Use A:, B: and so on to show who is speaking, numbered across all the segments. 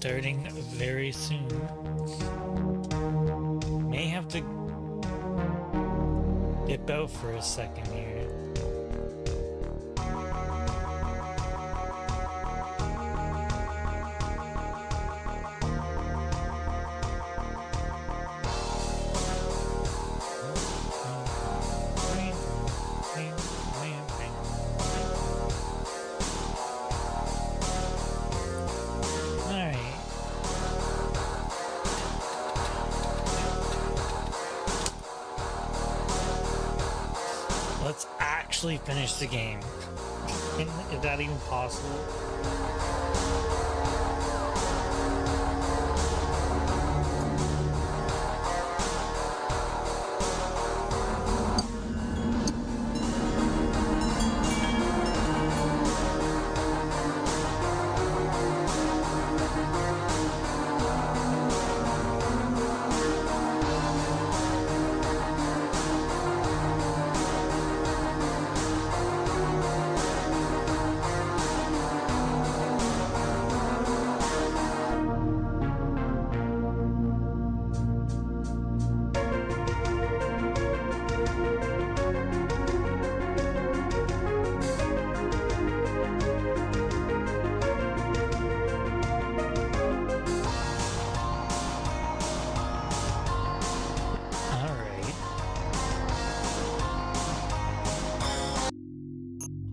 A: starting very soon. May have to dip out for a second here. Let's actually finish the game. Is that even possible?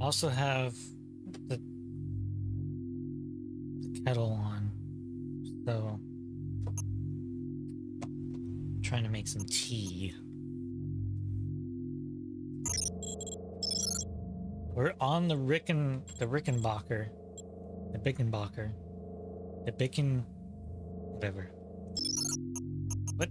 A: Also have the kettle on, so I'm trying to make some tea. We're on the Rickenbacker, whatever. What?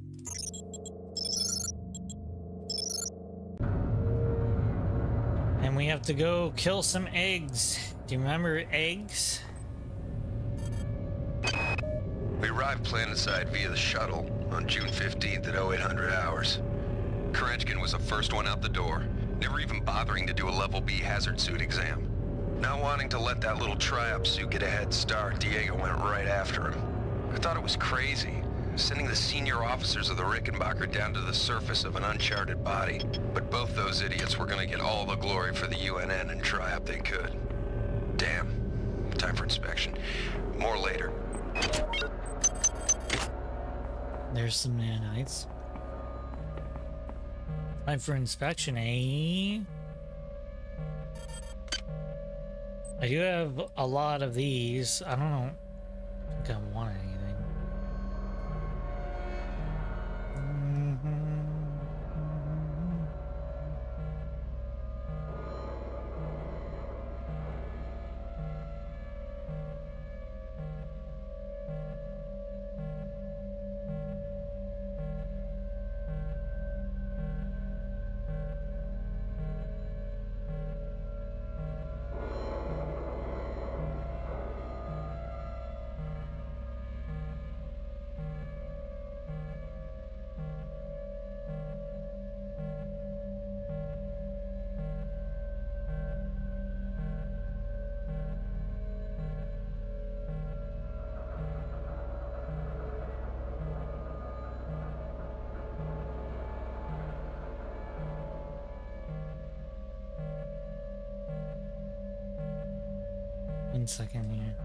A: And we have to go kill some eggs. Do you remember eggs?
B: We arrived planetside via the shuttle on June 15th at 0800 hours. Kerenskin was the first one out the door, never even bothering to do a level B hazard suit exam. Not wanting to let that little tri-op suit get a head start, Diego went right after him. I thought it was crazy, sending the senior officers of the Rickenbacker down to the surface of an uncharted body. But both those idiots were gonna get all the glory for the UNN and tri-op they could. Damn. Time for inspection. More later.
A: There's some nanites. Time for inspection, eh? I do have a lot of these. I don't think I want anything. One second here.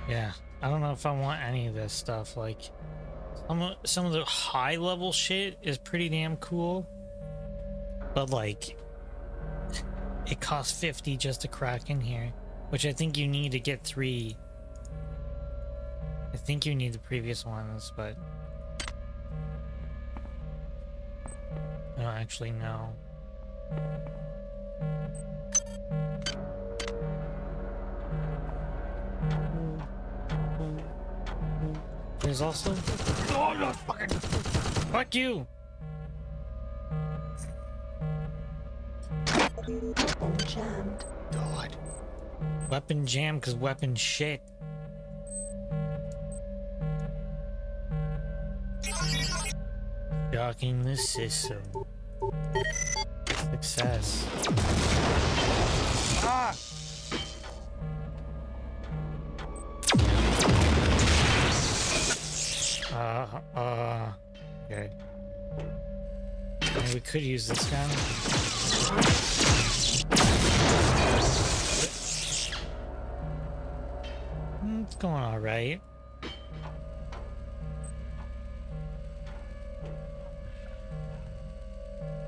A: Yeah, I don't know if I want any of this stuff. Like, some of the high level shit is pretty damn cool, but like, it costs 50 just to crack in here, which I think you need to get 3. I think you need the previous ones, but I don't actually know. there's also... Oh, no, fucking... Fuck you!
C: Weapon jammed.
A: God. Weapon jam, because weapon shit. Shocking the system. Success. Ah! Okay. Maybe we could use this gun. It's going alright.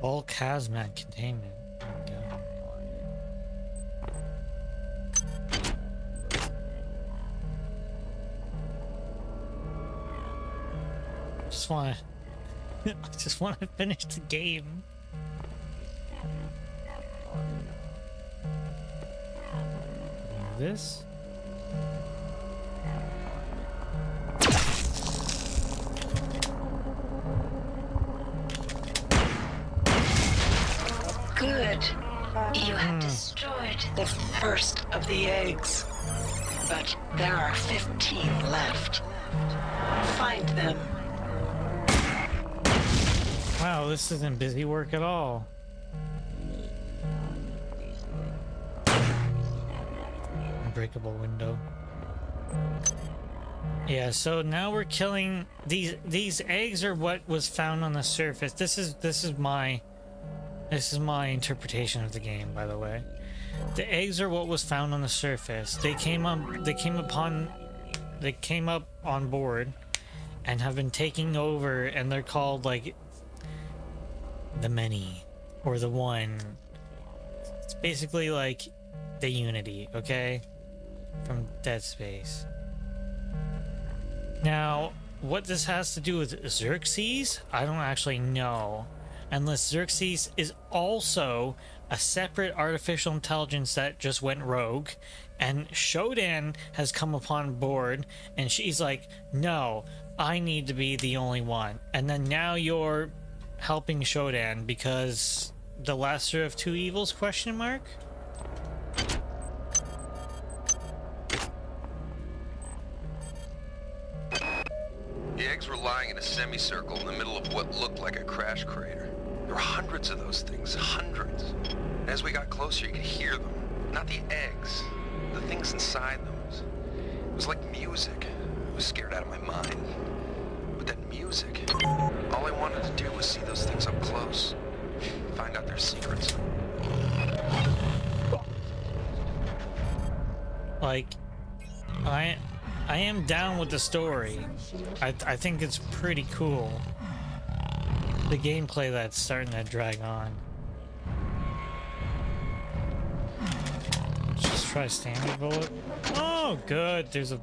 A: Bulk hazmat containment. There we go. I just want to finish the game. This?
C: Good. You have destroyed the first of the eggs. But there are 15 left. Find them.
A: Wow, this isn't busy work at all. Unbreakable window. Yeah, so now we're killing these eggs are what was found on the surface. This is my interpretation of the game, by the way. The eggs are what was found on the surface. They came up on board and have been taking over, and they're called like the many or the one. It's basically like the Unity, okay? From Dead Space. Now, what this has to do with Xerxes, I don't actually know. Unless Xerxes is also a separate artificial intelligence that just went rogue, and Shodan has come upon board, and she's like, no, I need to be the only one. And then now you're helping Shodan because the lesser of two evils, question mark?
B: The eggs were lying in a semicircle in the middle of what looked like a crash crater. There were hundreds of those things, hundreds. And as we got closer, you could hear them. Not the eggs, the things inside them. It was like music. I was scared out of my mind. But that music, all I wanted to do was see those things up close. Find out their secrets.
A: Like, I am down with the story. I think it's pretty cool. The gameplay that's starting to drag on. Let's just try standard bullet. Oh, good. There's a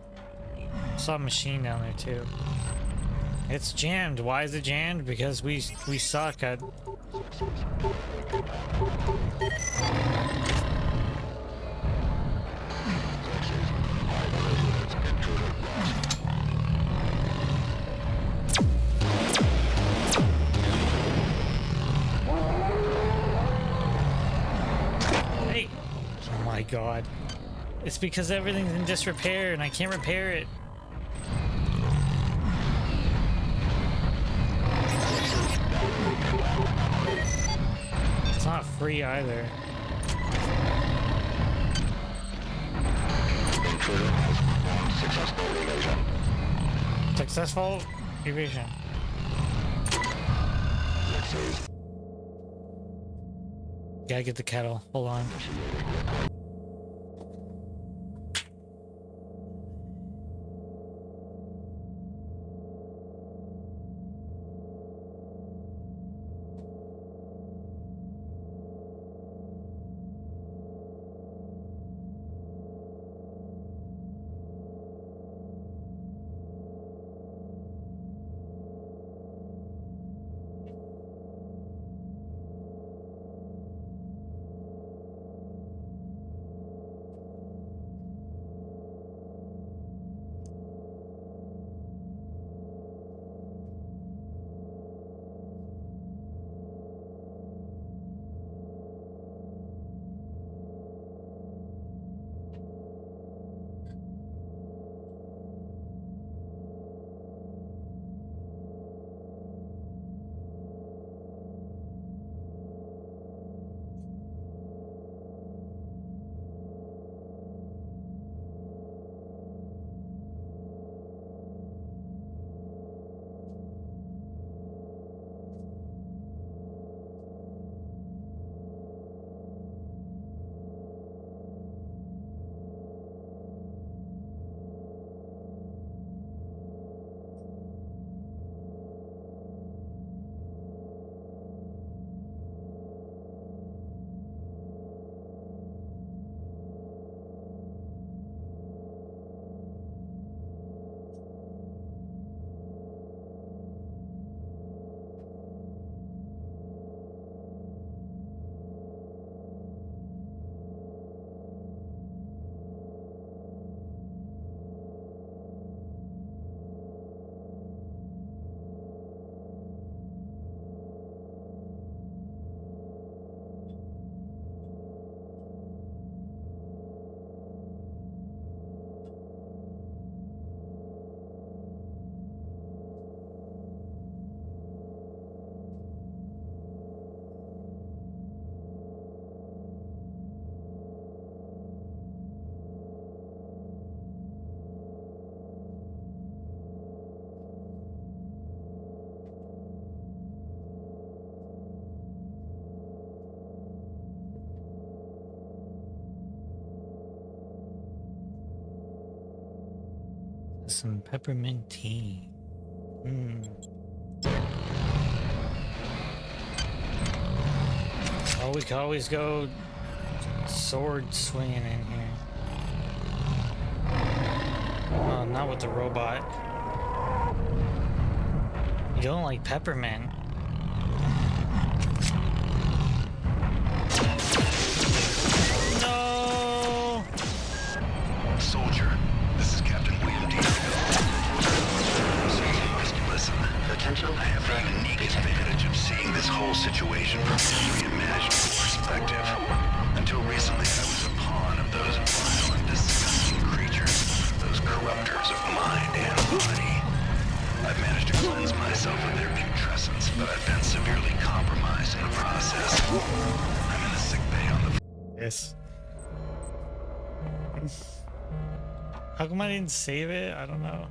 A: submachine down there too. It's jammed. Why is it jammed? Because we suck at. Hey! Oh my god. It's because everything's in disrepair and I can't repair it. It's not free either. Successful evasion. Gotta get the kettle. Hold on. Some peppermint tea. Oh, we could always go sword swinging in here. Oh, not with the robot. You don't like peppermint. No!
B: Soldier, this is Captain William D. So you must listen.
C: Potential.
B: I have the unique advantage of seeing this whole situation from every imaginable perspective. Until recently, I was a pawn of those vile and disgusting creatures, those corruptors of mind and body. I've managed to cleanse myself of their putrescence, but I've been severely compromised in the process. I'm in the sick bay on the...
A: Yes. How come I didn't save it? I don't know.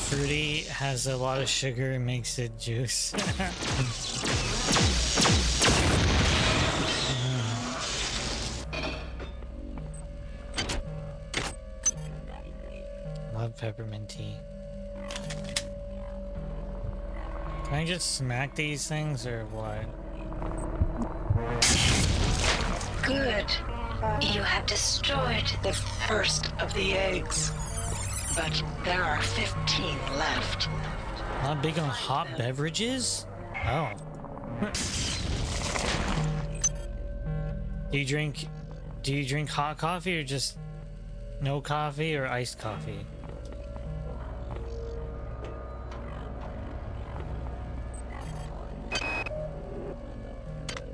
A: Fruity has a lot of sugar and makes it juice. Love peppermint tea. Can I just smack these things or what?
C: Good. You have destroyed the first of the eggs. But there are 15 left.
A: Not big on hot beverages? Oh. Do you drink hot coffee or just no coffee or iced coffee?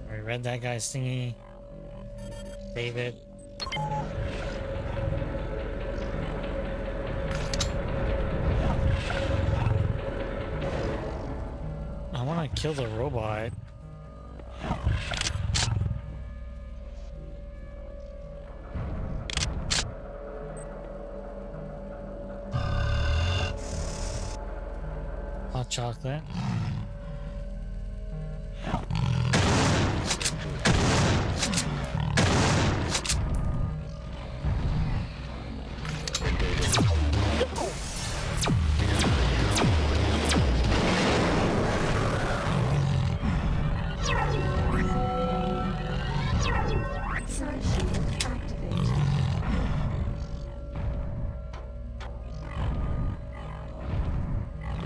A: I read that guy's thingy. Save it. I want to kill the robot. Hot chocolate.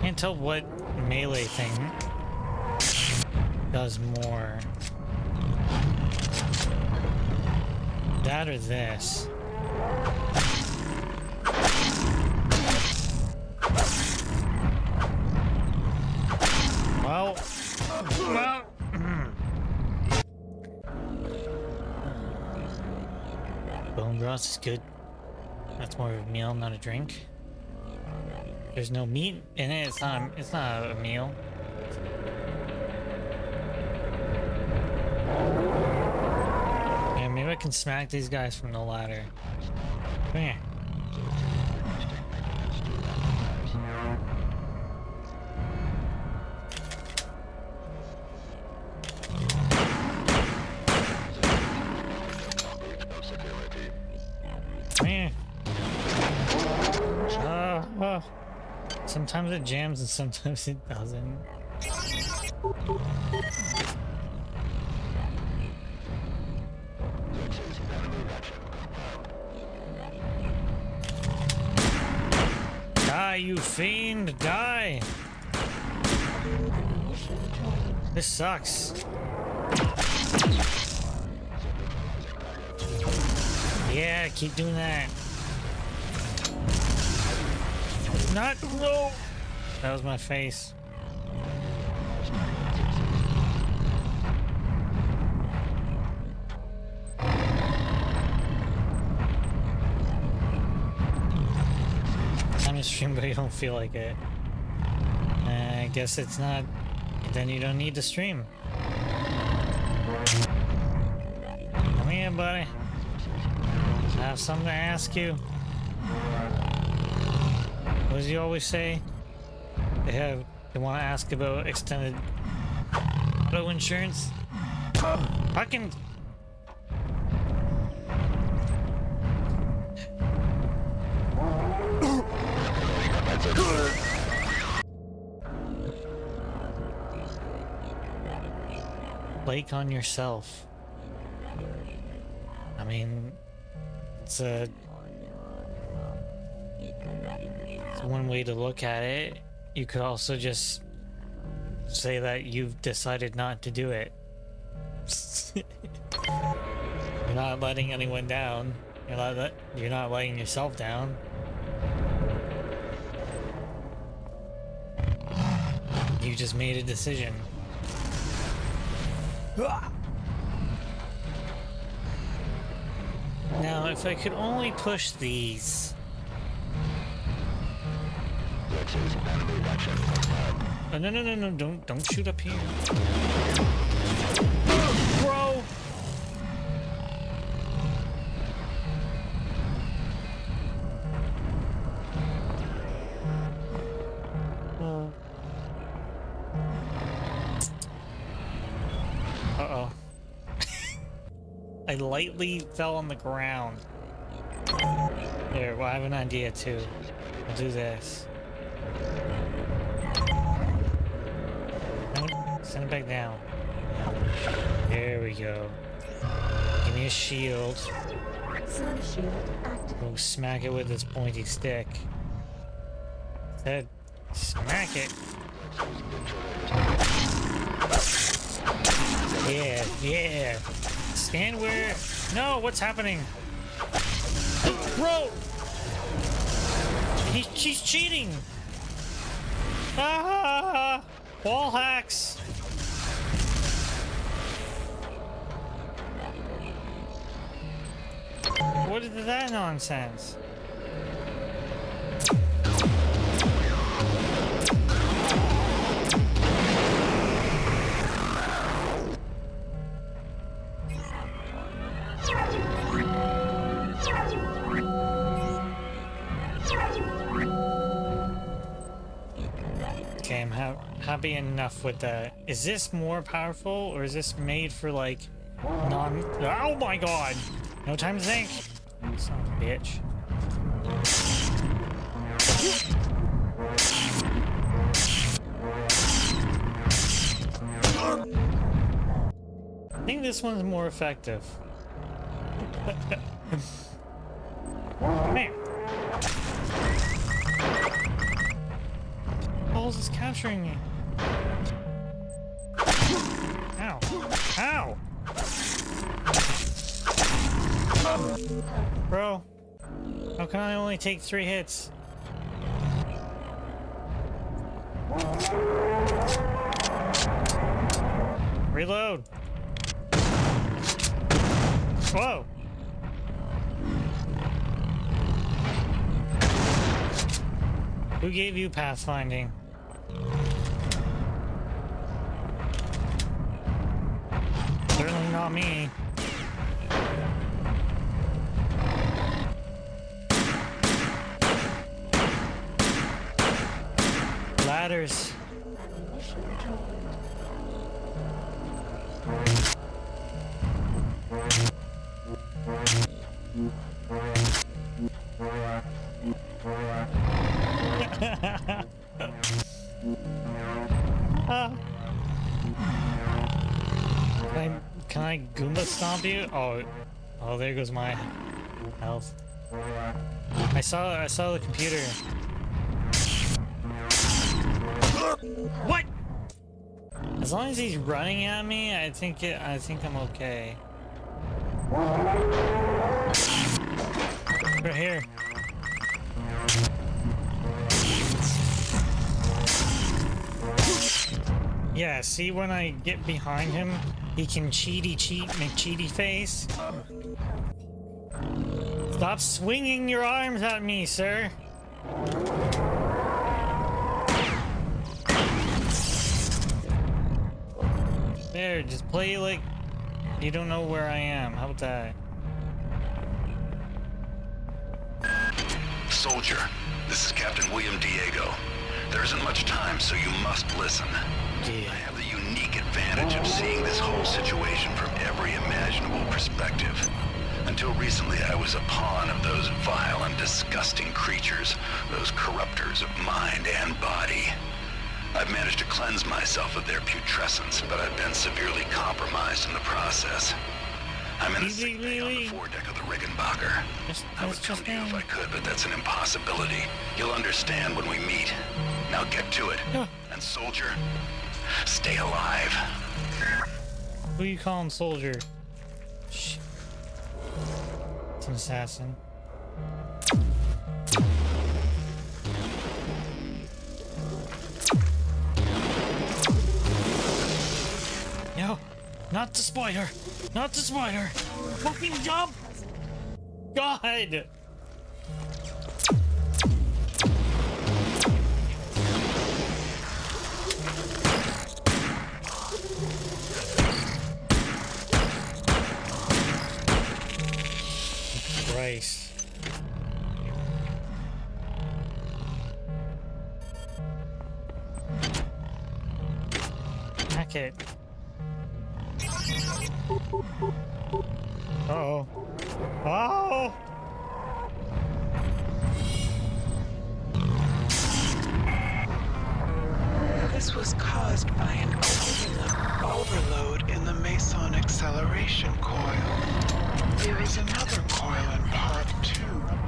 A: Can't tell what melee thing does more. That or this. Well. Bone broth is good. That's more of a meal, not a drink. There's no meat in it. It's not a meal. Yeah, maybe I can smack these guys from the ladder. Come here. Come here. Oh. Sometimes it jams and sometimes it doesn't. Die, you fiend! Die! This sucks. Yeah, keep doing that. No! That was my face. I'm just stream, but you don't feel like it. I guess it's not. Then you don't need to stream. Come here, buddy. I have something to ask you. What does he always say? They want to ask about extended Auto insurance. Fucking. Flake on yourself. I mean, it's one way to look at it. You could also just say that you've decided not to do it. You're not letting anyone down. You're not letting yourself down. You just made a decision. Now, if I could only push these. Oh, no, don't shoot up here. Bro! Uh-oh. I lightly fell on the ground. Here, well, I have an idea too. I'll do this. Send it back down. There we go. Give me a shield. Go smack it with this pointy stick. Said, smack it. Yeah, yeah. Stand where? No, what's happening? Bro! She's cheating! Ah! Wall hacks! What is that nonsense? Okay, I'm happy enough with that. Is this more powerful, or is this made for like non? Oh my god! No time to think. Son of a bitch. I think this one's more effective. Come here. Balls is capturing me. Ow. Ow! Bro, how can I only take 3 hits? Reload. Whoa. Who gave you pathfinding? Certainly not me. Ladders. Can I Goomba stomp you? Oh, there goes my health. I saw the computer. What? As long as he's running at me, I think I'm okay. Right here. Yeah, see when I get behind him, he can make cheaty face. Stop swinging your arms at me, sir. There, just play like you don't know where I am. How about that?
B: Soldier, this is Captain William Diego. There isn't much time, so you must listen.
A: Yeah.
B: I have the
D: unique advantage of seeing this whole situation from every imaginable perspective. Until recently, I was a pawn of those vile and disgusting creatures, those corruptors of mind and body. I've managed to cleanse myself of their putrescence, but I've been severely compromised in the process. I'm in the sick bay on the foredeck of the Rickenbacker. I would come to you if I could, but that's an impossibility. You'll understand when we meet. Now get to it. And soldier, stay alive.
A: Who you calling soldier? Shit. It's an assassin. No, not the spider. Not the spider. Fucking jump. God. Christ. Hack it. Uh-oh. Oh!
E: This was caused by an overload in the Meson acceleration coil. There is another coil in part 2,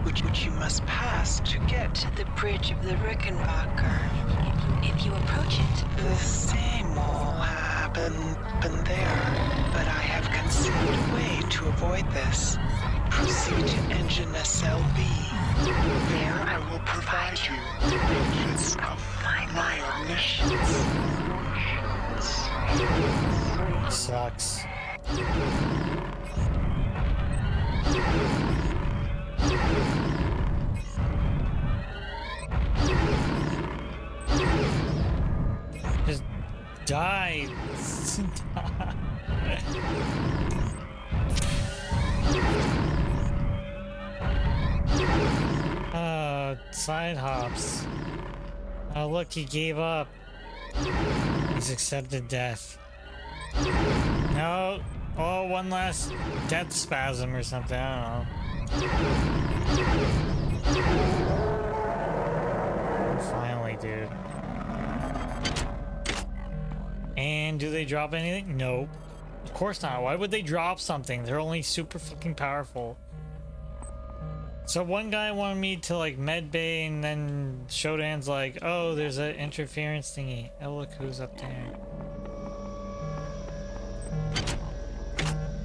E: which you must pass to get
C: To the bridge of the Rickenbacker. If you approach it,
E: the same will happen there. But I have conceived a way to avoid this. Proceed to engine SLB. There I will provide you the benefits of my omniscience.
A: Sucks. Just die. Side hops. Oh, look, he gave up. He's accepted death. No. Oh, one last death spasm or something. I don't know. Finally, dude. And do they drop anything? Nope. Of course not. Why would they drop something? They're only super fucking powerful. So one guy wanted me to like med bay, and then Shodan's like, oh, there's an interference thingy. Oh, look who's up there.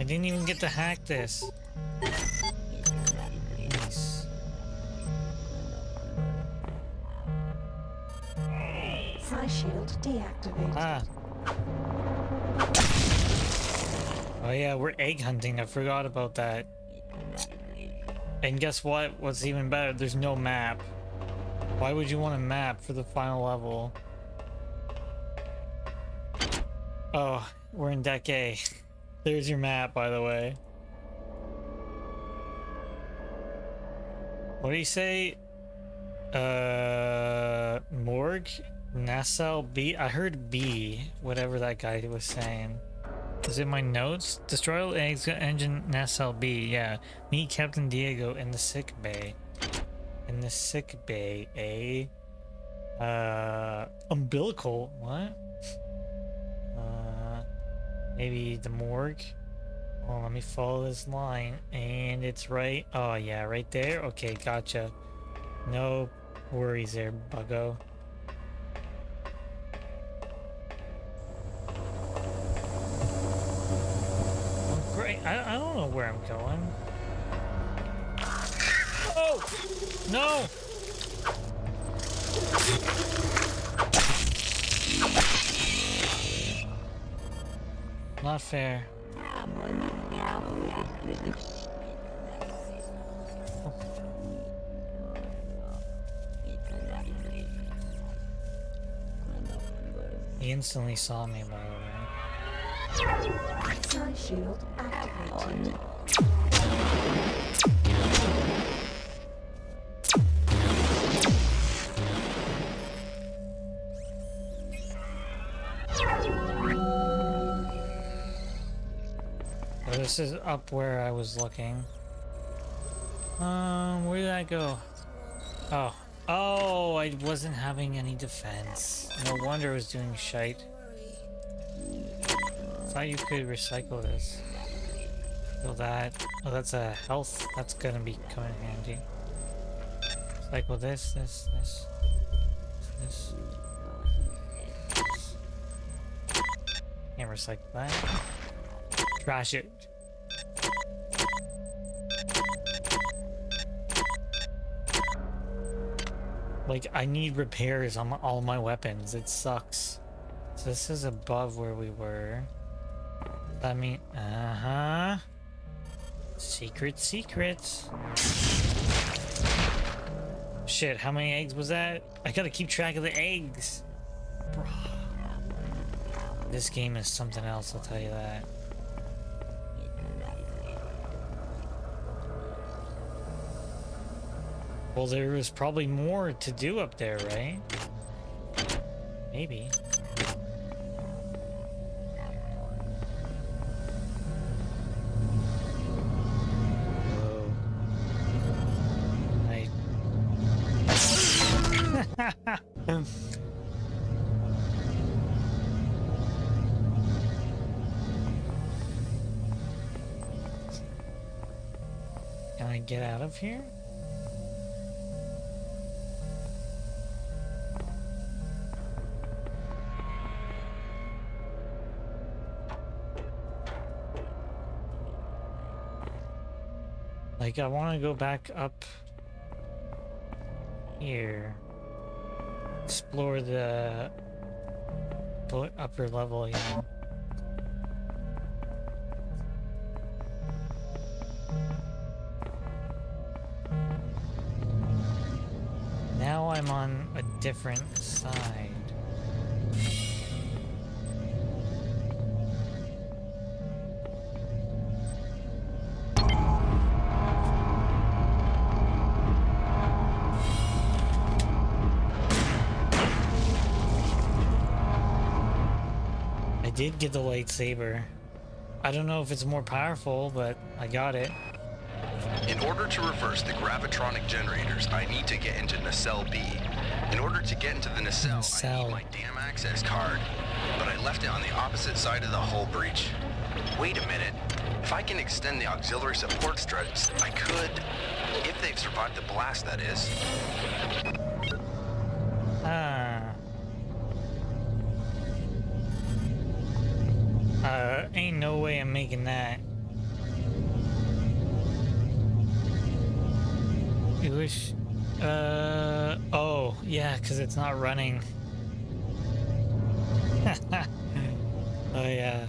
A: I didn't even get to hack this. Nice.
F: Shield deactivated.
A: Ah. Oh yeah, we're egg hunting. I forgot about that. And guess what? What's even better? There's no map. Why would you want a map for the final level? Oh, we're in deck A. There's your map, by the way. What do you say? Morgue? Nassau B? I heard B, whatever that guy was saying. Is it my notes? Destroy all eggs, engine Nassau B. Yeah. Meet Captain Diego in the sick bay. In the sick bay, eh? Umbilical? What? Maybe the morgue? Oh, let me follow this line. And it's right. Oh, yeah, right there. Okay, gotcha. No worries there, buggo. Great. I don't know where I'm going. Oh! No! Not fair. He instantly saw me, by the way.
F: Shield activated.
A: this is up where I was looking. Where did I go? Oh. Oh, I wasn't having any defense. No wonder I was doing shite. Thought you could recycle this. Kill that. Oh, that's a health. That's gonna be coming in handy. Recycle this, this. Can't recycle that. Trash it. Like, I need repairs on all my weapons. It sucks. So this is above where we were. I mean, secrets. Shit, how many eggs was that? I gotta keep track of the eggs. Bro. This game is something else, I'll tell you that. Well, there was probably more to do up there, right? Maybe. Whoa. Can I get out of here? Like, I want to go back up here. Explore the upper level again. Now I'm on a different side. I did get the lightsaber. I don't know if it's more powerful, but I got it.
B: In order to reverse the gravitronic generators, I need to get into nacelle B. In order to get into the nacelle, I need my damn access card. But I left it on the opposite side of the hull breach. Wait a minute. If I can extend the auxiliary support struts, I could. If they've survived the blast, that is.
A: Ain't no way I'm making that. I wish, oh, yeah, because it's not running. Oh, yeah.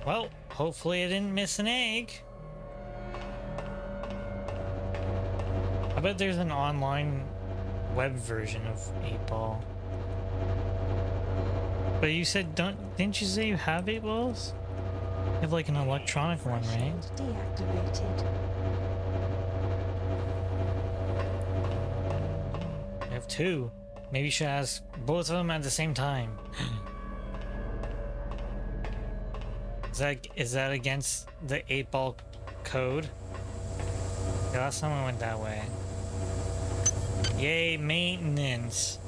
A: Well, hopefully I didn't miss an egg. I bet there's an online web version of 8-Ball. But you said didn't you say you have 8-Balls? You have like an electronic one, right?
F: Deactivated.
A: I have two. Maybe you should ask both of them at the same time. Is that against the 8-Ball code? Yeah, last time I went that way. Yay, maintenance.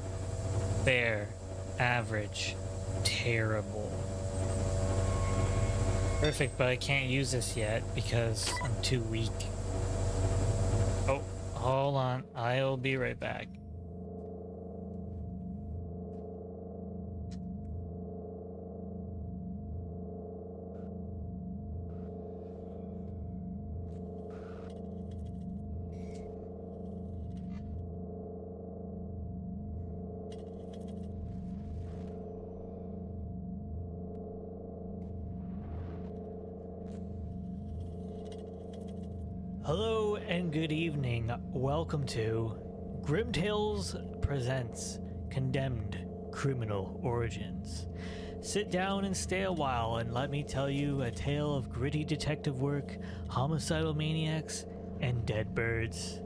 A: Fair. Average. Terrible. Perfect, but I can't use this yet because I'm too weak. Oh, hold on. I'll be right back. Hello and good evening. Welcome to Grim Tales Presents Condemned criminal origins. Sit down and stay a while and let me tell you a tale of gritty detective work, homicidal maniacs, and dead birds.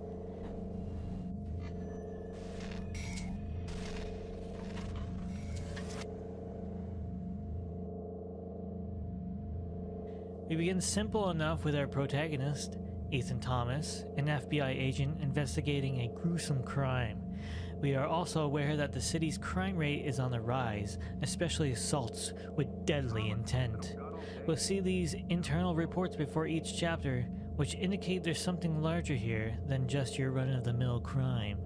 A: We begin simple enough with our protagonist, Ethan Thomas, an FBI agent investigating a gruesome crime. We are also aware that the city's crime rate is on the rise, especially assaults with deadly intent. We'll see these internal reports before each chapter, which indicate there's something larger here than just your run-of-the-mill crime.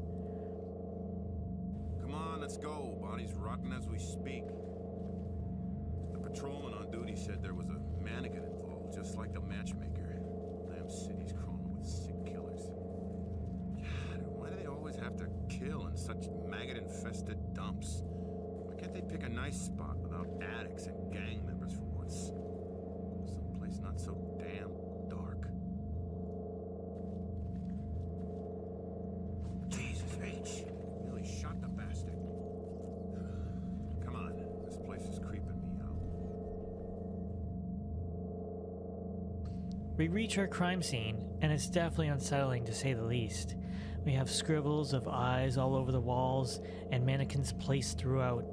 G: Come on, let's go. Body's rotting as we speak. The patrolman on duty said there was a mannequin involved, just like the matchmaker. Damn city's crawling with sick killers. God, why do they always have to kill in such maggot-infested dumps? Why can't they pick a nice spot without addicts and gang members for once? Someplace not so damn dark. Jesus H. Nearly shot the bastard. Come on, this place is creeping me out.
A: We reach our crime scene, and it's definitely unsettling to say the least. We have scribbles of eyes all over the walls and mannequins placed throughout.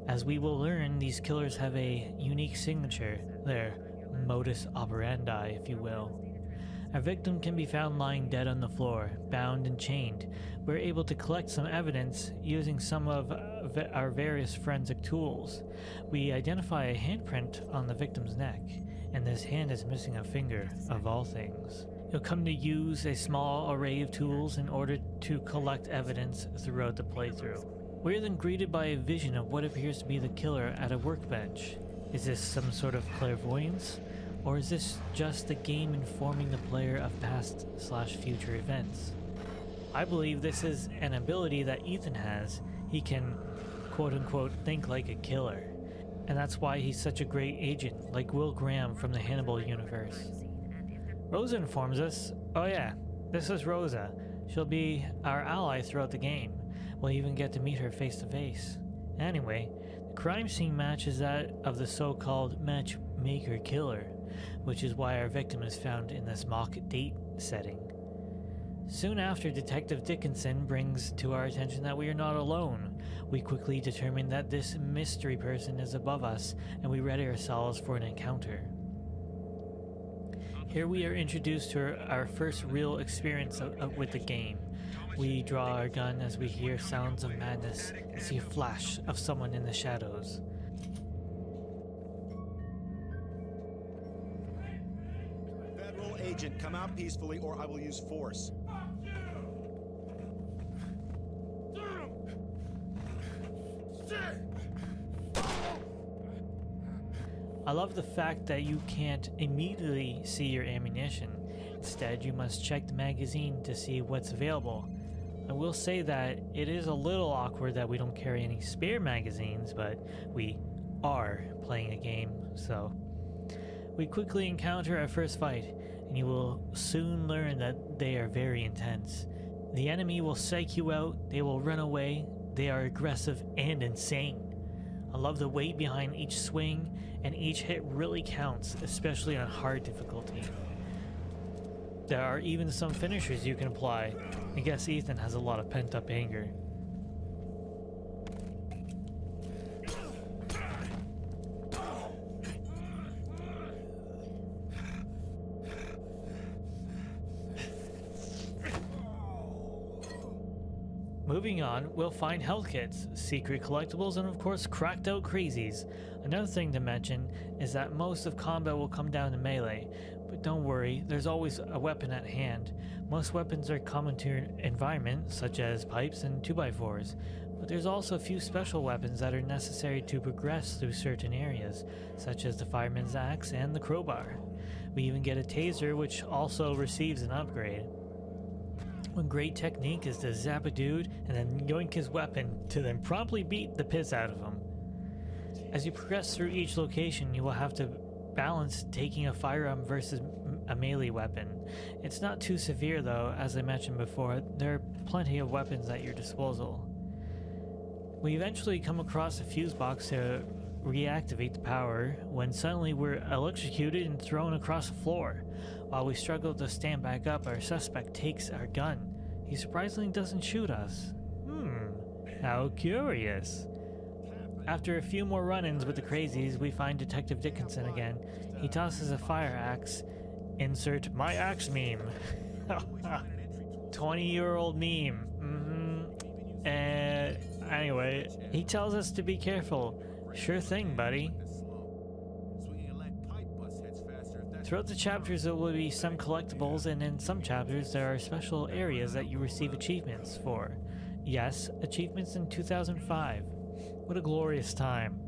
A: As we will learn, these killers have a unique signature, their modus operandi, if you will. Our victim can be found lying dead on the floor, bound and chained. We're able to collect some evidence using some of our various forensic tools. We identify a handprint on the victim's neck, and this hand is missing a finger, of all things. You'll come to use a small array of tools in order to collect evidence throughout the playthrough. We're then greeted by a vision of what appears to be the killer at a workbench. Is this some sort of clairvoyance? Or is this just the game informing the player of past/future events? I believe this is an ability that Ethan has. He can, quote-unquote, think like a killer. And that's why he's such a great agent, like Will Graham from the Hannibal universe. Rosa informs us, oh yeah, this is Rosa. She'll be our ally throughout the game. We'll even get to meet her face to face. Anyway, the crime scene matches that of the so-called matchmaker killer, which is why our victim is found in this mock date setting. Soon after, Detective Dickinson brings to our attention that we are not alone. We quickly determine that this mystery person is above us, and we ready ourselves for an encounter. Here we are introduced to our first real experience with the game. We draw our gun as we hear sounds of madness and see a flash of someone in the shadows.
H: Federal agent, come out peacefully or I will use force.
A: I love the fact that you can't immediately see your ammunition. Instead, you must check the magazine to see what's available. I will say that it is a little awkward that we don't carry any spare magazines, but we are playing a game, so. We quickly encounter our first fight, and you will soon learn that they are very intense. The enemy will psych you out, they will run away, they are aggressive and insane. I love the weight behind each swing, and each hit really counts, especially on hard difficulty. There are even some finishers you can apply. I guess Ethan has a lot of pent-up anger. Moving on, we'll find health kits, secret collectibles, and of course cracked out crazies. Another thing to mention is that most of combat will come down to melee, but don't worry, there's always a weapon at hand. Most weapons are common to your environment, such as pipes and 2x4s, but there's also a few special weapons that are necessary to progress through certain areas, such as the fireman's axe and the crowbar. We even get a taser, which also receives an upgrade. One great technique is to zap a dude and then yoink his weapon to then promptly beat the piss out of him. As you progress through each location, you will have to balance taking a firearm versus a melee weapon. It's not too severe though, as I mentioned before, there are plenty of weapons at your disposal. We eventually come across a fuse box to reactivate the power when suddenly we're electrocuted and thrown across the floor. While we struggle to stand back up, our suspect takes our gun. He surprisingly doesn't shoot us. How curious. After a few more run-ins with the crazies, we find Detective Dickinson again. He tosses a fire axe. Insert my axe meme. 20-year-old meme. Anyway, he tells us to be careful. Sure thing, buddy. Throughout the chapters there will be some collectibles, and in some chapters there are special areas that you receive achievements for. Yes, achievements in 2005. What a glorious time.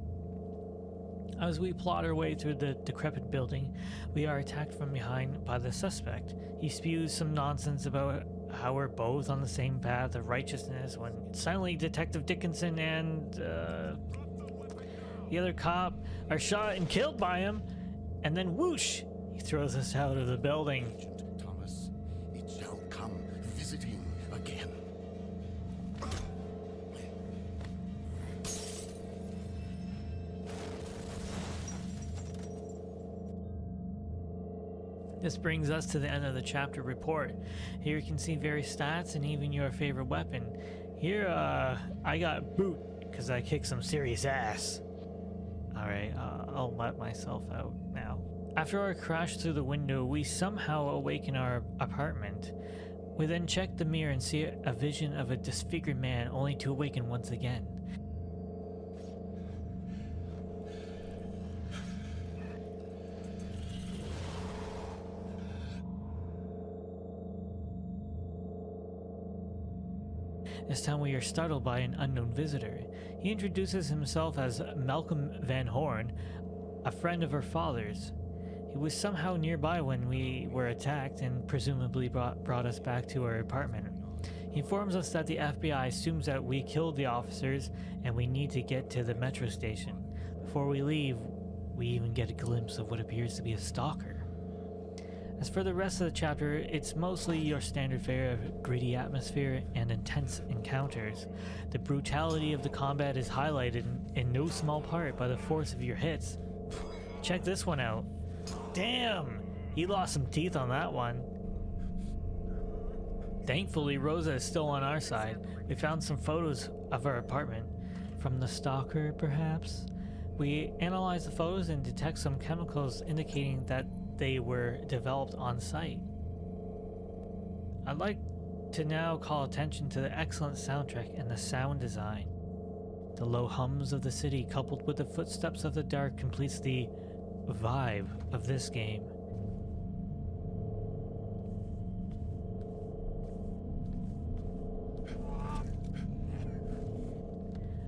A: As we plod our way through the decrepit building, we are attacked from behind by the suspect. He spews some nonsense about how we're both on the same path of righteousness when suddenly Detective Dickinson and the other cop are shot and killed by him, and then whoosh, he throws us out of the building.
I: Agent Thomas, it shall come visiting again.
A: This brings us to the end of the chapter report. Here you can see various stats and even your favorite weapon. Here, I got boot because I kicked some serious ass. Alright, I'll let myself out now. After our crash through the window, we somehow awaken our apartment. We then check the mirror and see a vision of a disfigured man, only to awaken once again. This time we are startled by an unknown visitor. He introduces himself as Malcolm Van Horn, a friend of our father's. He was somehow nearby when we were attacked and presumably brought us back to our apartment. He informs us that the FBI assumes that we killed the officers and we need to get to the metro station. Before we leave, we even get a glimpse of what appears to be a stalker. As for the rest of the chapter, it's mostly your standard fare of gritty atmosphere and intense encounters. The brutality of the combat is highlighted in no small part by the force of your hits. Check this one out. Damn! He lost some teeth on that one. Thankfully, Rosa is still on our side. We found some photos of our apartment. From the stalker, perhaps? We analyze the photos and detect some chemicals indicating that they were developed on site. I'd like to now call attention to the excellent soundtrack and the sound design. The low hums of the city coupled with the footsteps of the dark completes the vibe of this game.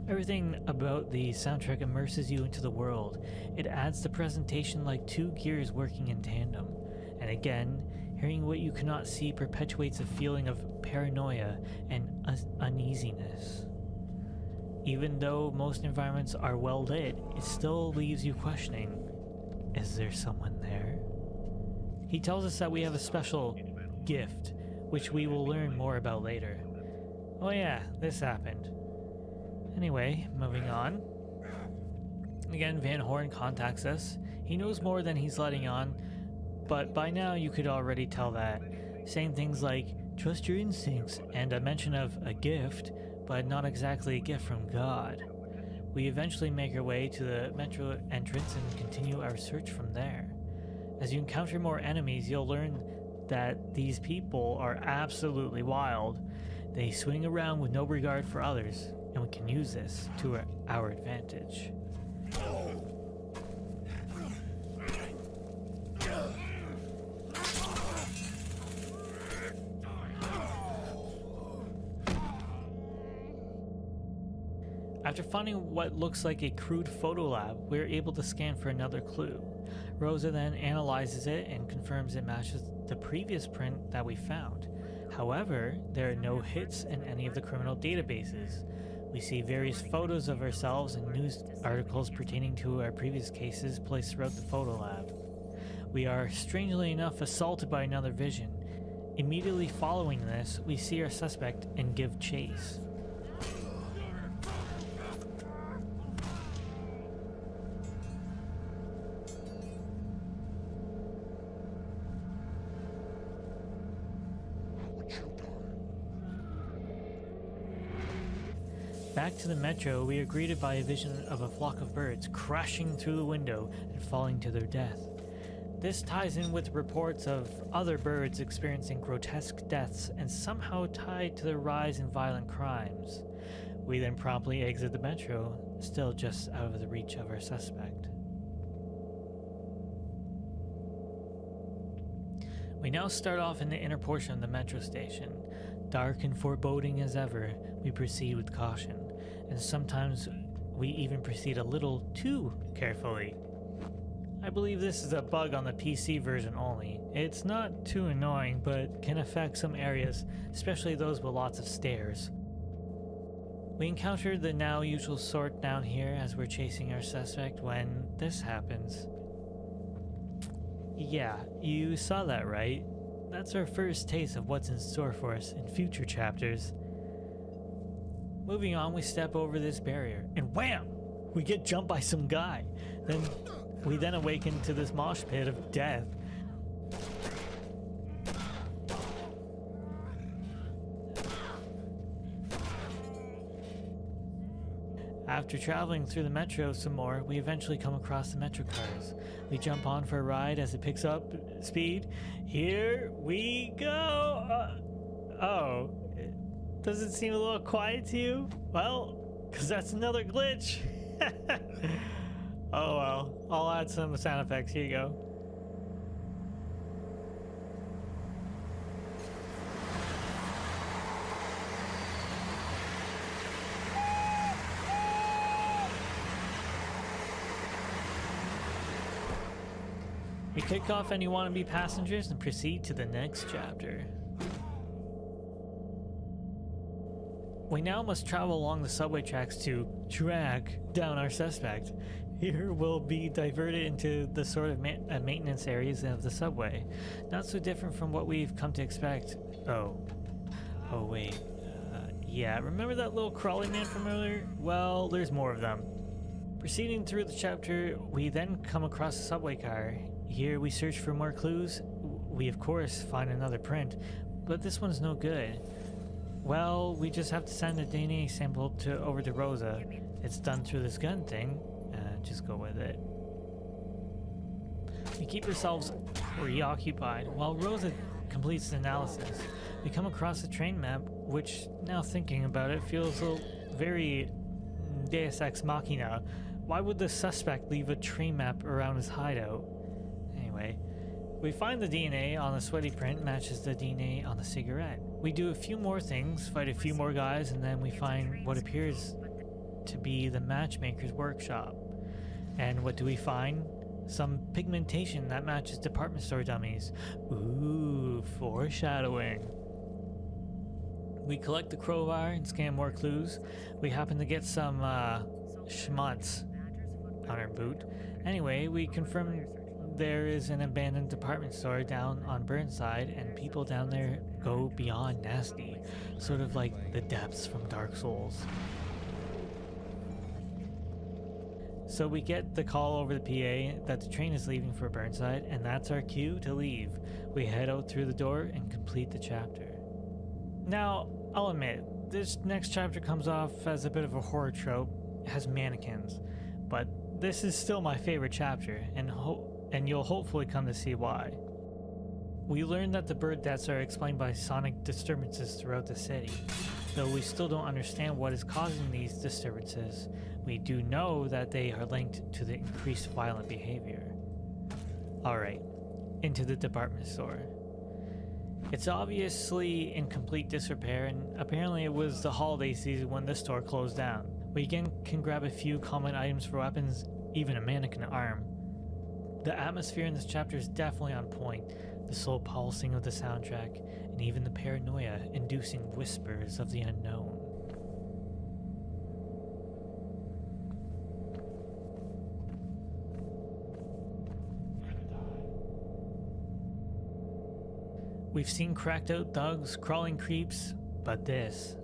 A: Everything about the soundtrack immerses you into the world. It adds the presentation like two gears working in tandem. And again, hearing what you cannot see perpetuates a feeling of paranoia and uneasiness. Even though most environments are well lit, it still leaves you questioning, is there someone there? He tells us that we have a special gift, which we will learn more about later. Oh yeah, this happened. Anyway, moving on. Again, Van Horn contacts us. He knows more than he's letting on, but by now you could already tell that. Saying things like, trust your instincts, and a mention of a gift, but not exactly a gift from God. We eventually make our way to the metro entrance and continue our search from there. As you encounter more enemies, you'll learn that these people are absolutely wild. They swing around with no regard for others, and we can use this to our advantage. After finding what looks like a crude photo lab, we're able to scan for another clue. Rosa then analyzes it and confirms it matches the previous print that we found. However, there are no hits in any of the criminal databases. We see various photos of ourselves and news articles pertaining to our previous cases placed throughout the photo lab. We are, strangely enough, assaulted by another vision. Immediately following this, we see our suspect and give chase. Back to the metro, we are greeted by a vision of a flock of birds crashing through the window and falling to their death. This ties in with reports of other birds experiencing grotesque deaths and somehow tied to the rise in violent crimes. We then promptly exit the metro, still just out of the reach of our suspect. We now start off in the inner portion of the metro station. Dark and foreboding as ever, we proceed with caution, and sometimes we even proceed a little too carefully. I believe this is a bug on the PC version only. It's not too annoying, but can affect some areas, especially those with lots of stairs. We encounter the now usual sort down here as we're chasing our suspect when this happens. Yeah, you saw that right? That's our first taste of what's in store for us in future chapters. Moving on, we step over this barrier, and wham! We get jumped by some guy. We then awaken to this mosh pit of death. After traveling through the metro some more, we eventually come across the metro cars. We jump on for a ride as it picks up speed. Here we go! Oh, does it seem a little quiet to you? Well, because that's another glitch. Oh well, I'll add some sound effects. Here you go. We kick off any wannabe passengers and proceed to the next chapter. We now must travel along the subway tracks to track down our suspect. Here we'll be diverted into the sort of maintenance areas of the subway. Not so different from what we've come to expect. Oh wait. Yeah, remember that little crawly man from earlier? Well, there's more of them. Proceeding through the chapter, we then come across a subway car. Here we search for more clues. We of course find another print, but this one's no good. Well, we just have to send a DNA sample over to Rosa. It's done through this gun thing. Just go with it. We keep ourselves preoccupied while Rosa completes the analysis. We come across a train map, which, now thinking about it, feels very Deus Ex Machina. Why would the suspect leave a train map around his hideout? Anyway, we find the DNA on the sweaty print matches the DNA on the cigarette. We do a few more things, fight a few more guys, and then we find what appears to be the matchmaker's workshop. And what do we find? Some pigmentation that matches department store dummies. Ooh, foreshadowing. We collect the crowbar and scan more clues. We happen to get some schmutz on our boot. Anyway, we confirm there is an abandoned department store down on Burnside, and people down there go beyond nasty, sort of like the depths from Dark Souls. So we get the call over the PA that the train is leaving for Burnside, and that's our cue to leave. We head out through the door and complete the chapter. Now, I'll admit, this next chapter comes off as a bit of a horror trope. It has mannequins, but this is still my favorite chapter, and you'll hopefully come to see why. We learn that the bird deaths are explained by sonic disturbances throughout the city. Though we still don't understand what is causing these disturbances, we do know that they are linked to the increased violent behavior. Alright, into the department store. It's obviously in complete disrepair, and apparently it was the holiday season when this store closed down. We again can grab a few common items for weapons, even a mannequin arm. The atmosphere in this chapter is definitely on point. The slow pulsing of the soundtrack, and even the paranoia inducing whispers of the unknown. We've seen cracked out thugs, crawling creeps, but this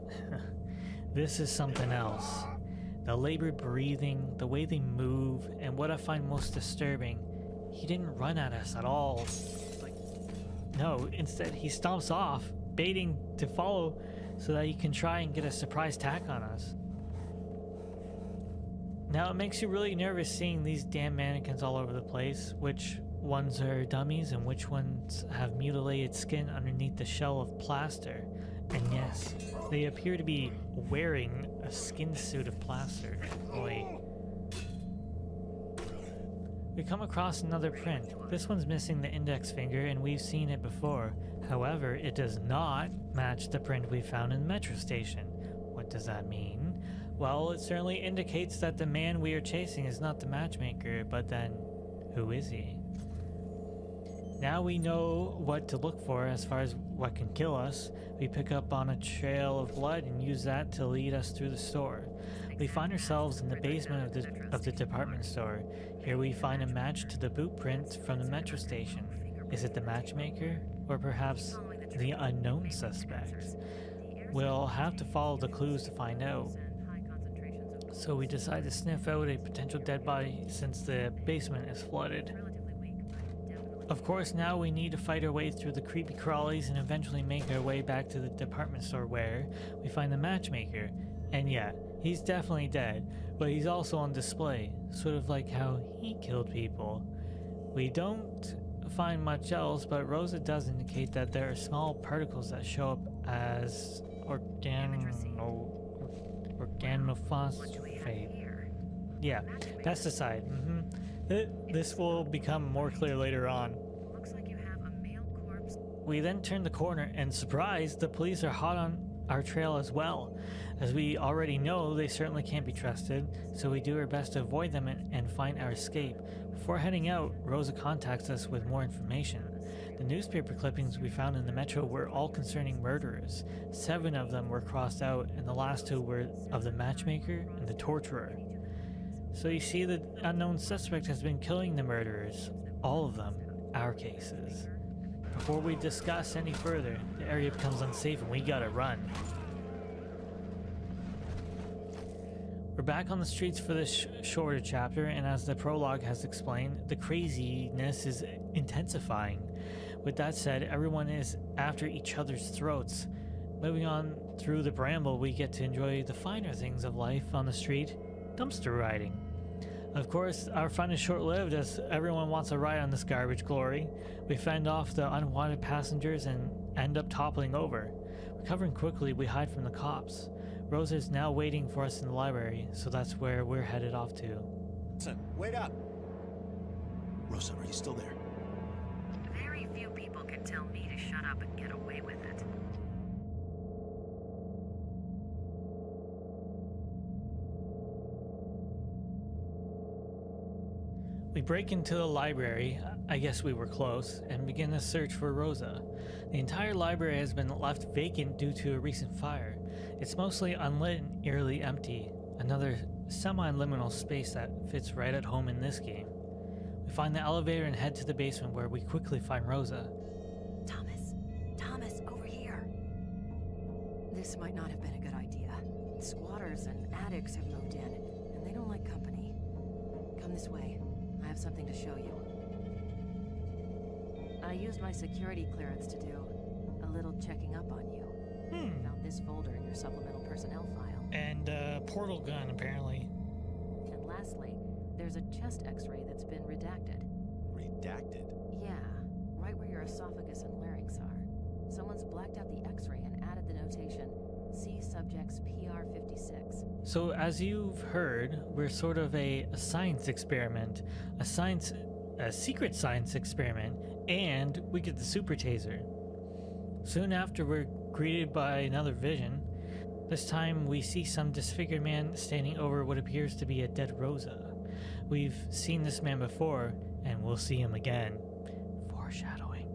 A: is something else. The labored breathing, the way they move, and what I find most disturbing, he didn't run at us at all. No, instead he stomps off, baiting to follow so that he can try and get a surprise attack on us. Now it makes you really nervous seeing these damn mannequins all over the place, which ones are dummies and which ones have mutilated skin underneath the shell of plaster. And yes, they appear to be wearing a skin suit of plaster. Boy. We come across another print. This one's missing the index finger and we've seen it before. However, it does not match the print we found in the metro station. What does that mean? Well, it certainly indicates that the man we are chasing is not the matchmaker, but then who is he? Now we know what to look for as far as what can kill us. We pick up on a trail of blood and use that to lead us through the store. We find ourselves in the basement of the department store. Here we find a match to the boot print from the metro station. Is it the matchmaker? Or perhaps the unknown suspect? We'll have to follow the clues to find out. So we decide to sniff out a potential dead body since the basement is flooded. Of course, now we need to fight our way through the creepy crawlies and eventually make our way back to the department store where we find the matchmaker. And yeah, he's definitely dead, but he's also on display, sort of like how he killed people. We don't find much else, but Rosa does indicate that there are small particles that show up as organophosphate. Yeah, pesticide. This will become more clear later on.
J: Looks like you have a male corpse.
A: We then turn the corner and surprise, the police are hot on our trail as well. As we already know, they certainly can't be trusted, so we do our best to avoid them and find our escape. Before heading out, Rosa contacts us with more information. The newspaper clippings we found in the metro were all concerning murderers. 7 of them were crossed out, and the last 2 were of the matchmaker and the torturer. So you see, the unknown suspect has been killing the murderers. All of them, our cases. Before we discuss any further, the area becomes unsafe and we gotta run. We're back on the streets for this shorter chapter, and as the prologue has explained, the craziness is intensifying. With that said, everyone is after each other's throats. Moving on through the bramble, we get to enjoy the finer things of life on the street. Dumpster riding. Of course, our fun is short-lived as everyone wants a ride on this garbage glory. We fend off the unwanted passengers and end up toppling over. Recovering quickly, we hide from the cops. Rosa is now waiting for us in the library, so that's where we're headed off to.
H: Listen, wait up! Rosa, are you still there?
J: Very few people can tell me to shut up and get away with it.
A: We break into the library, I guess we were close, and begin a search for Rosa. The entire library has been left vacant due to a recent fire. It's mostly unlit and eerily empty, another semi-liminal space that fits right at home in this game. We find the elevator and head to the basement where we quickly find Rosa.
J: Thomas, over here. This might not have been a good idea. Squatters and addicts have moved in, and they don't like company. Come this way. I have something to show you. I used my security clearance to do a little checking up on you. Found this folder in your supplemental personnel file.
A: And portal gun, apparently.
J: And lastly, there's a chest x-ray that's been redacted.
H: Redacted?
J: Yeah, right where your esophagus and larynx are. Someone's blacked out the x-ray and added the notation, see subjects PR56.
A: So as you've heard, we're sort of a science experiment, a secret science experiment, and we get the super taser. Soon after, we're greeted by another vision. This time we see some disfigured man standing over what appears to be a dead Rosa. We've seen this man before, and we'll see him again. Foreshadowing.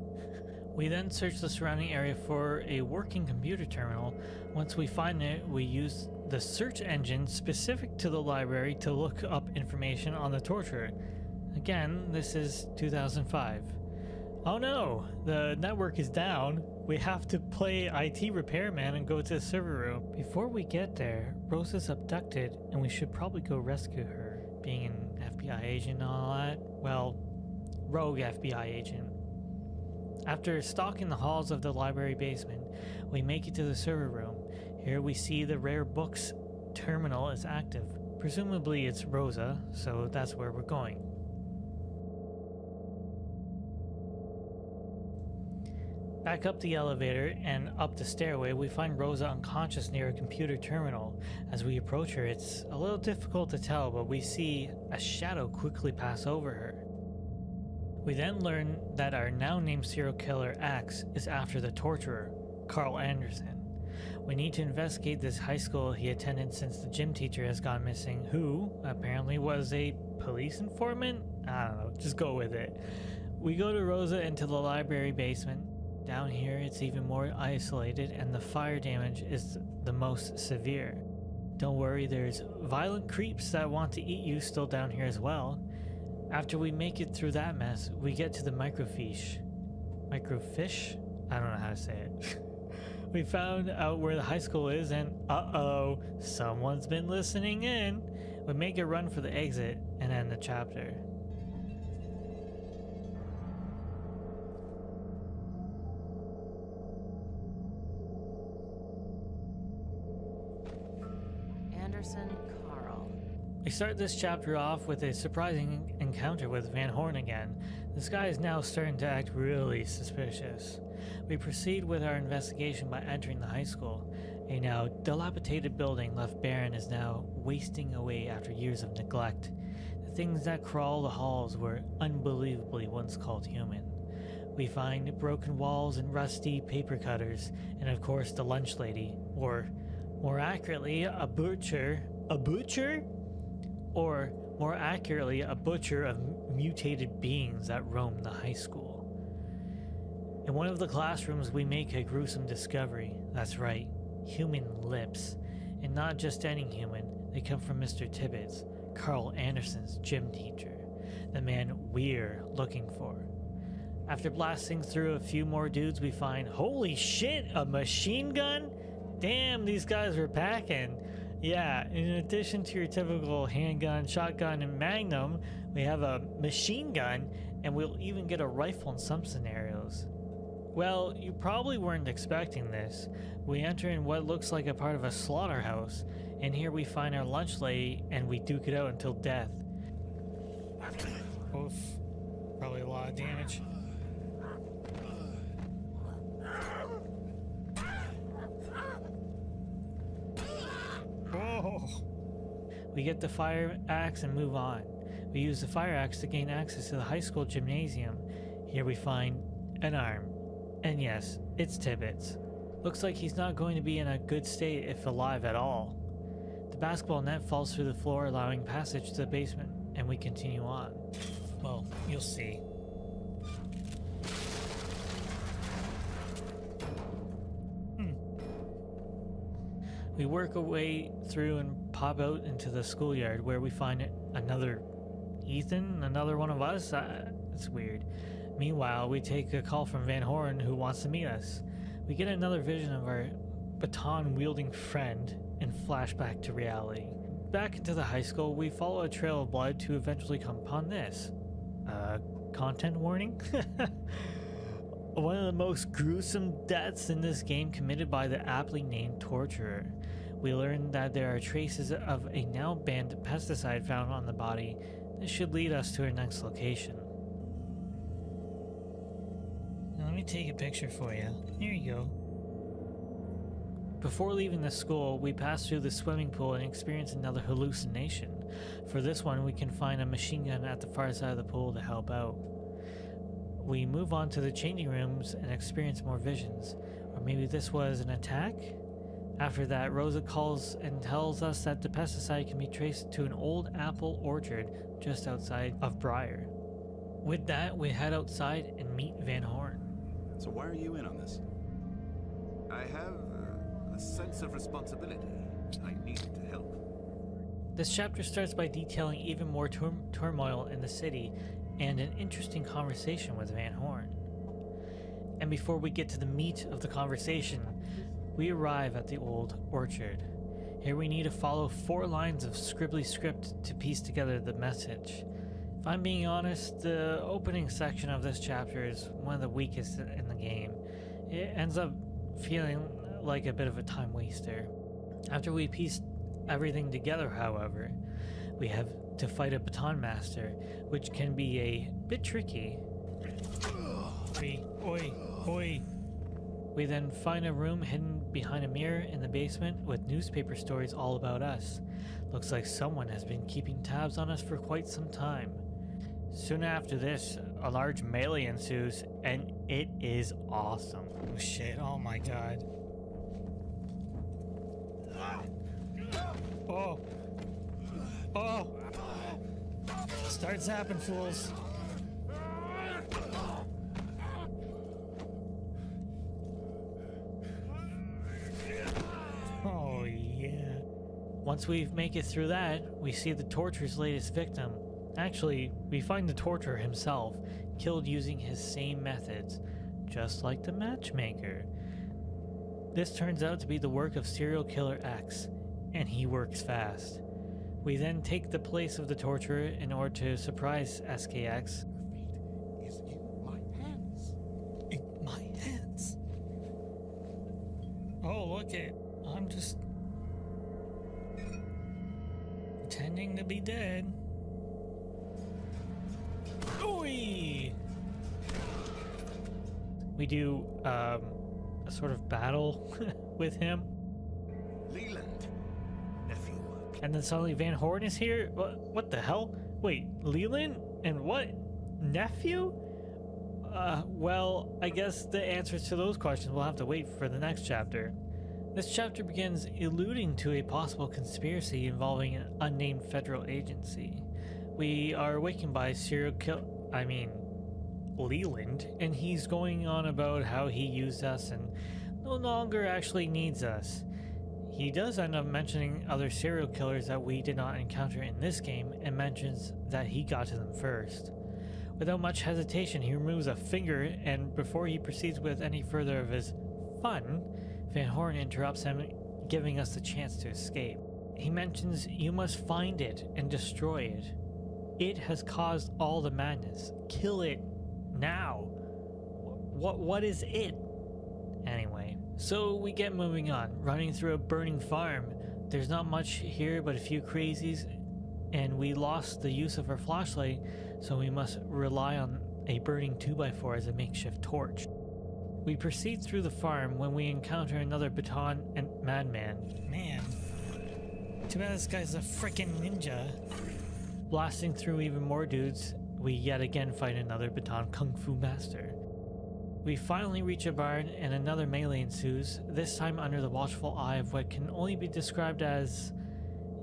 A: We then search the surrounding area for a working computer terminal. Once we find it, we use the search engine specific to the library to look up information on the torturer. Again, this is 2005. Oh no, the network is down. We have to play IT repairman and go to the server room. Before we get there, Rosa's abducted and we should probably go rescue her. Being an FBI agent and all that, well, rogue FBI agent. After stalking the halls of the library basement, we make it to the server room. Here we see the rare books terminal is active. Presumably it's Rosa, so that's where we're going. Back up the elevator and up the stairway, we find Rosa unconscious near a computer terminal. As we approach her, it's a little difficult to tell, but we see a shadow quickly pass over her. We then learn that our now named serial killer X is after the torturer, Carl Anderson. We need to investigate this high school he attended since the gym teacher has gone missing, who apparently was a police informant? I don't know, just go with it. We go to Rosa into the library basement. Down here it's even more isolated and the fire damage is the most severe. Don't worry, there's violent creeps that want to eat you still down here as well. After we make it through that mess, we get to the microfiche? I don't know how to say it. We found out where the high school is and uh-oh, someone's been listening in. We make a run for the exit and end the chapter.
J: Anderson, Carl.
A: We start this chapter off with a surprising encounter with Van Horn again. This guy is now starting to act really suspicious. We proceed with our investigation by entering the high school. A now dilapidated building left barren is now wasting away after years of neglect. The things that crawl the halls were unbelievably once called human. We find broken walls and rusty paper cutters, and of course the lunch lady, or more accurately, a butcher? Or more accurately, a butcher of mutated beings that roam the high school. In one of the classrooms, we make a gruesome discovery. That's right, human lips. And not just any human, they come from Mr. Tibbetts, Carl Anderson's gym teacher, the man we're looking for. After blasting through a few more dudes, we find, holy shit, a machine gun? Damn, these guys were packing. Yeah, in addition to your typical handgun, shotgun, and magnum, we have a machine gun, and we'll even get a rifle in some scenarios. Well, you probably weren't expecting this. We enter in what looks like a part of a slaughterhouse, and here we find our lunch lady, and we duke it out until death. Oof. Probably a lot of damage. Oh. We get the fire axe and move on. We use the fire axe to gain access to the high school gymnasium. Here we find an arm. And yes, it's Tibbetts. Looks like he's not going to be in a good state if alive at all. The basketball net falls through the floor, allowing passage to the basement, and we continue on. Well, you'll see. We work our way through and pop out into the schoolyard where we find another Ethan, another one of us. It's weird. Meanwhile, we take a call from Van Horn who wants to meet us. We get another vision of our baton-wielding friend and flashback to reality. Back into the high school, we follow a trail of blood to eventually come upon this. Content warning? One of the most gruesome deaths in this game committed by the aptly named torturer. We learn that there are traces of a now banned pesticide found on the body. This should lead us to our next location. Now let me take a picture for you. Here you go. Before leaving the school, we pass through the swimming pool and experience another hallucination. For this one, we can find a machine gun at the far side of the pool to help out. We move on to the changing rooms and experience more visions. Or maybe this was an attack? After that, Rosa calls and tells us that the pesticide can be traced to an old apple orchard just outside of Briar. With that, we head outside and meet Van Horn.
H: So why are you in on this?
G: I have a sense of responsibility. I need to help.
A: This chapter starts by detailing even more turmoil in the city and an interesting conversation with Van Horn. And before we get to the meat of the conversation, we arrive at the old orchard. Here we need to follow 4 lines of scribbly script to piece together the message. If I'm being honest, the opening section of this chapter is one of the weakest in the game. It ends up feeling like a bit of a time waster. After we piece everything together, however. We have to fight a baton master, which can be a bit tricky. Oi, oi. We then find a room hidden behind a mirror in the basement with newspaper stories all about us. Looks like someone has been keeping tabs on us for quite some time. Soon after this, a large melee ensues, and it is awesome. Oh shit, oh my god. Oh. Oh. Start zapping, fools. Oh yeah. Once we make it through that, we see the torture's latest victim. Actually, we find the torturer himself, killed using his same methods, just like the matchmaker. This turns out to be the work of serial killer X, and he works fast. We then take the place of the torturer in order to surprise SKX.
I: Your fate is in my hands.
A: In my hands? Oh, look it. I'm just pretending to be dead. Oi! We do a sort of battle with him.
I: Leland, nephew.
A: And then suddenly Van Horn is here? What the hell? Wait, Leland? And what? Nephew? Well, I guess the answers to those questions will have to wait for the next chapter. This chapter begins alluding to a possible conspiracy involving an unnamed federal agency. We are awakened by Leland, and he's going on about how he used us and no longer actually needs us. He does end up mentioning other serial killers that we did not encounter in this game and mentions that he got to them first. Without much hesitation, he removes a finger, and before he proceeds with any further of his fun, Van Horn interrupts him, giving us the chance to escape. He mentions you must find it and destroy it. It has caused all the madness. Kill it now. What is it? Anyway, so we get moving on, running through a burning farm. There's not much here but a few crazies, and we lost the use of our flashlight, so we must rely on a burning 2x4 as a makeshift torch. We proceed through the farm when we encounter another baton and madman. Man, too bad this guy's a frickin' ninja. Blasting through even more dudes, we yet again fight another baton kung fu master. We finally reach a barn and another melee ensues, this time under the watchful eye of what can only be described as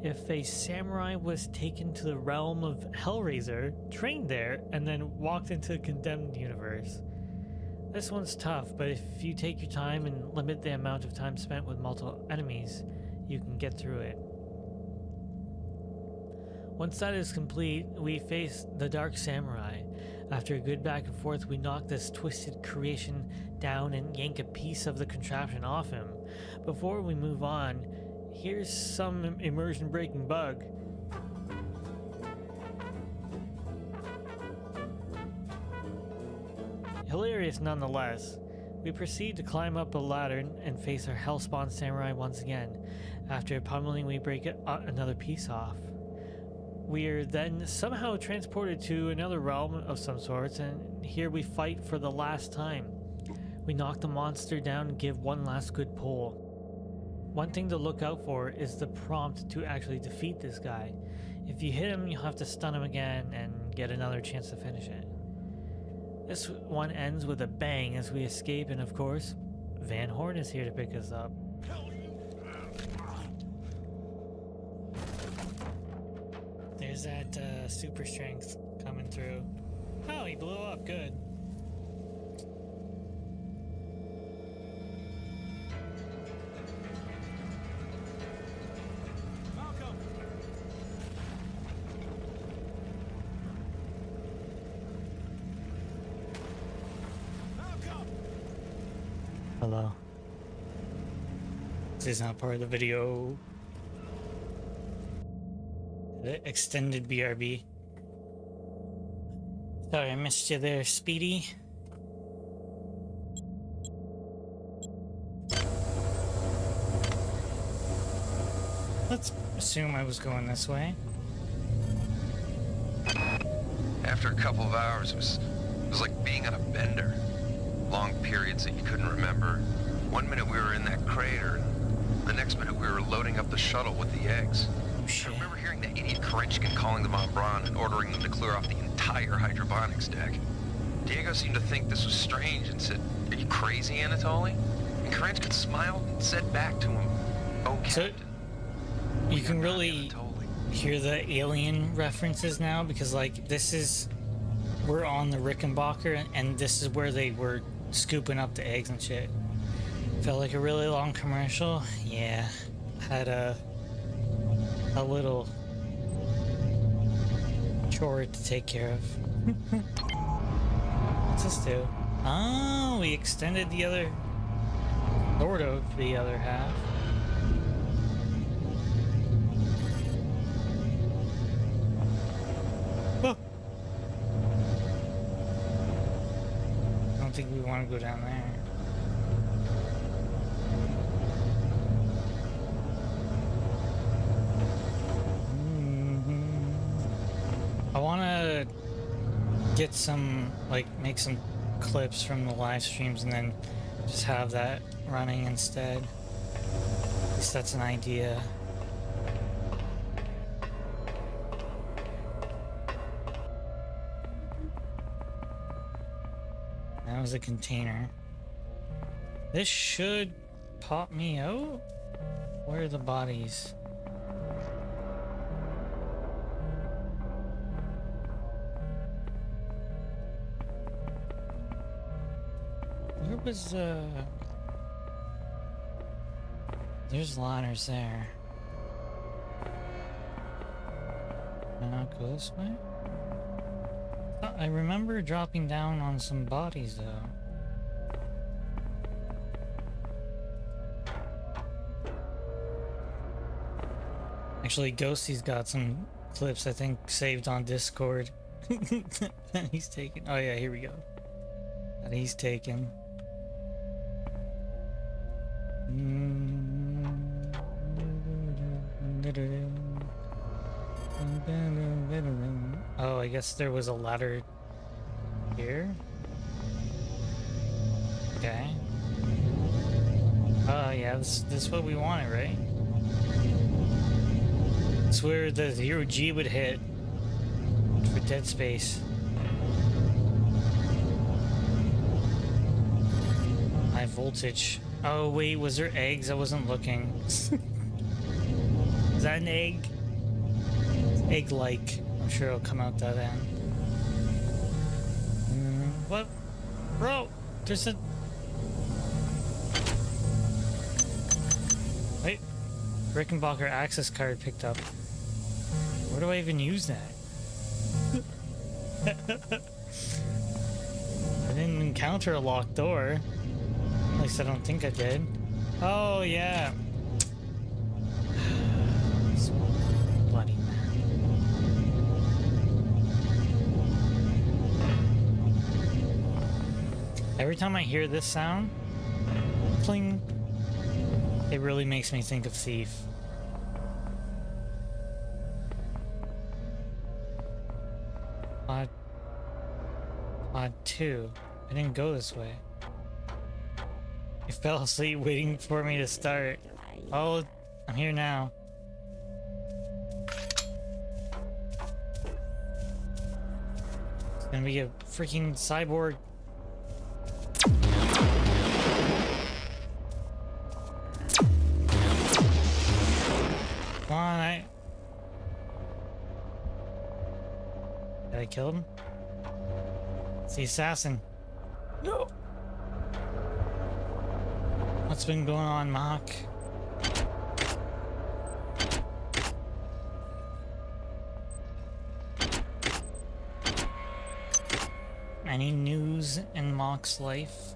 A: if a samurai was taken to the realm of Hellraiser, trained there, and then walked into the condemned universe. This one's tough, but if you take your time and limit the amount of time spent with multiple enemies, you can get through it. Once that is complete, we face the Dark Samurai. After a good back and forth, we knock this twisted creation down and yank a piece of the contraption off him. Before we move on, here's some immersion breaking bug. Hilarious nonetheless. We proceed to climb up a ladder and face our Hellspawn Samurai once again. After pummeling, we break another piece off. We are then somehow transported to another realm of some sorts, and here we fight for the last time. We knock the monster down and give one last good pull. One thing to look out for is the prompt to actually defeat this guy. If you hit him, you'll have to stun him again and get another chance to finish it. This one ends with a bang as we escape, and of course, Van Horn is here to pick us up. There's that super strength coming through. Oh, he blew up. Good.
H: Malcolm! Malcolm!
A: Hello. This is not part of the video. The extended BRB. Sorry, I missed you there, Speedy. Let's assume I was going this way.
B: After a couple of hours, it was like being on a bender. Long periods that you couldn't remember. One minute we were in that crater, the next minute we were loading up the shuttle with the eggs.
A: Oh, shit.
B: I remember hearing that idiot Korenchkin calling them on Bron and ordering them to clear off the entire hydroponics deck. Diego seemed to think this was strange and said, "Are you crazy, Anatoly?" And Korenchkin smiled and said back to him, "Oh,
A: So,
B: Captain."
A: you can really hear the alien references now, because like we're on the Rickenbacker, and this is where they were scooping up the eggs and shit. Felt like a really long commercial. Yeah, had a little chore to take care of. What's this do? Oh, we extended the other, sort of the other half. Oh. I don't think we want to go down there. I want to get some, like, make some clips from the live streams and then just have that running instead. At least that's an idea. That was a container. This should pop me out. Where are the bodies? Where was there's liners there. Can I not go this way? I remember dropping down on some bodies though. Actually, Ghosty's got some clips I think saved on Discord. That he's taken. Oh yeah, here we go. That he's taken. Oh, I guess there was a ladder here. Okay. Oh yeah, this is what we wanted, right? It's where the zero G would hit for Dead Space. High voltage. Oh wait, was there eggs? I wasn't looking. Is that an egg? Egg-like. I'm sure it'll come out that end. What? Bro, there's a... Wait. Rickenbacker access card picked up. Where do I even use that? I didn't encounter a locked door. At least I don't think I did. Oh, yeah. Bloody man. Every time I hear this sound, pling, it really makes me think of Thief. Pod 2. I didn't go this way. You fell asleep waiting for me to start. Oh, I'm here now. It's gonna be a freaking cyborg. Come on, Did I kill him? It's the assassin. No! What's been going on, Mark? Any news in Mock's life?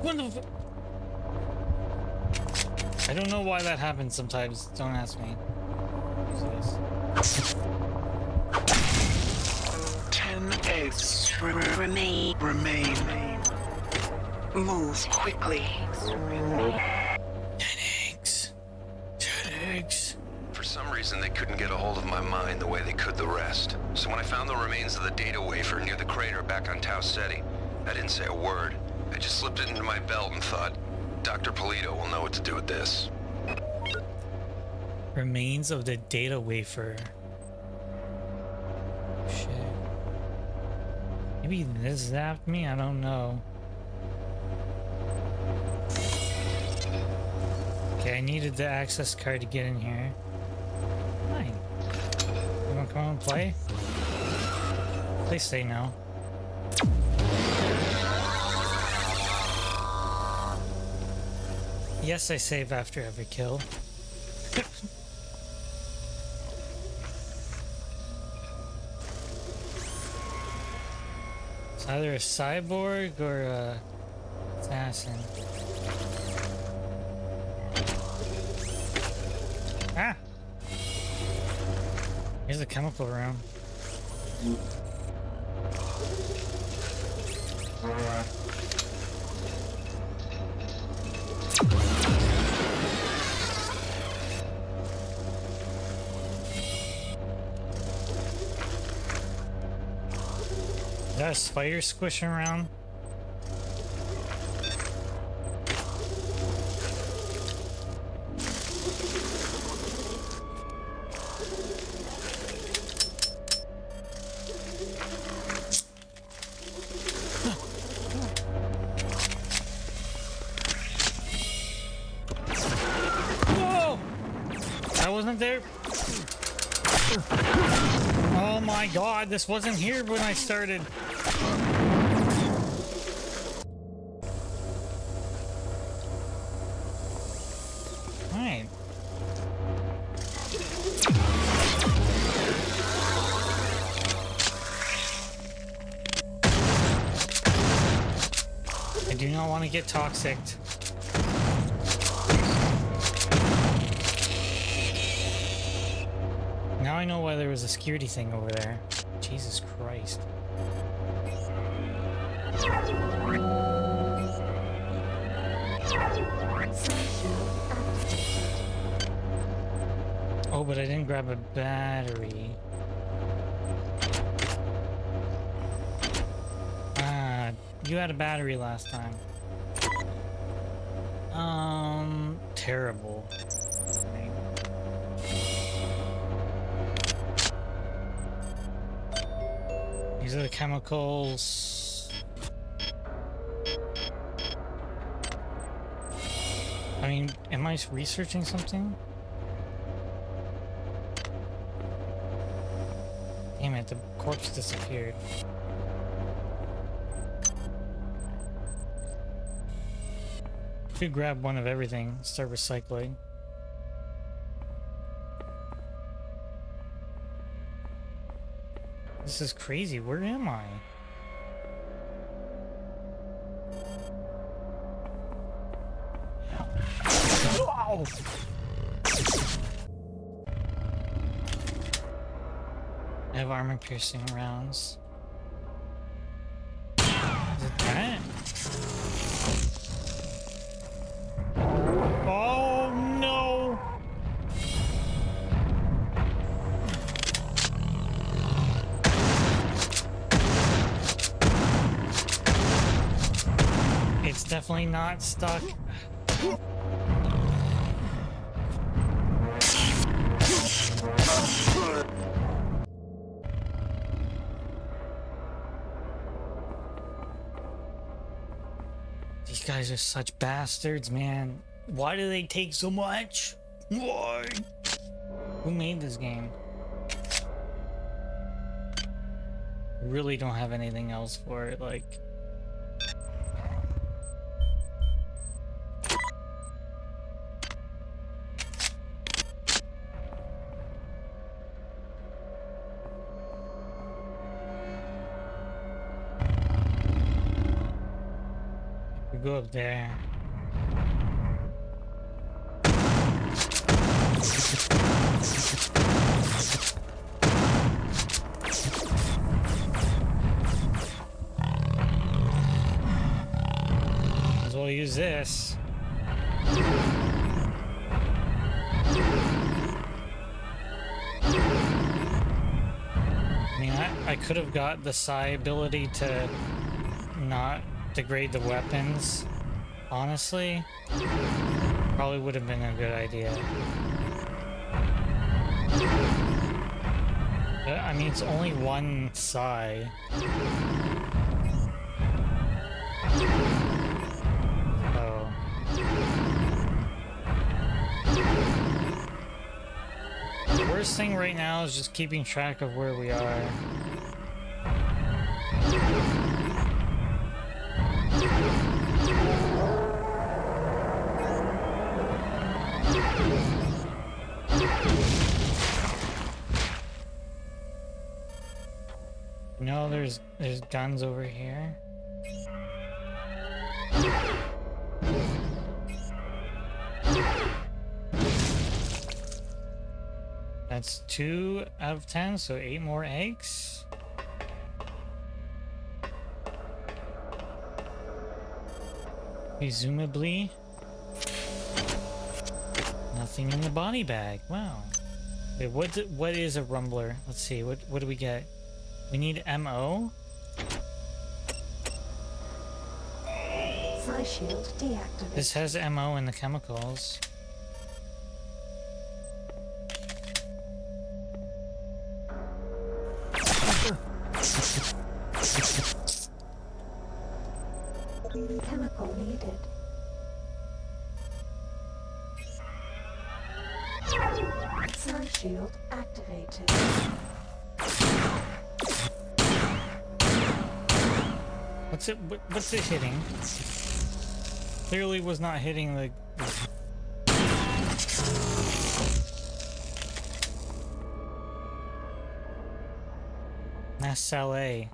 A: What the f- I don't know why that happens sometimes. Don't ask me. Who's this?
E: 10 eggs remain. Move quickly.
A: 10 eggs. 10
B: For some reason, they couldn't get a hold of my mind the way they could the rest. So when I found the remains of the data wafer near the crater back on Tau Ceti, I didn't say a word. I just slipped it into my belt and thought, Dr. Polito will know what to do with this.
A: Remains of the data wafer. Shit. Maybe this zapped me? I don't know. Okay, I needed the access card to get in here. Fine. You wanna come on and play? Please say no. Yes, I save after every kill. It's either a cyborg or a assassin. Ah! Here's the chemical room. Is that a spider squishing around? Whoa! I wasn't there. Oh my god, this wasn't here when I started. Alright. I do not want to get toxic. Now I know why there was a security thing over there. Jesus Christ. Oh, but I didn't grab a battery. Ah, you had a battery last time. Terrible. These are the chemicals. I mean, am I researching something? Damn it, the corpse disappeared. Should grab one of everything, start recycling. This is crazy. Where am I? Whoa! I have armor-piercing rounds. Is it that? Oh no! It's definitely not stuck. These guys are such bastards, man. Why do they take so much? Why? Who made this game? I really don't have anything else for it, like... We go up there. As well use this. I could have got the psi ability to not degrade the weapons. Honestly, probably would have been a good idea. But, I mean, it's only one psi. So. The worst thing right now is just keeping track of where we are. No, there's guns over here. That's 2 out of 10, so 8 more eggs. Presumably, nothing in the body bag. Wow. Wait, what is a rumbler? Let's see. What do we get? We need MO.
F: Psi shield deactivated.
A: This has MO in the chemicals.
F: Chemical needed. Psi shield activated.
A: What's it hitting? Clearly was not hitting the... Nacelle.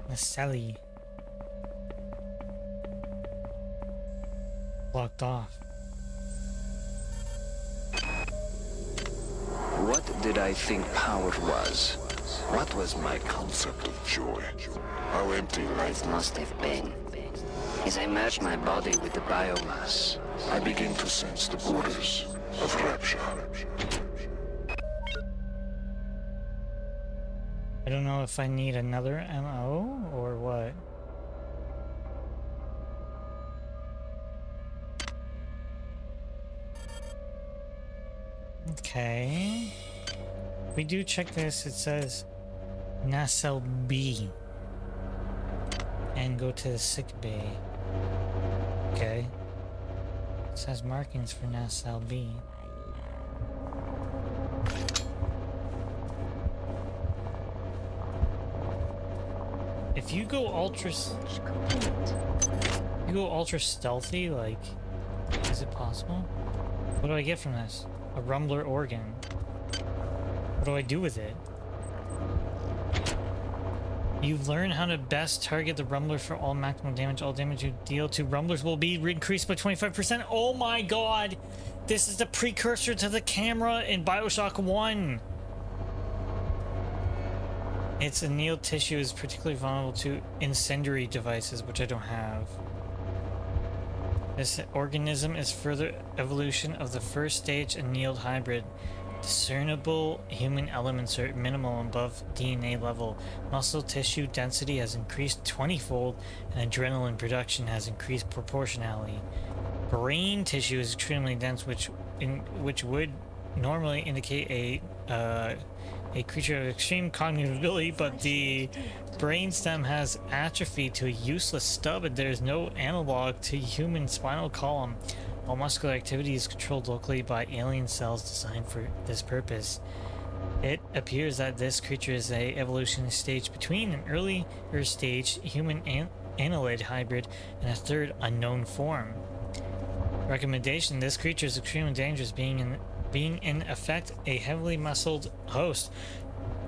A: Nacelle. Blocked off.
K: What did I think power was? What was my concept of joy? How empty life must have been. As I merge my body with the biomass, I begin to sense the borders of rapture.
A: I don't know if I need another MO or what. Okay. We do check this. It says Nacelle B. And go to the sick bay. Okay. It says markings for Nacelle B. If you go ultra stealthy, like, is it possible? What do I get from this? A rumbler organ. What do I do with it? You've learned how to best target the rumbler for all maximum damage. All damage you deal to rumblers will be increased by 25%. Oh my god! This is the precursor to the camera in Bioshock 1! Its annealed tissue is particularly vulnerable to incendiary devices, which I don't have. This organism is further evolution of the first stage annealed hybrid. Discernible human elements are minimal above DNA level. Muscle tissue density has increased 20-fold, and adrenaline production has increased proportionally. Brain tissue is extremely dense, which would normally indicate a creature of extreme cognitive ability, but the brainstem has atrophied to a useless stub, and there is no analog to human spinal column. All muscular activity is controlled locally by alien cells designed for this purpose. It appears that this creature is a evolutionary stage between an earlier stage human annelid hybrid and a third unknown form. Recommendation: this creature is extremely dangerous, being in effect a heavily muscled host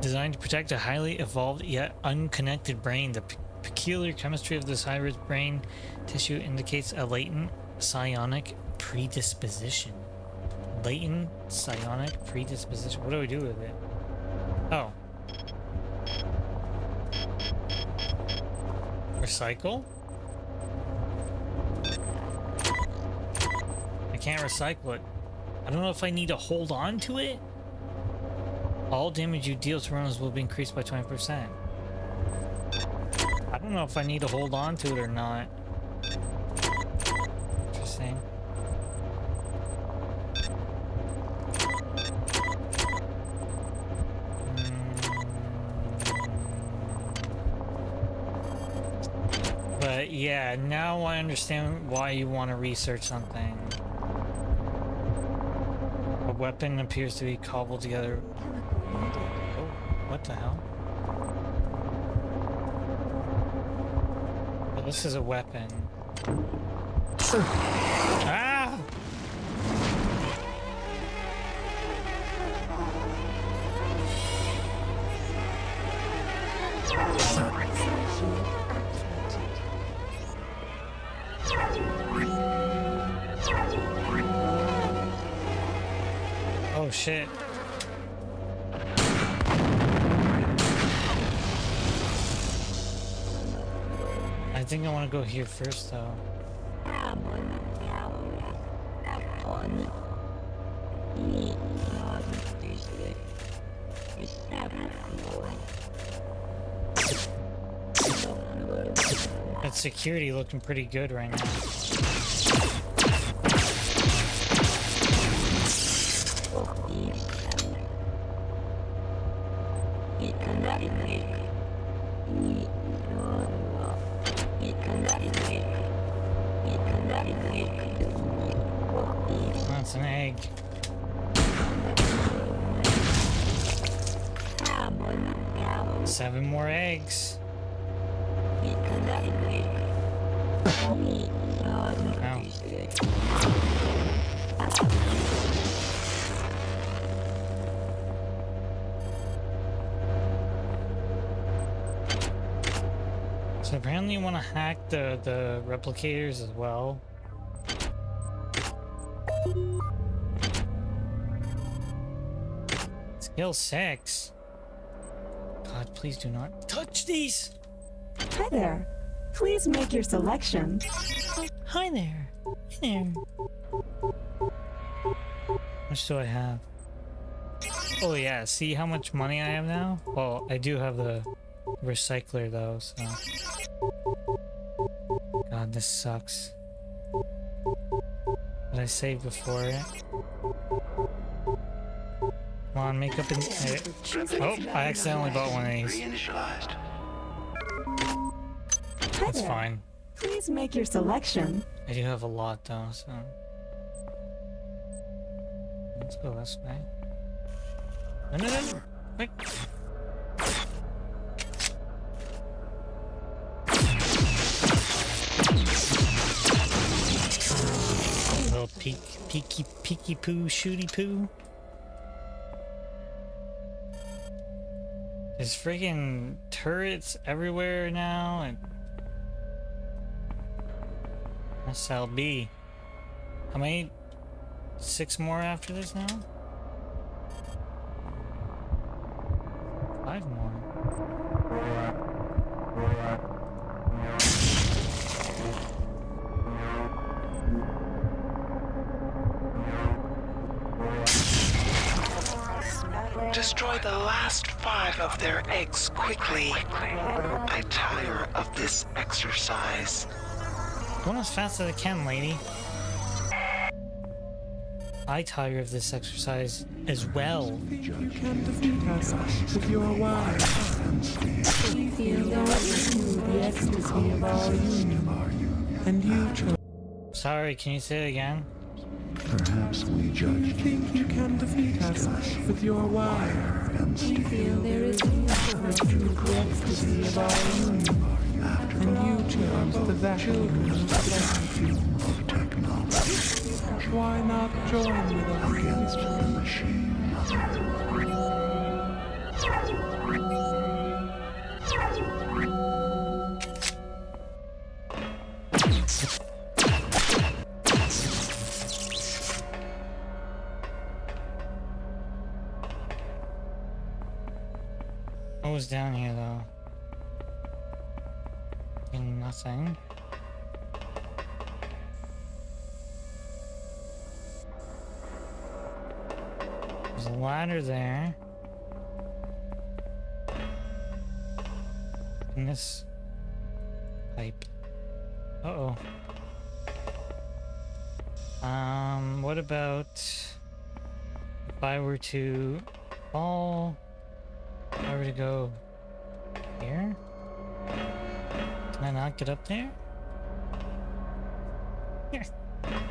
A: designed to protect a highly evolved yet unconnected brain. The peculiar chemistry of this hybrid brain tissue indicates a latent psionic predisposition. Latent psionic predisposition. What do we do with it? Oh. Recycle? I can't recycle it. I don't know if I need to hold on to it. All damage you deal to runners will be increased by 20%. I don't know if I need to hold on to it or not. Interesting. But yeah, now I understand why you want to research something. A weapon appears to be cobbled together. Oh, what the hell? Oh, this is a weapon. Ah! Oh shit. I think I want to go here first though. That security looking pretty good right now. That's an egg. Seven more eggs. So apparently you want to hack the replicators as well. Skill 6. God, please do not touch these.
F: Hi there. Please make your selection.
A: Hi there. Hi there. How much do I have? Oh yeah, see how much money I have now? Well, I do have the recycler though, so. God, this sucks. Did I save before it? Come on, make up in. Oh, I accidentally bought one of these. That's fine.
F: Please make your selection.
A: I do have a lot though, so. Let's go this way. No, no, no! Quick! Little peeky poo, shooty poo. There's friggin' turrets everywhere now, and SLB. How many? 6 more after this now? 5 more.
E: Destroy the last 5 of their eggs quickly. I tire of this exercise.
A: Going as fast as I can, lady. I tire of this exercise as well.
L: You can defeat us with your wiles. We feel the ecstasy of our union, and you chose.
A: Sorry, can you say it again?
I: Perhaps we judged.
L: You think you can defeat us with your wiles. We feel there is the ecstasy of our union, and you chose the vacuum of technology. Why not join with us
I: Against the machine.
A: What was down here though? Nothing. There's a ladder there. in this pipe. Uh-oh. What about if I were to fall? If I were to go here? Can I not get up there?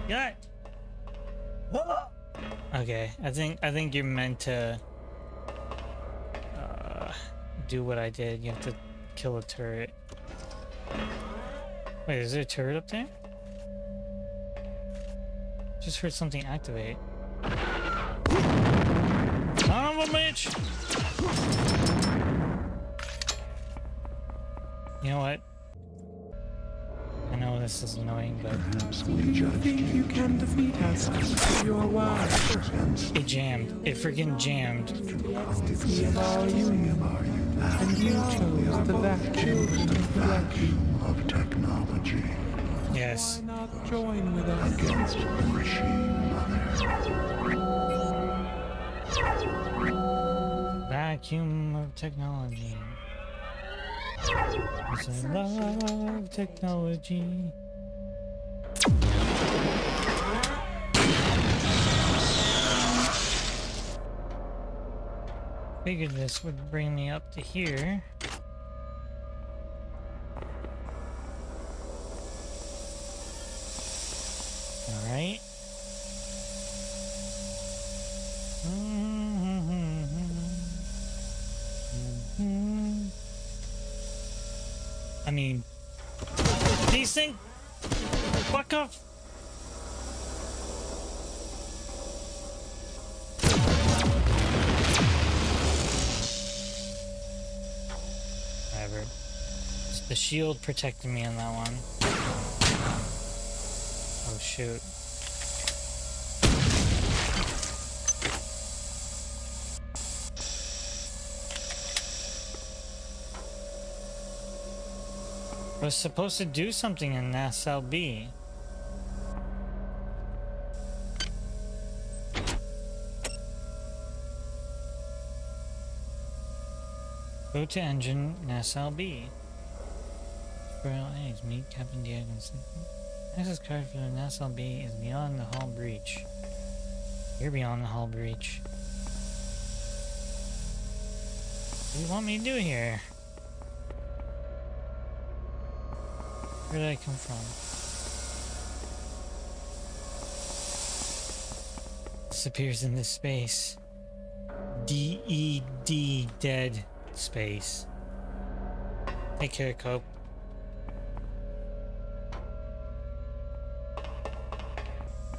A: Yeah. Okay, I think you're meant to do what I did. You have to kill a turret. Wait, is there a turret up there? Just heard something activate. Son of a bitch! You know what? I know this is annoying, but
L: Do you think you can defeat us with your wiles?
A: it jammed. It freaking jammed.
L: The ecstasy of our union, and you chose the vacuum
I: of technology.
A: Yes.
L: Why not join with us?
I: Against the machine, Mother.
A: Vacuum of technology. Because I love technology. Figured this would bring me up to here. Alright. I mean, these things, fuck off. Whatever. It's the shield protecting me on that one. Oh shoot. I was supposed to do something in Nassau B. Go to engine Nassau B. Squirrel eggs, meet Captain Diego. Access card for the Nassau B is beyond the hull breach. You're beyond the hull breach. What do you want me to do here? Where did I come from? Disappears in this space. D-E-D, dead space. Take care, Cope.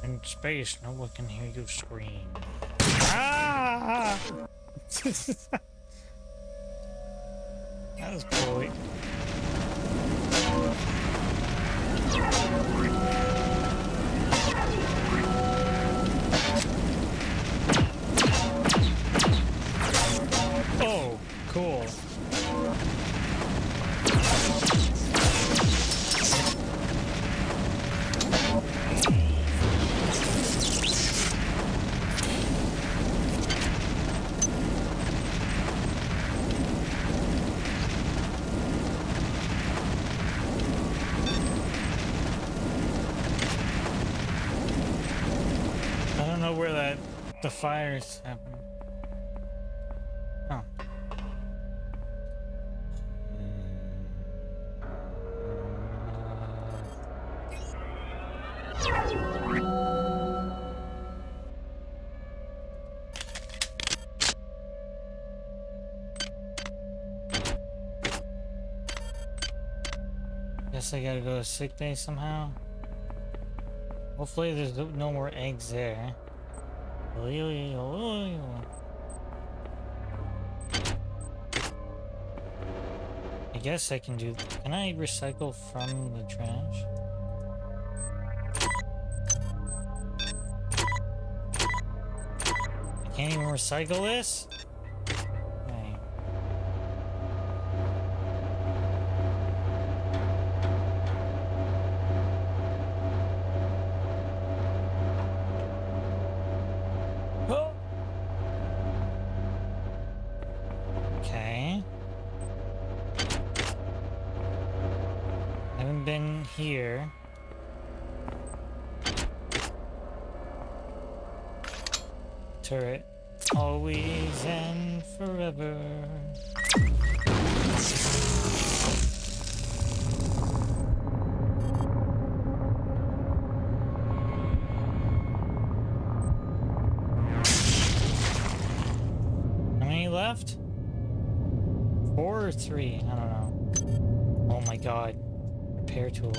A: In space, no one can hear you scream. Ah! That was cool. Oh, cool. I don't know where the fires happen. Oh. Guess I gotta go to sick day somehow. Hopefully there's no more eggs there. I guess I can do... Can I recycle from the trash? I can't even recycle this? Okay. Oh. Okay. here. Turret. Always and forever. How many left? 4 or 3? I don't know. Oh my god. Repair tool.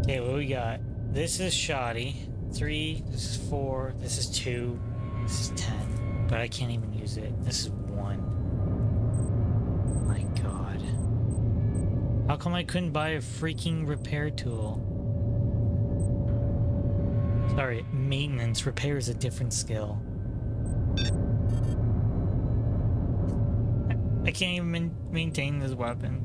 A: Okay, what we got? This is shoddy. 3. This is 4. This is 2. This is 10. But I can't even use it. This is 1. My god. How come I couldn't buy a freaking repair tool? Sorry, maintenance. Repair is a different skill. I can't even maintain this weapon.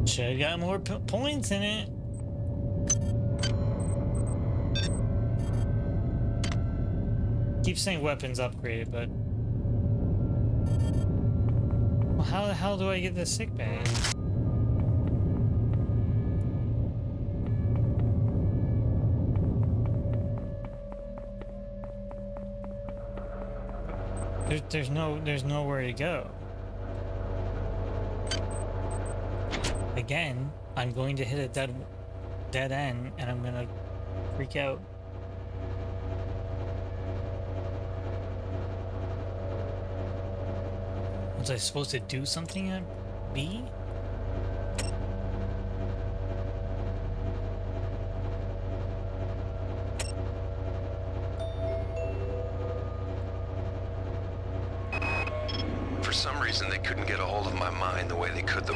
A: Should have got more points in it. Keep saying weapons upgraded, but well, how the hell do I get the sick bag? There's nowhere to go. Again, I'm going to hit a dead end, and I'm gonna freak out. Was I supposed to do something at B?
B: For some reason, they couldn't get a hold of my mind the way they could the...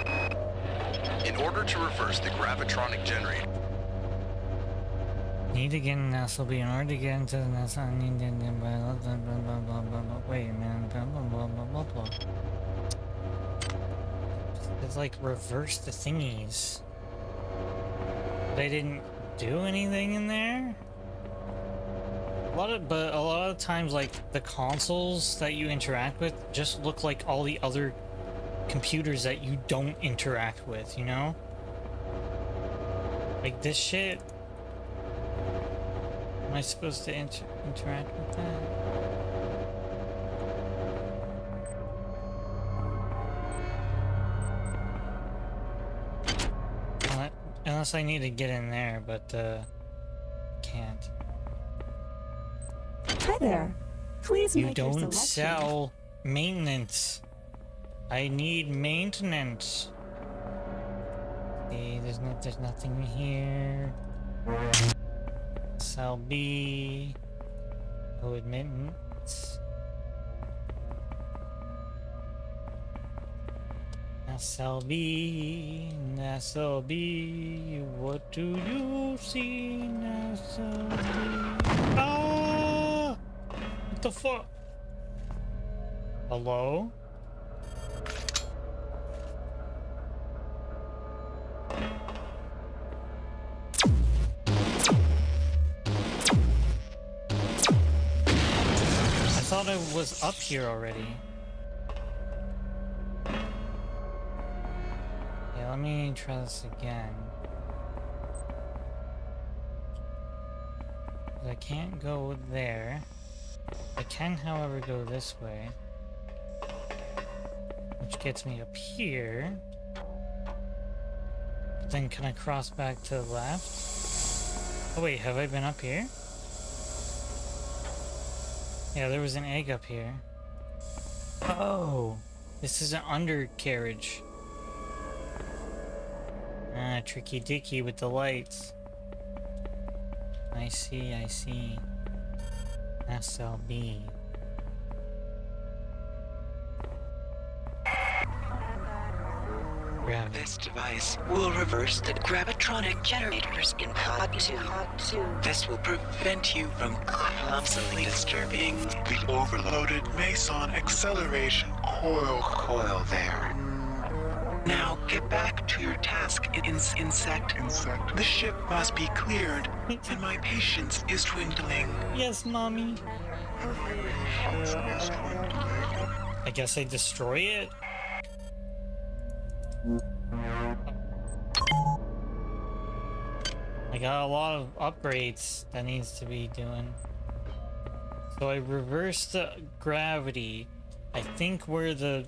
B: In order to reverse the gravitronic generator...
A: Need to get an SLB. In order to get into the nest, I need to... Wait a minute. It's like reverse the thingies. But I didn't do anything in there? But a lot of times, like, the consoles that you interact with just look like all the other computers that you don't interact with, you know? Like this shit. Am I supposed to interact with that? Unless I need to get in there, but can't.
F: Hi there. Please
A: You
F: make your
A: don't
F: selection.
A: sell maintenance. I need maintenance. See, there's nothing here. Sell B. No admittance. SLB, SLB, what do you see, SLB? Ah! What the fuck? Hello? I thought I was up here already. Yeah, let me try this again. I can't go there. I can, however, go this way. Which gets me up here. But then can I cross back to the left? Oh wait, have I been up here? Yeah, there was an egg up here. Oh, this is an undercarriage. Ah, tricky dicky with the lights. I see, I see. SLB.
E: This device will reverse the gravitronic generators in Pod 2. This will prevent you from clumsily disturbing the overloaded Meson acceleration coil there. Now get back to your task, insect. The ship must be cleared, and my patience is dwindling.
A: Yes, mommy. I guess I destroy it. I got a lot of upgrades that needs to be doing. So I reverse the gravity. I think where the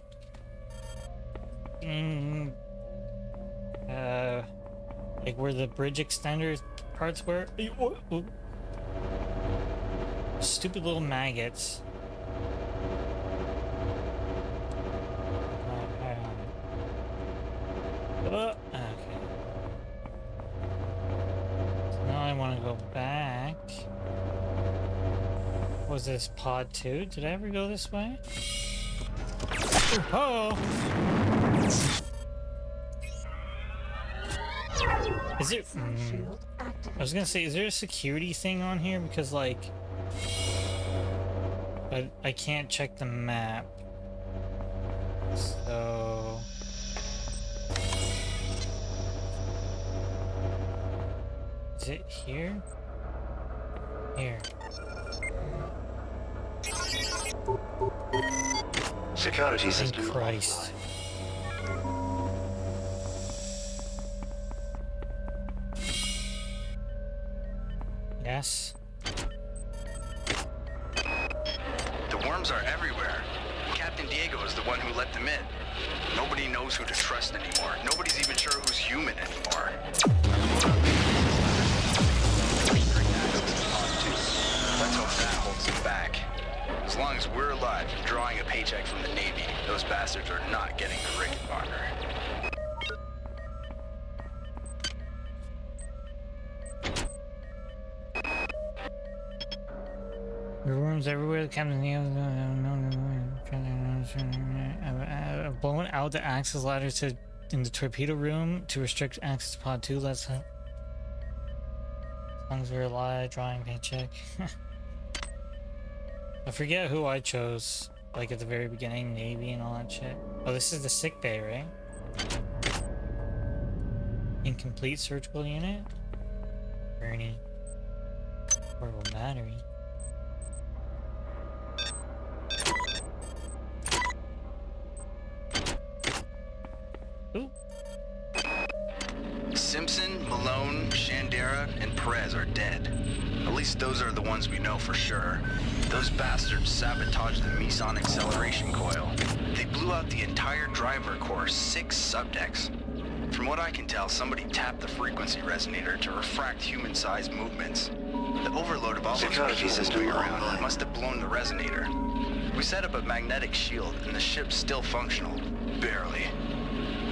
A: like where the bridge extender parts were. Stupid little maggots. Okay. So now I want to go back. Was this pod 2? Did I ever go this way? Oh! Is it? I was gonna say, is there a security thing on here? Because, like, I can't check the map. So. Is it here? Here.
K: Security system.
A: Thank Christ. Yes.
B: The worms are everywhere. Captain Diego is the one who let them in. Nobody knows who to trust anymore. Nobody's even sure who's human anymore. Let's hope that holds them back. As long as we're alive and drawing a paycheck from the Navy, those bastards are not getting the Rickenbacker.
A: The rooms everywhere. The captain blowing out the access ladder to in the torpedo room to restrict access to pod 2. Let's as long as we're alive, drawing paycheck. I forget who I chose, like at the very beginning, Navy and all that shit. Oh, this is the sick bay, right? Incomplete surgical unit. Bernie. Portable battery. Ooh.
B: Simpson, Malone, Shandera, and Perez are dead. At least those are the ones we know for sure. Those bastards sabotaged the meson acceleration coil. They blew out the entire driver core, 6 subdecks. From what I can tell, somebody tapped the frequency resonator to refract human-sized movements. The overload of all those pieces moving around must have blown the resonator. We set up a magnetic shield, and the ship's still functional. Barely.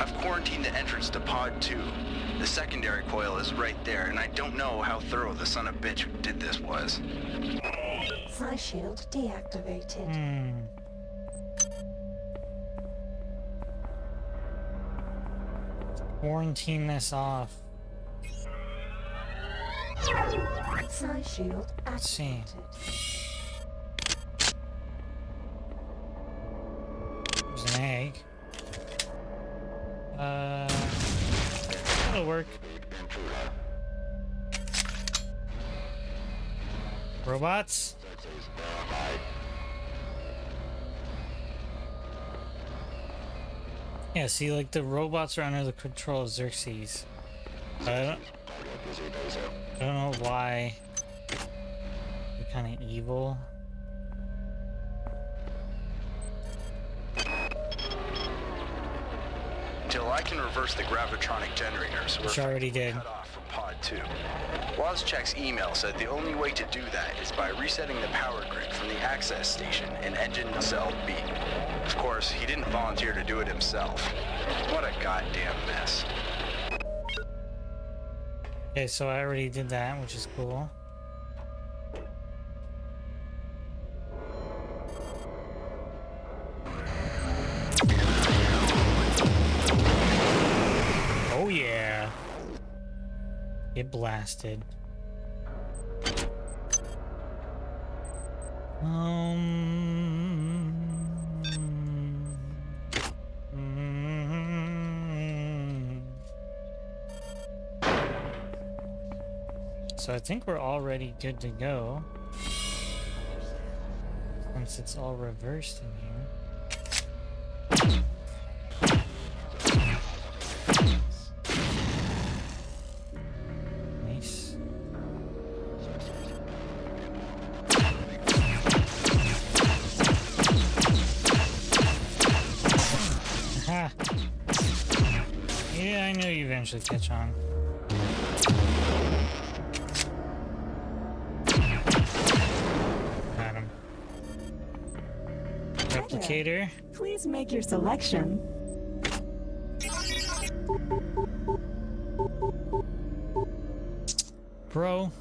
B: I've quarantined the entrance to Pod 2. The secondary coil is right there, and I don't know how thorough the son of a bitch who did this was.
F: Sci-shield deactivated.
A: Quarantine this off.
F: Sci-shield activated.
A: Let's see. There's an egg. That'll work. Robots? Yeah, see, like the robots are under the control of Xerxes. I don't know why they're kind of evil.
B: Till I can reverse the gravitronic generators,
A: Which I already did.
B: Cut off from Pod 2. Wozchek's email said the only way to do that is by resetting the power grid from the access station in engine nacelle B. Of course, he didn't volunteer to do it himself. What a goddamn mess.
A: Okay, so I already did that, which is cool. Oh yeah. Get blasted. So I think we're already good to go. Once it's all reversed in here. eventually catch on. Got him. Replicator.
F: Please make your selection.
A: Bro.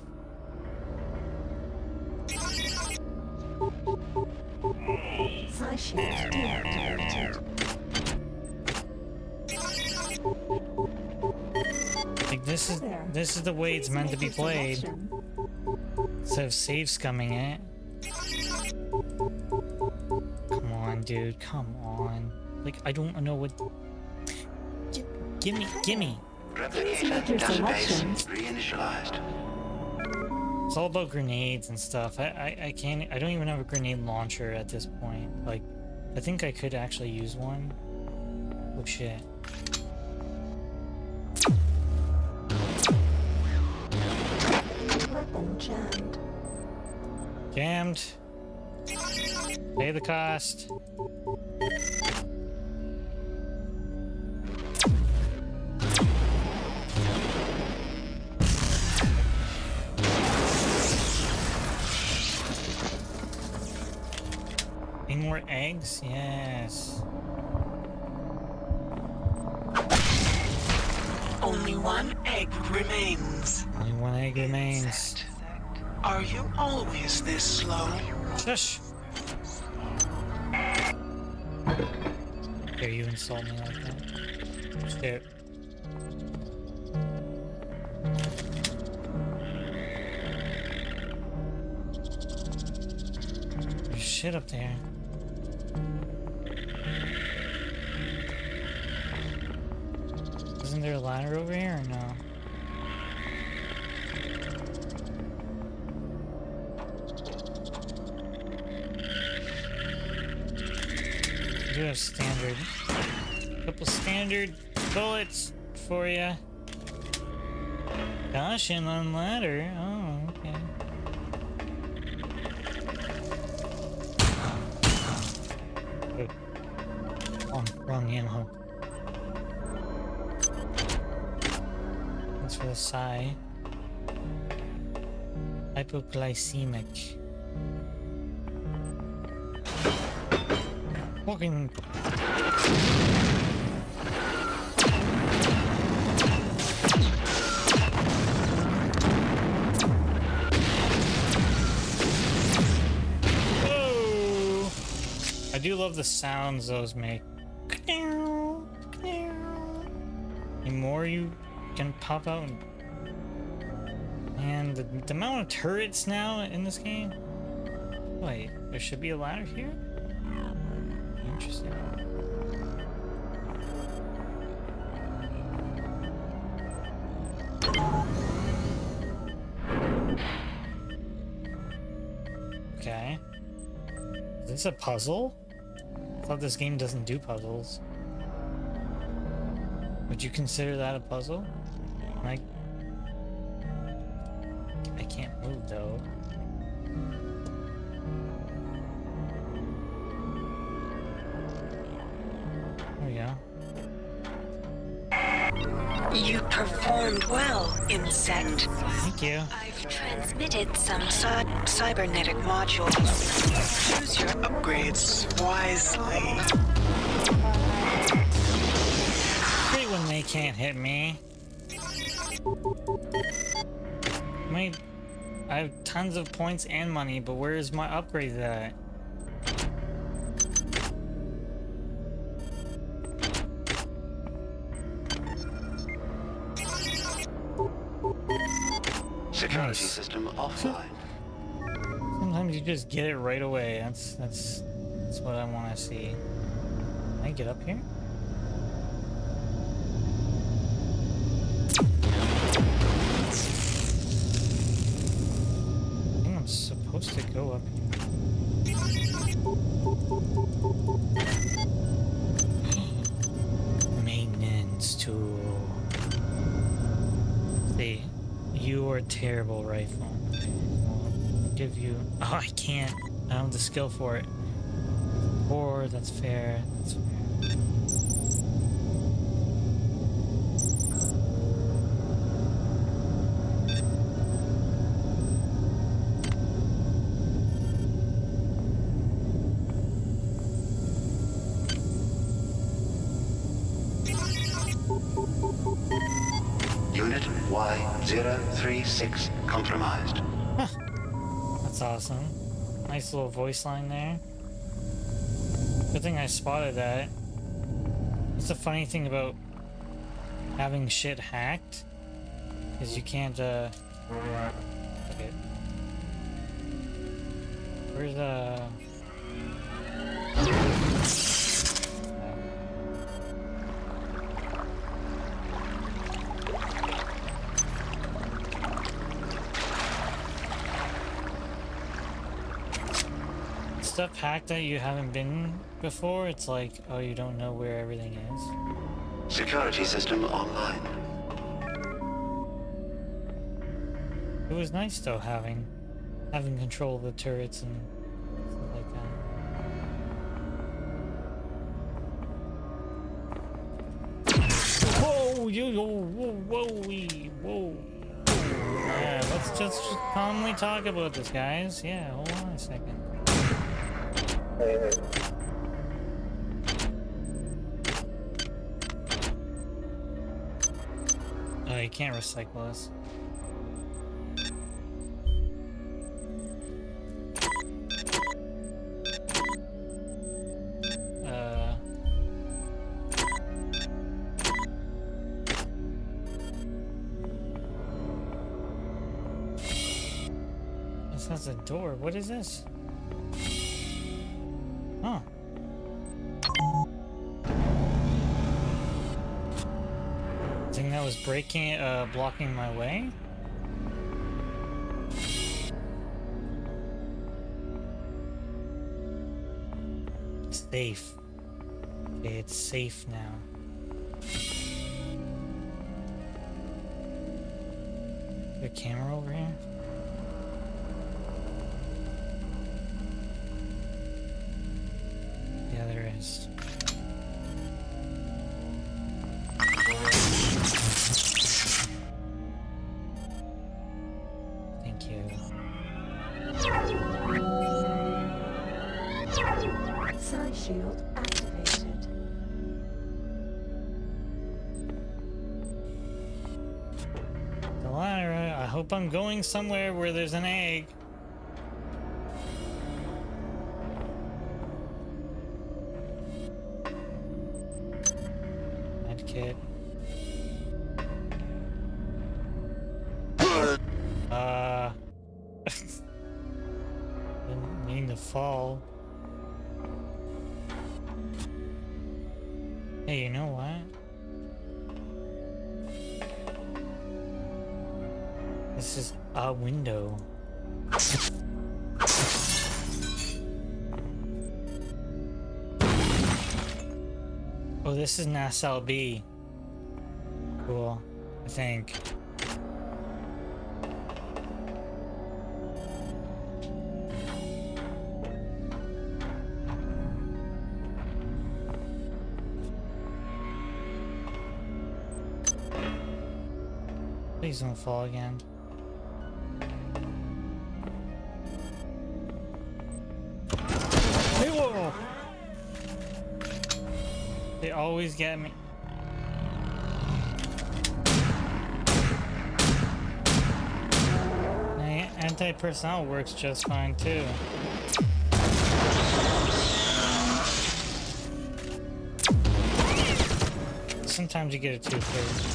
A: Like this is the way it's meant to be played. Instead of save scumming it. Come on, dude. Come on. Like I don't know what. Gimme.
D: Replicator database reinitialized.
A: It's all about grenades and stuff. I can't. I don't even have a grenade launcher at this point. Like, I think I could actually use one. Oh shit. Jammed. Pay the cost. Any more eggs? Yes.
E: Only one egg remains.
A: Only one egg remains.
E: Are you always this slow?
A: Shush! Dare you insult me like that? Shit. There's shit up there. Isn't there a ladder over here or no? I do have standard. Couple standard bullets for you. Caution on ladder. Oh, okay. Oh, wrong ammo. That's for the psi. Hypoglycemic. Fucking. Whoa! I do love the sounds those make. The more you can pop out, and the amount of turrets now in this game. Wait, there should be a ladder here? Interesting. Okay. Is this a puzzle? I thought this game doesn't do puzzles. Would you consider that a puzzle? I can't move though. There we go.
C: You performed well, insect.
A: Thank you.
C: I've transmitted some cybernetic modules.
E: Use your upgrades wisely.
A: Great when they can't hit me. I have tons of points and money, but where's my upgrades at?
D: Security
A: Nice.
D: system offline.
A: Sometimes you just get it right away. That's what I want to see. Can I get up here? I think I'm supposed to go up here. Maintenance tool. See, you are a terrible rifle. I'll give you. Oh, I can't. I don't have the skill for it. Or that's fair. That's fair.
D: 036 compromised.
A: Huh. That's awesome. Nice little voice line there. Good thing I spotted that. That's the funny thing about having shit hacked is you can't okay. Where's stuff hacked that you haven't been before? It's like, oh, you don't know where everything is.
D: Security system online.
A: It was nice though having control of the turrets and stuff like that. Whoa, whoa. Yeah, let's just calmly talk about this, guys. Yeah, hold on a second. Oh, you can't recycle this. This has a door. What is this? Huh. Thing that was breaking, blocking my way? Safe. Okay, it's safe now. Is there a camera over here? Yeah, there is. Thank you.
F: Side shield activated.
A: Delira, I hope I'm going somewhere where there's an egg. Medkit. Didn't mean to fall. Hey, you know what? This is a window. Oh, this is Nassau B. Cool, I think. Please don't fall again. Hey, whoa! They always get me. Anti-personnel works just fine too. Sometimes you get it too close.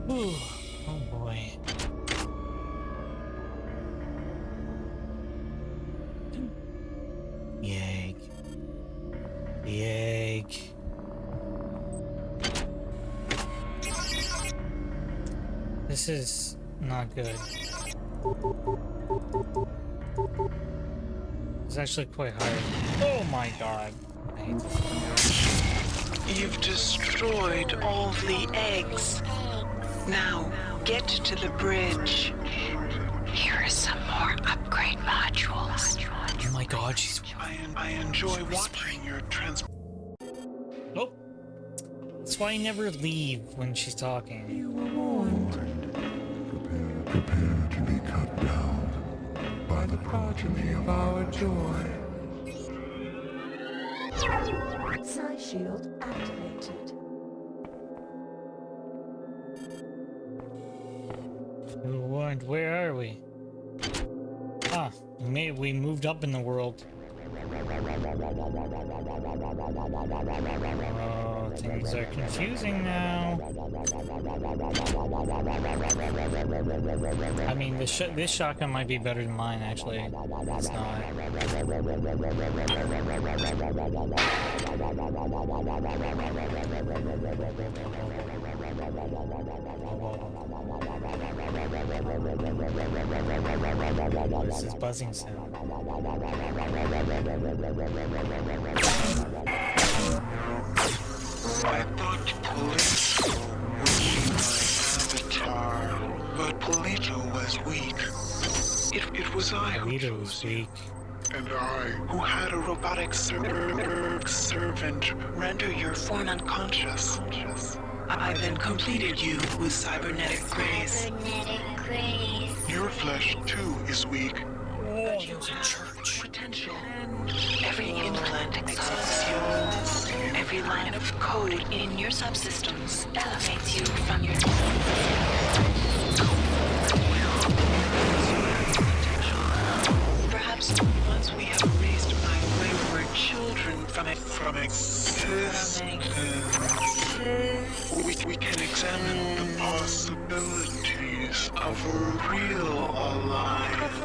A: Ooh, oh boy. The egg. The egg. This is not good. It's actually quite hard. Oh my god. I hate this.
E: You've destroyed all the eggs. Now, get to the bridge.
C: Here are some more upgrade modules.
A: Oh my god, she's...
E: I enjoy watching your
A: Oh. That's why I never leave when she's talking.
F: You were warned.
I: Prepare to be cut down by the progeny of our joy.
F: Psi shield activated.
A: Where are we? Ah, we moved up in the world. Oh, things are confusing now. I mean, this shotgun might be better than mine, actually. It's not. This is buzzing sound.
E: I thought Polito would be my avatar, but Polito was weak. It was I who chose you. And I, who had a robotic servant render your form unconscious. I then completed you with cybernetic grace. Your flesh, too, is weak. But you have potential. Every implant exhausts you. Every line of code in your subsystems elevates you from your Perhaps once we have erased my wayward children from existence, we can examine the possibilities of a real alliance.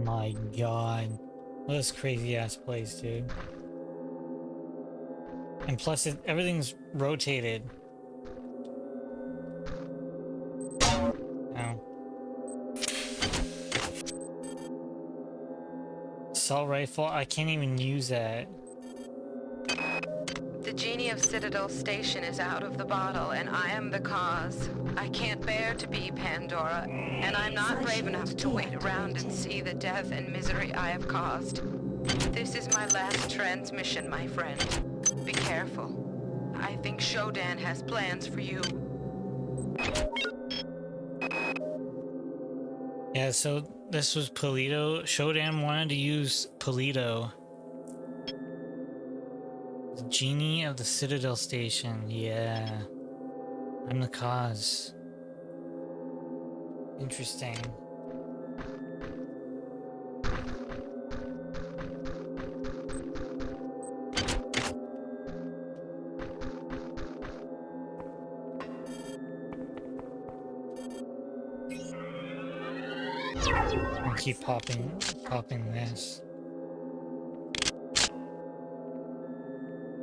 A: My God. What this crazy ass place, dude. And plus everything's rotated. Ow. Assault rifle, I can't even use that.
M: The genie of Citadel Station is out of the bottle, and I am the cause. I can't bear to be Pandora, and I'm not brave enough to wait around and see the death and misery I have caused. This is my last transmission, my friend. Be careful. I think Shodan has plans for you.
A: Yeah, so this was Polito. Shodan wanted to use Polito. The genie of the Citadel Station. Yeah. I'm the cause. Interesting. I'll keep popping this.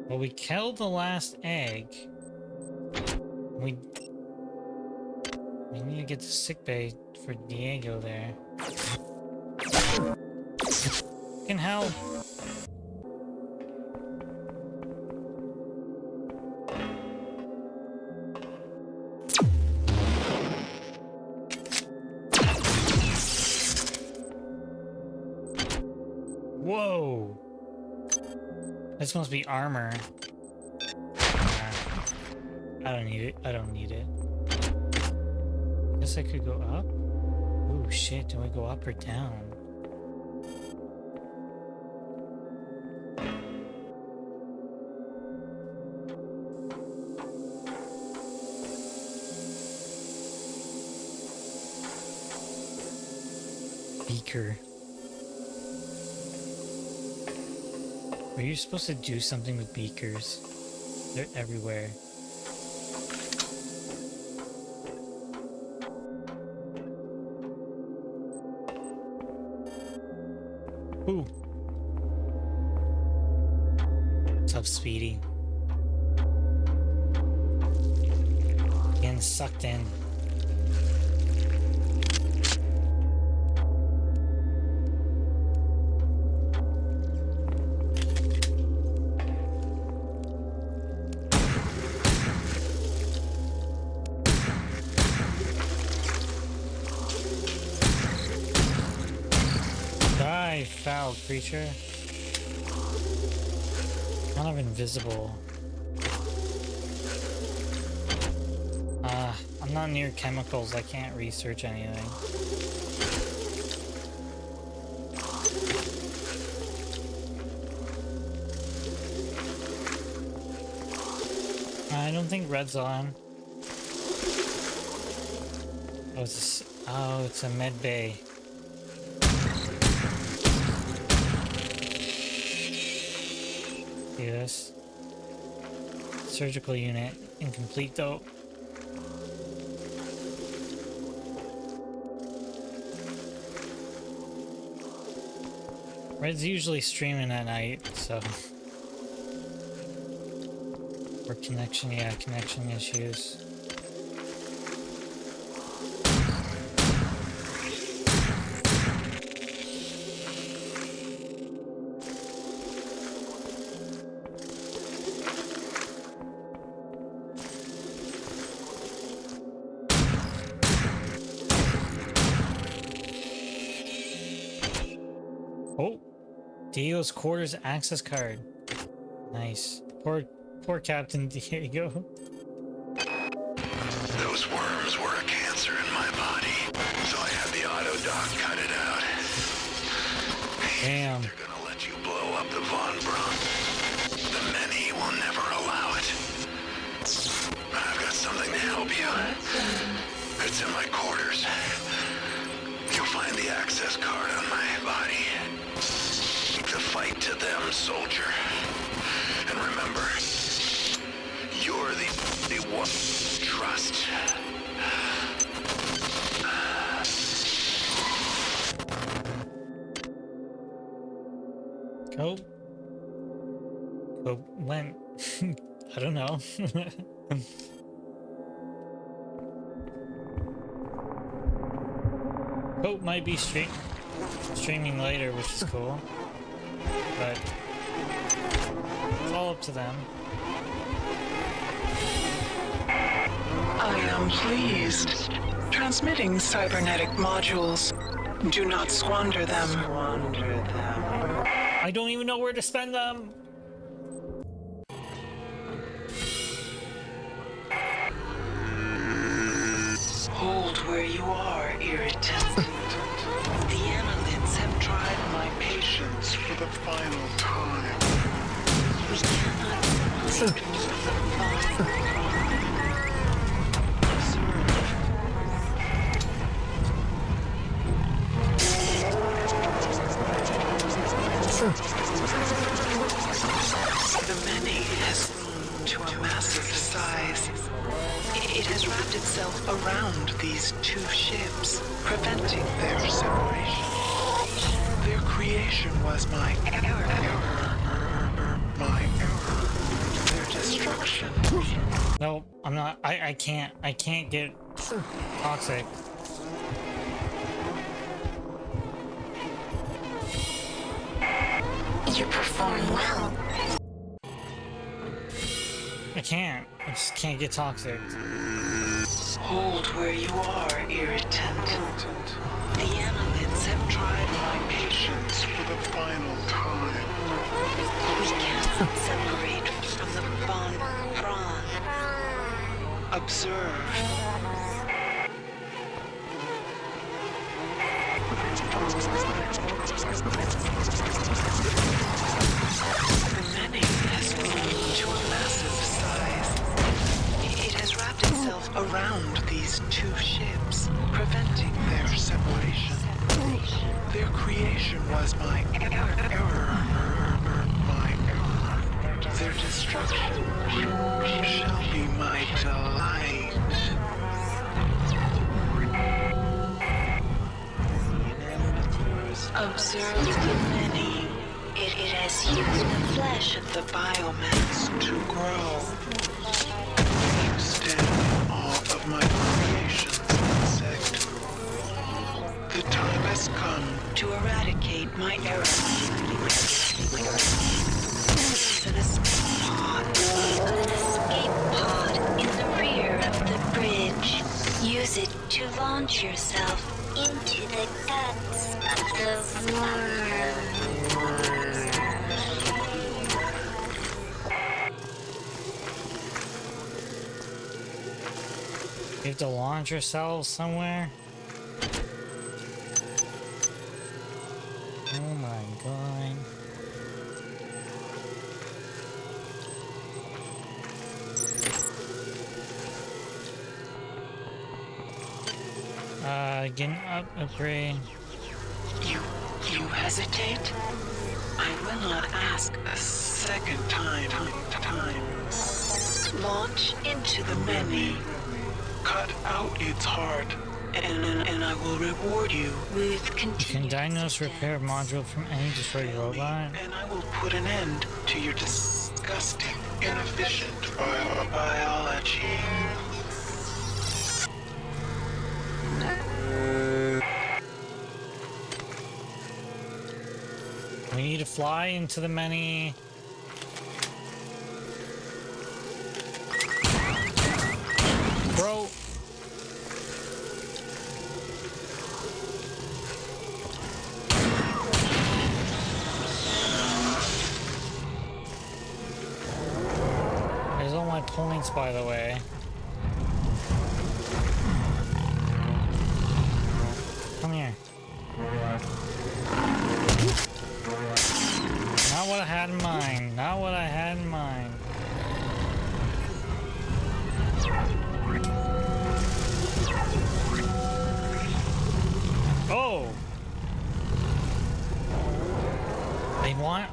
A: Well, we killed the last egg. We need to get to sickbay for Diego there. Fucking hell. Whoa. This must be armor. I don't need it. I don't need it. Guess I could go up? Ooh, shit. Do I go up or down? Beaker. Were you supposed to do something with beakers? They're everywhere. Ooh. What's up, Speedy? Getting sucked in. Foul creature. Kind of invisible. I'm not near chemicals. I can't research anything. I don't think red's on. Oh, it's a med bay. See this? Surgical unit. Incomplete though. Red's usually streaming at night, so... Or connection, yeah, connection issues. Oh, Dio's quarters access card. Nice. Poor Captain Diego.
D: Those worms were a cancer in my body, so I had the auto doc cut it out.
A: Damn.
D: They're gonna let you blow up the Von Braun. The many will never allow it. I've got something to help you. It's in my quarters. You'll find the access card on my body. Keep the fight to them, soldier. And remember, you're the one trust.
A: Go when? I don't know. Cope might be streaming later, which is cool. But it's all up to them.
E: I am pleased. Transmitting cybernetic modules. Do not squander them.
A: I don't even know where to spend them.
E: Hold where you are, irritant. The annelids have tried my patience for the final time. We cannot separate the many has grown to a massive size. It has wrapped itself around these two ships, preventing their separation. Their creation was my error. My error. Their destruction.
A: No, I'm not. I can't get toxic.
C: You perform well.
A: I can't. I just can't get toxic.
E: Hold where you are, irritant. The annelids have tried my patience for the final time. We cannot separate from the Von Braun. Observe. The many has grown to a massive size. It has wrapped itself around these two ships, preventing their separation. Their creation was my error. My error. Their destruction shall be my delight. Observe the many. It has used the flesh of the biomass to grow. Stand in awe of my creations, insect. The time has come to eradicate my error. An escape pod.
C: An escape pod in the rear of the bridge. Use it to launch yourself into the guts of the worm.
A: You have to launch yourself somewhere? Oh my god. Getting upgrade.
E: You hesitate? I will not ask a second time. Launch into the menu. Cut out its heart, and I will reward you with continuous.
A: You can diagnose repair module from any destroyed robot.
E: And I will put an end to your disgusting, inefficient biology.
A: We need to fly into the many. Bro. There's all my points, by the way. Come here. Not what I had in mind. Not what I had in mind. Oh!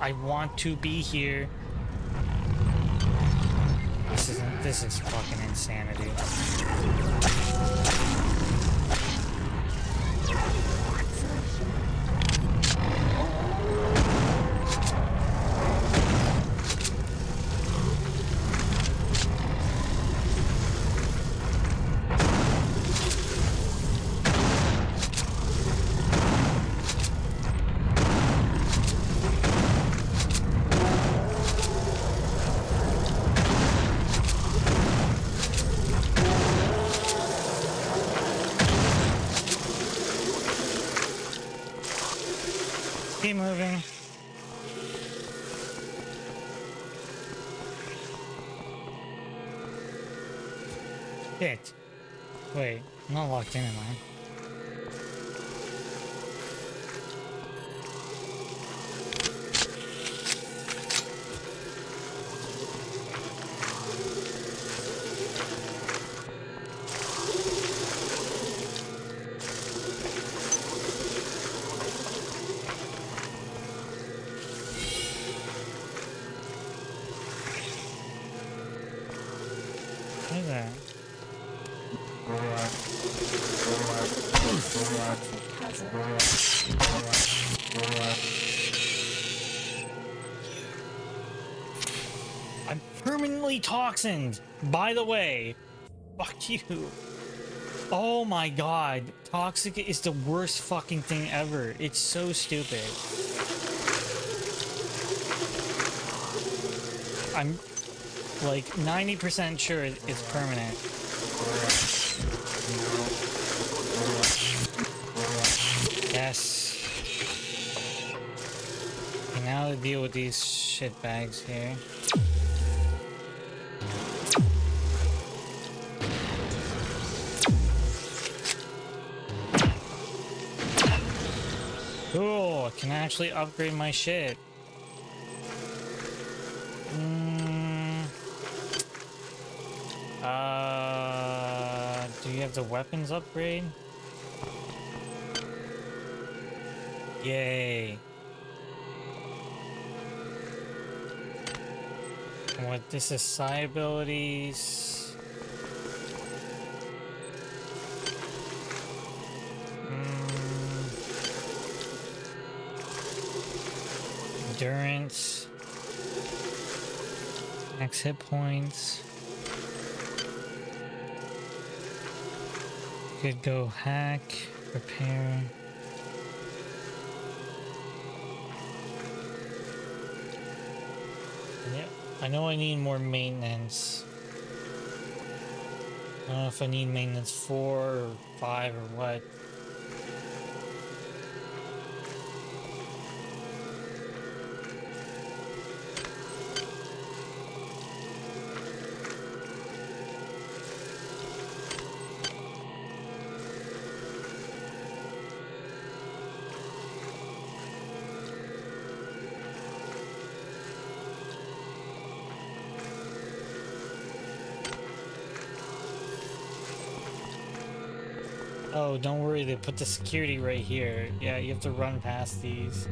A: I want to be here. This is fucking insanity. Keep moving. Shit. Wait, I'm not locked in, am I? What is that? I'm permanently toxined, by the way. Fuck you. Oh my god. Toxic is the worst fucking thing ever. It's so stupid. I'm like 90% sure it's permanent. Yes. Okay, now to deal with these shit bags here. Cool, I can actually upgrade my shit. Do you have the weapons upgrade? Yay. What this is, psi abilities. Endurance. Max hit points. Could go hack, repair. Yeah, I know I need more maintenance. I don't know if I need maintenance 4 or 5 or what. Oh, don't worry, they put the security right here. Yeah, you have to run past these.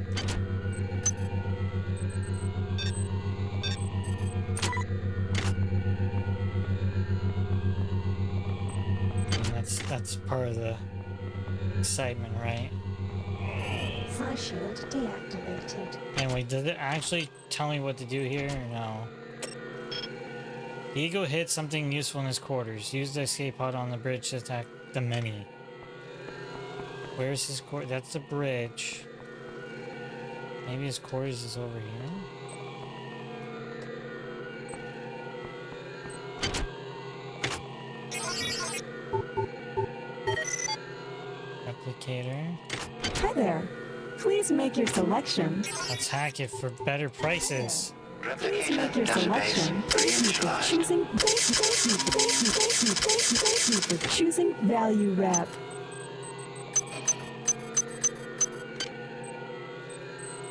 A: And that's part of the excitement, right?
F: Psi shield deactivated.
A: Anyway, did it actually tell me what to do here or no? The Eagle hit something useful in his quarters. Use the escape pod on the bridge to attack the many. Where's his quarters? That's the bridge. Maybe his quarters is over here? Replicator.
F: Hi there. Please make your selection.
A: Let's hack it for better prices.
F: Please make your selection. Choosing. Thank you for choosing value wrap.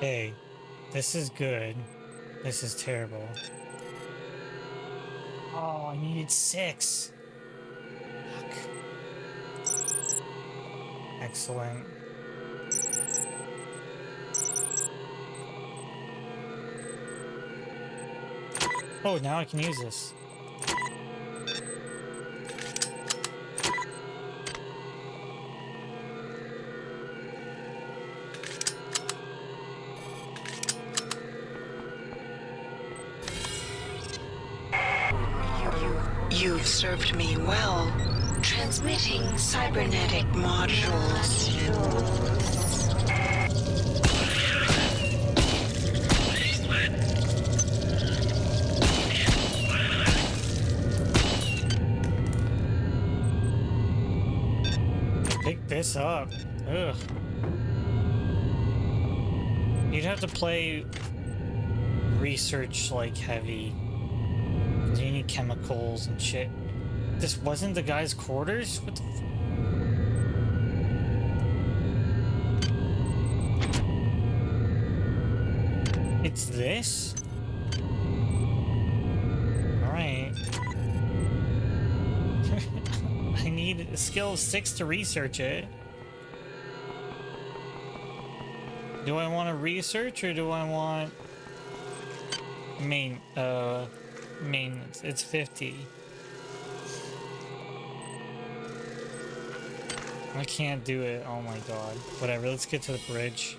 A: Hey, this is good. This is terrible. Oh, I needed 6. Fuck. Excellent. Oh, now I can use this.
E: You've served me well.
C: Transmitting cybernetic modules.
A: Pick this up. Ugh. You'd have to play research like heavy. Cause you need chemicals and shit. This wasn't the guy's quarters? What the f— It's this? Alright. I need a skill of 6 to research it. Do I want to research or do I want maintenance? It's 50. I can't do it. Oh my god. Whatever, let's get to the bridge.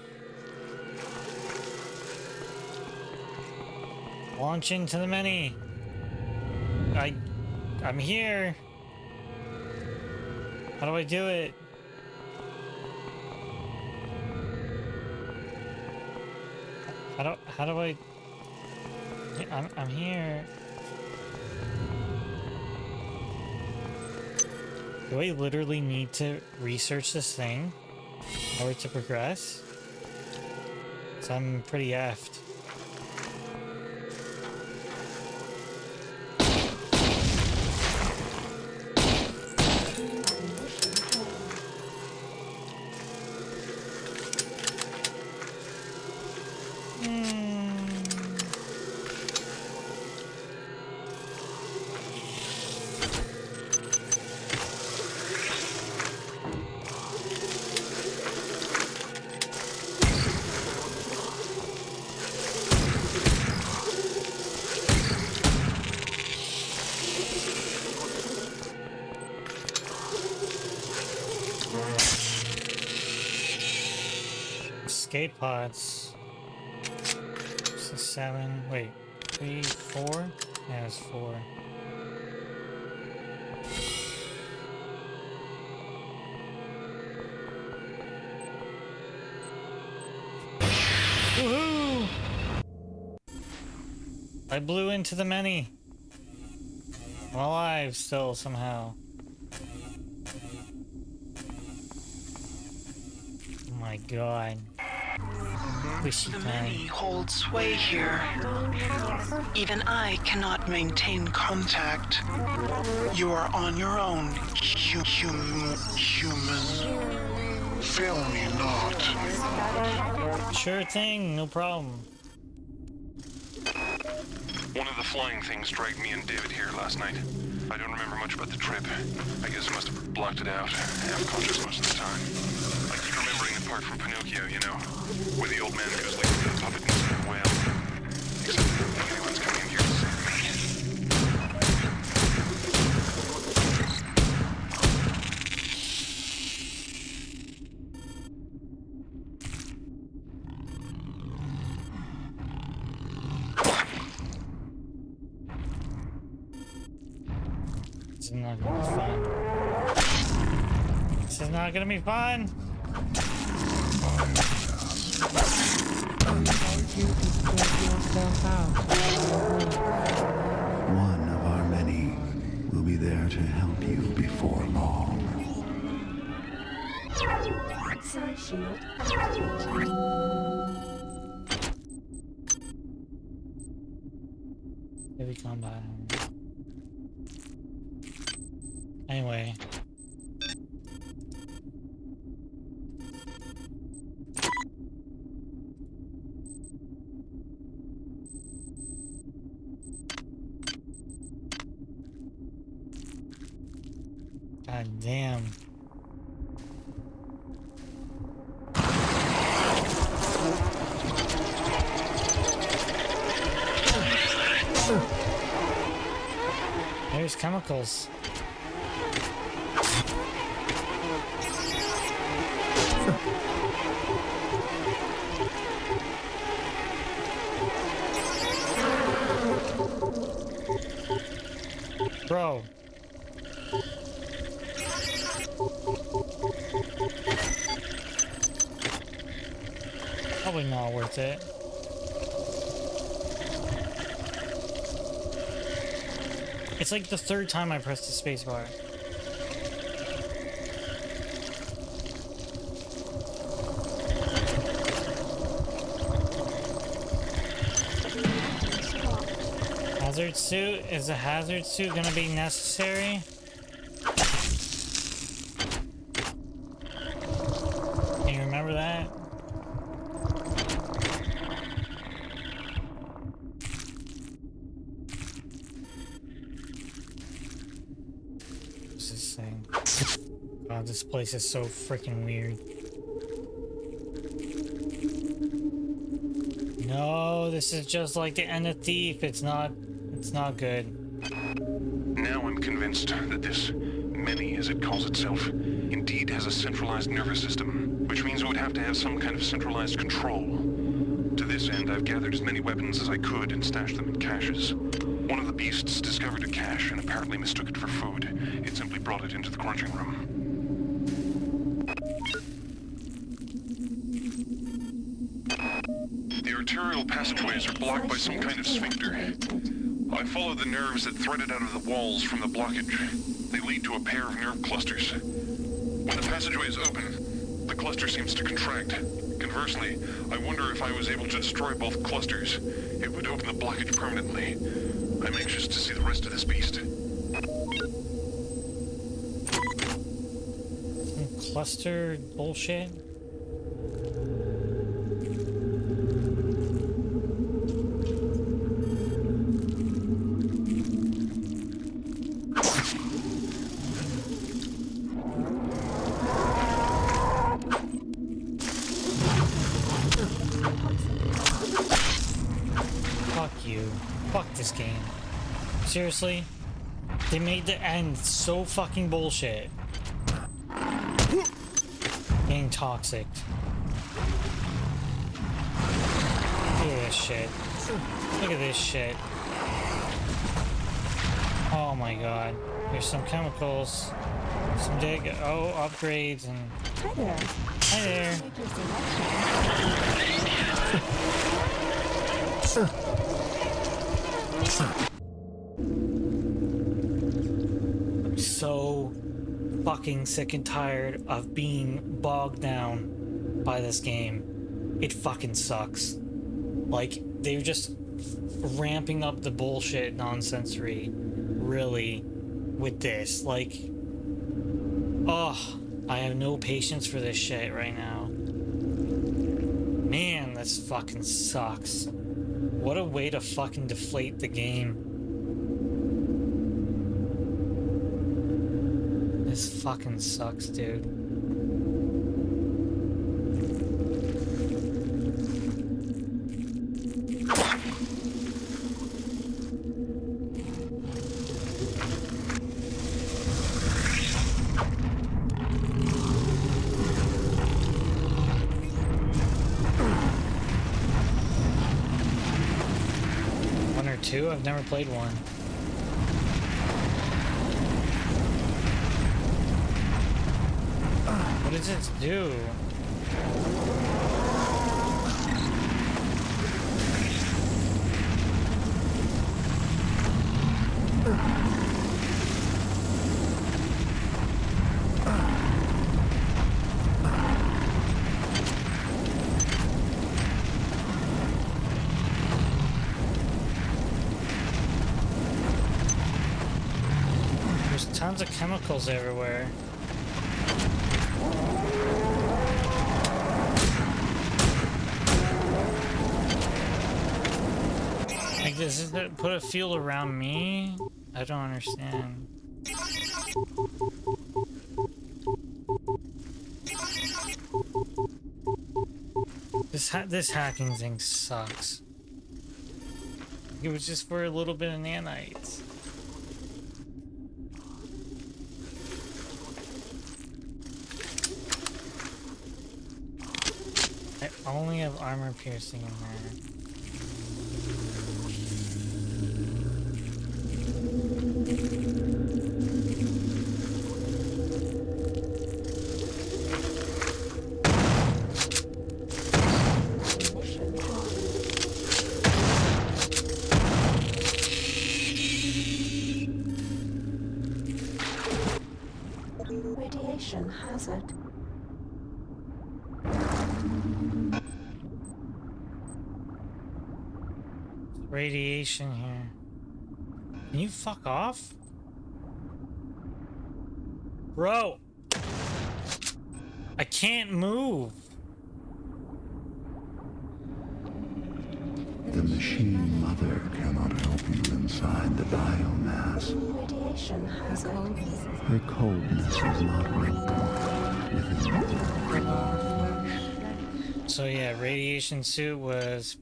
A: Launch into the many. I'm here. How do I do it? How do I? I'm here. Do I literally need to research this thing in order to progress? So I'm pretty effed. Escape pods. So 7. Wait, 3, 4? Yeah, it's 4. Woohoo! I blew into the many. I'm alive still somehow. Oh my god.
E: The many hold sway here. Even I cannot maintain contact. You are on your own, human.
I: Fail me not.
A: Sure thing, no problem.
B: One of the flying things dragged me and David here last night. I don't remember much about the trip. I guess I must have blocked it out, half conscious most of the time. I keep remembering the part from Pinocchio, you know, where the old man goes like a puppet instead of a whale. Except anyone's coming in here to save me.
A: This is not gonna be fun. This is not gonna be fun.
D: One of our many will be there to help you before long.
F: Side shield.
A: Heavy combat. Anyway. God damn. There's chemicals. Bro. Probably not worth it. It's like the third time I pressed the spacebar. Hazard suit? Is a hazard suit gonna be necessary? Can you remember that? What's this thing? God, this place is so freaking weird. No, this is just like the end of Thief. It's not good.
B: Now I'm convinced that this many, as it calls itself, indeed has a centralized nervous system, which means it would have to have some kind of centralized control. To this end, I've gathered as many weapons as I could and stashed them in caches. One of the beasts discovered a cache and apparently mistook it for food. It simply brought it into the crunching room. The arterial passageways are blocked by some kind of sphincter. I followed the nerves that threaded out of the walls from the blockage. They lead to a pair of nerve clusters. When the passageway is open, the cluster seems to contract. Conversely, I wonder if I was able to destroy both clusters, it would open the blockage permanently. I'm anxious to see the rest of this beast.
A: Some cluster bullshit. Fuck this game. Seriously? They made the end so fucking bullshit. Getting toxic. Look at this shit. Look at this shit. Oh my god. There's some chemicals. Some upgrades and...
F: Hi there.
A: Hi there.
F: Make your selection.
A: I'm so fucking sick and tired of being bogged down by this game. It fucking sucks. Like, they're just ramping up the bullshit nonsensory, really, with this. Like, oh, I have no patience for this shit right now. Man, this fucking sucks. What a way to fucking deflate the game. fucking sucks, dude. One or two? I've never played one. What does it do? There's tons of chemicals everywhere. Like, does it put a field around me? I don't understand. This hacking thing sucks. It was just for a little bit of nanites. I only have armor piercing in there.
F: Radiation hazard.
A: Radiation here. Can you fuck off? Bro! I can't move!
I: The machine mother cannot help you inside the biomass.
F: Radiation hazard.
I: Her coldness is not within.
A: So yeah, radiation suit was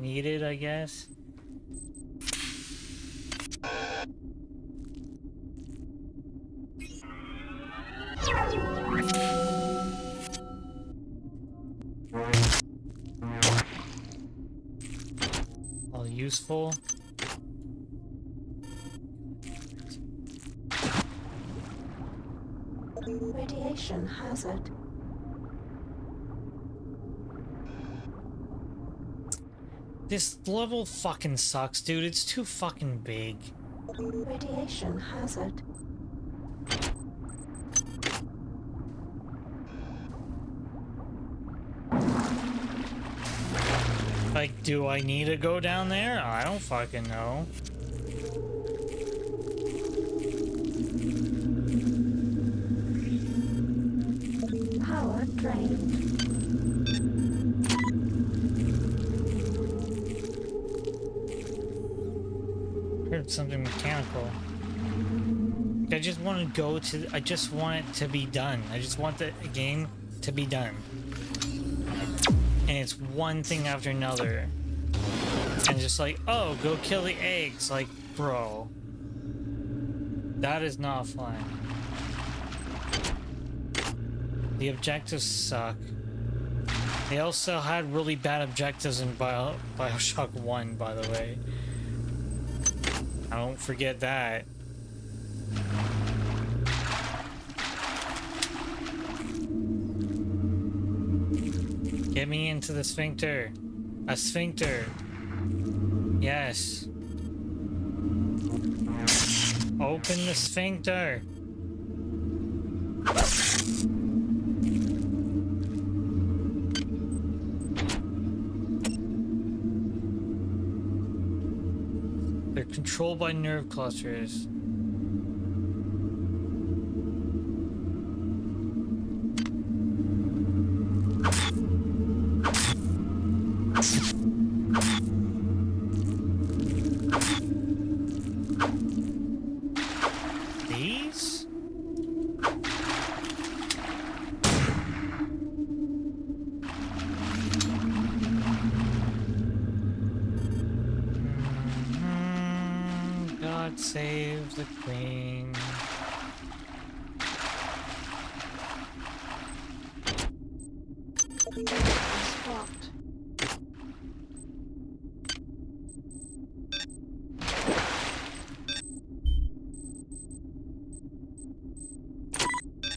A: needed, I guess. All useful.
F: Radiation hazard.
A: This level fucking sucks, dude. It's too fucking big.
F: Radiation hazard.
A: Like, do I need to go down there? I don't fucking know.
F: Power drained.
A: Heard something mechanical. I just want to go to. I just want it to be done. I just want the game to be done. And it's one thing after another. And just like, oh, go kill the eggs. Like, bro. That is not fun. The objectives suck. They also had really bad objectives in Bioshock 1, by the way. I don't forget that. Get me into the sphincter. A sphincter. Yes. Open the sphincter. They're controlled by nerve clusters. These? save the queen.
F: Swapped.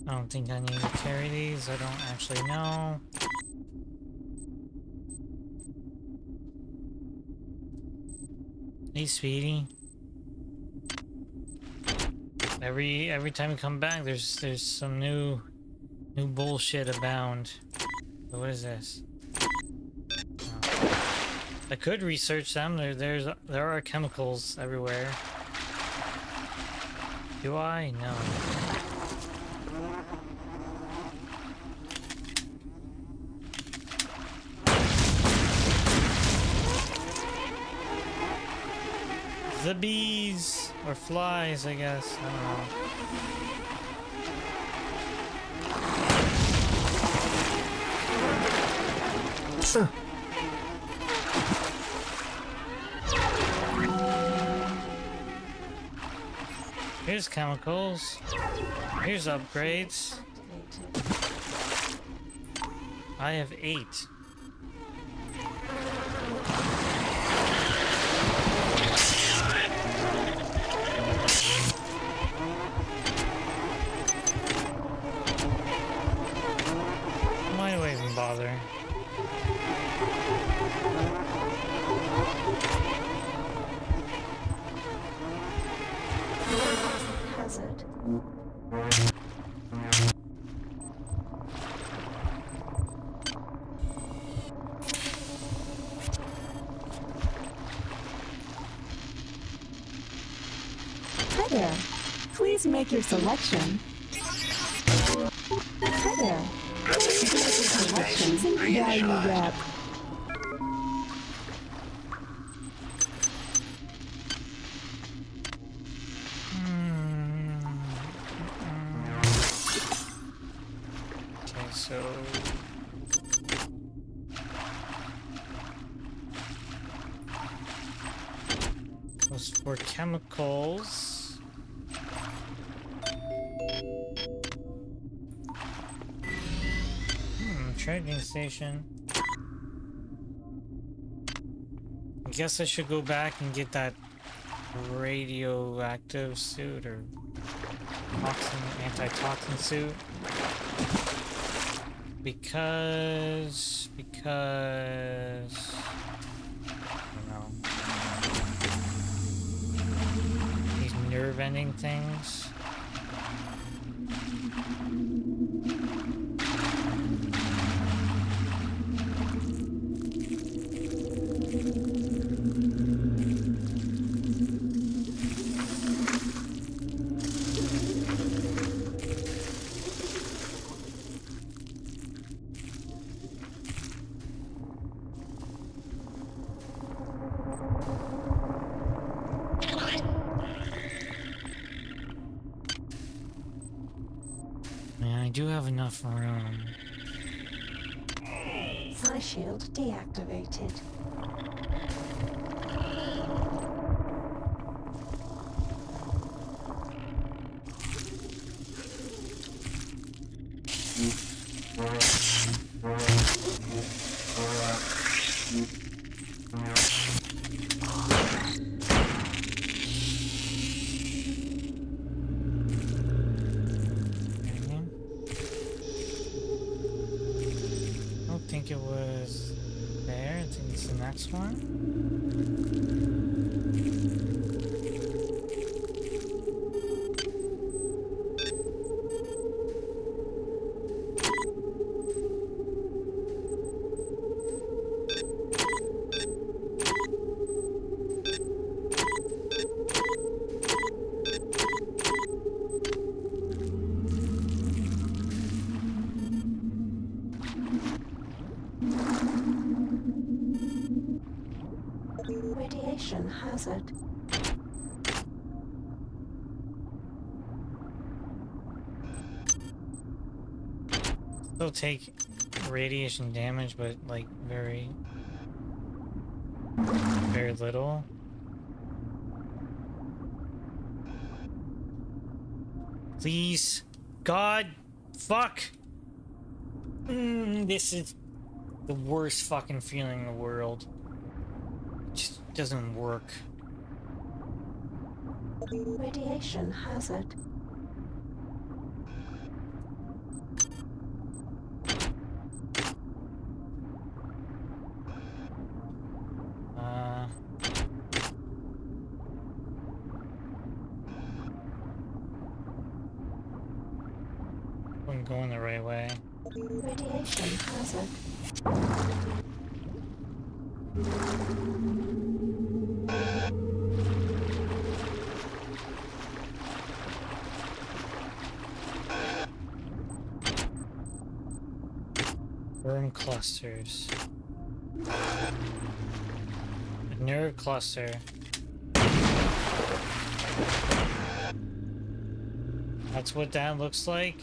A: I don't think I need to carry these. I don't actually know. Hey, Speedy. Every time we come back, there's some new bullshit abound. But what is this? Oh. I could research them. There are chemicals everywhere. Do I? No. The bees or flies, I guess. I don't know. Here's chemicals. Here's upgrades. I have 8. Why do I even bother?
F: Hazard. Hi there. Please make your selection. Hi there. Selections and value wrap.
A: Okay, so those for chemicals. Trading station. I guess I should go back and get that radioactive suit or anti-toxin suit. Because I don't know. These nerve ending things. I do have enough room.
F: Sci shield deactivated.
A: It was there. I think it's the next one.
F: Radiation hazard.
A: They'll take radiation damage, but like very little. Please. God. Fuck. This is the worst fucking feeling in the world. It just doesn't work.
F: Radiation hazard.
A: I'm going the right way.
F: Radiation hazard.
A: Burn clusters. A nerve cluster. That's what that looks like.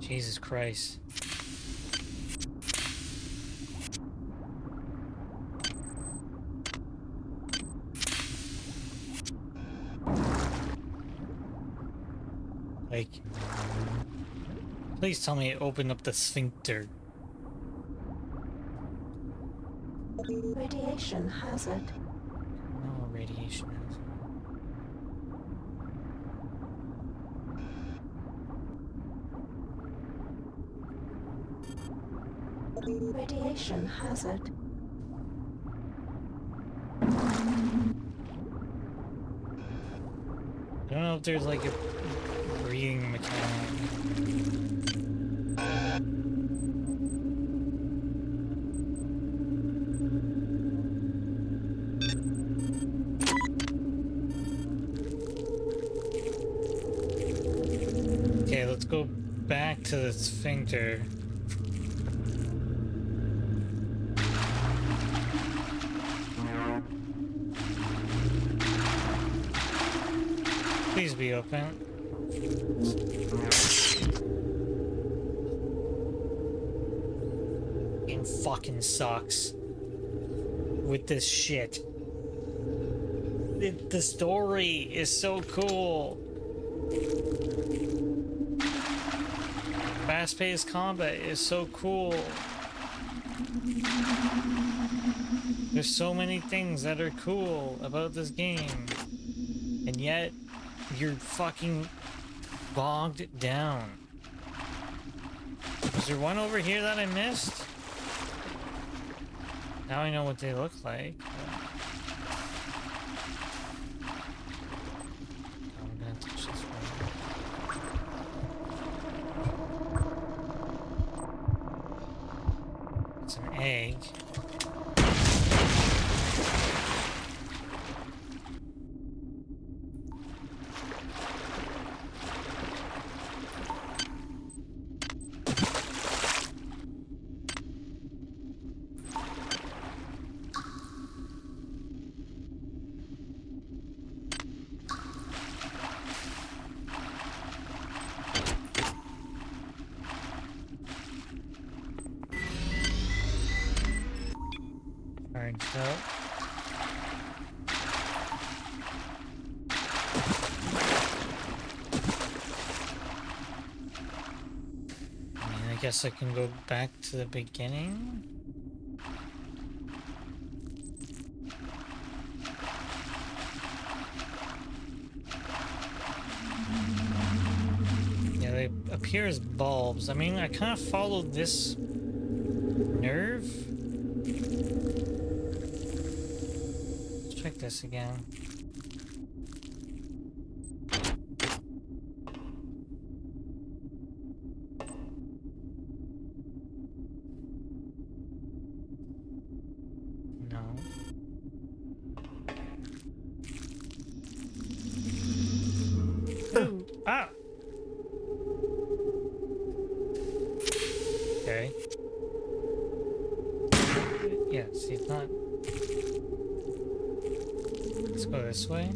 A: Jesus Christ. Like, please tell me it opened up the sphincter.
F: Radiation hazard.
A: No radiation hazard.
F: Radiation hazard.
A: I don't know if there's like a breathing mechanic. Okay, let's go back to the sphincter. Please be open. Game fucking sucks with this shit. The story is so cool. Fast-paced combat is so cool. There's so many things that are cool about this game. And yet, you're fucking bogged down. Is there one over here that I missed? Now I know what they look like. I'm gonna touch this one. It's an egg. Charged up. I guess I can go back to the beginning. Yeah, they appear as bulbs. I mean, I kind of followed this nerve. Let's check this again. Ooh, ah! Okay. Yeah, see, it's not... Let's go this way.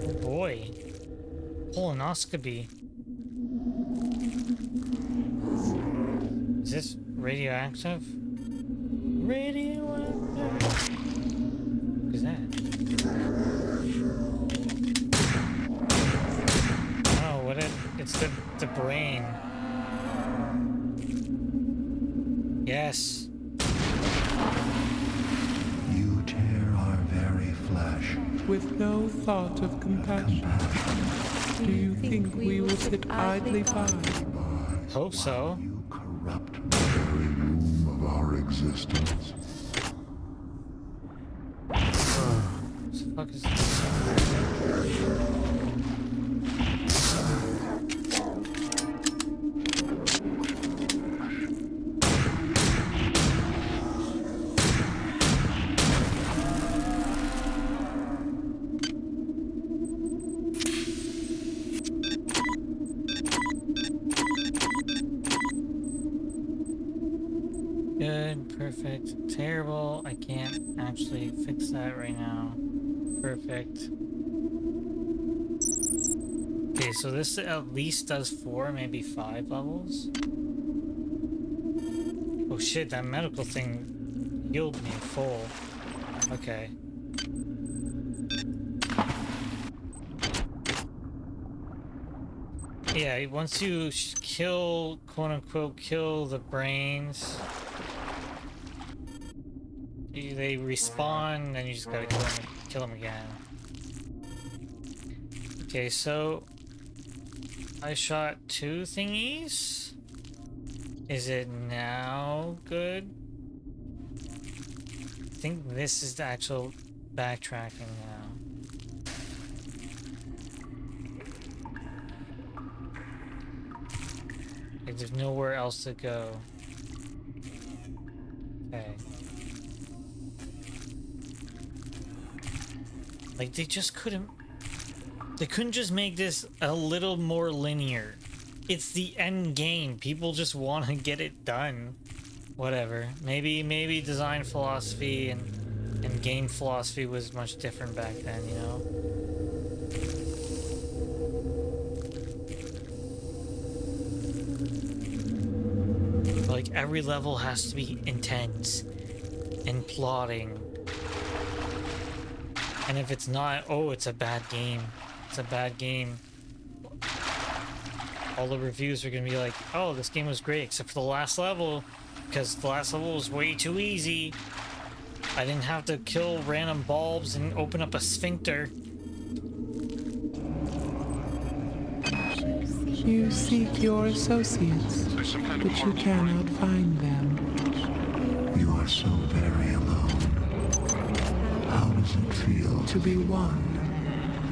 A: Oh boy. Colonoscopy. Is this radioactive? Radioactive. Is that brain. Yes.
I: You tear our very flesh.
L: With no thought of compassion. Do you think we will sit idly by?
A: Hope so.
I: You corrupt the very womb of our existence.
A: What the fuck is this? Good, perfect, terrible. I can't actually fix that right now. Perfect. Okay, so this at least does 4, maybe 5 levels. Oh shit, that medical thing healed me full. Okay. Yeah, once you kill, quote unquote, kill the brains, they respawn, then you just gotta kill them again. Okay, so I shot 2 thingies. Is it now good? I think this is the actual backtracking now. Like, there's nowhere else to go. Okay. Like, they just couldn't... They couldn't just make this a little more linear. It's the end game. People just want to get it done. Whatever. Maybe design philosophy and game philosophy was much different back then, you know? Like, every level has to be intense and plotting. And if it's not, oh, it's a bad game. It's a bad game. All the reviews are gonna be like, oh, this game was great, except for the last level, because the last level was way too easy. I didn't have to kill random bulbs and open up a sphincter.
L: You seek your associates, but you cannot find them.
I: You are so very alone. How does it feel
L: To be one.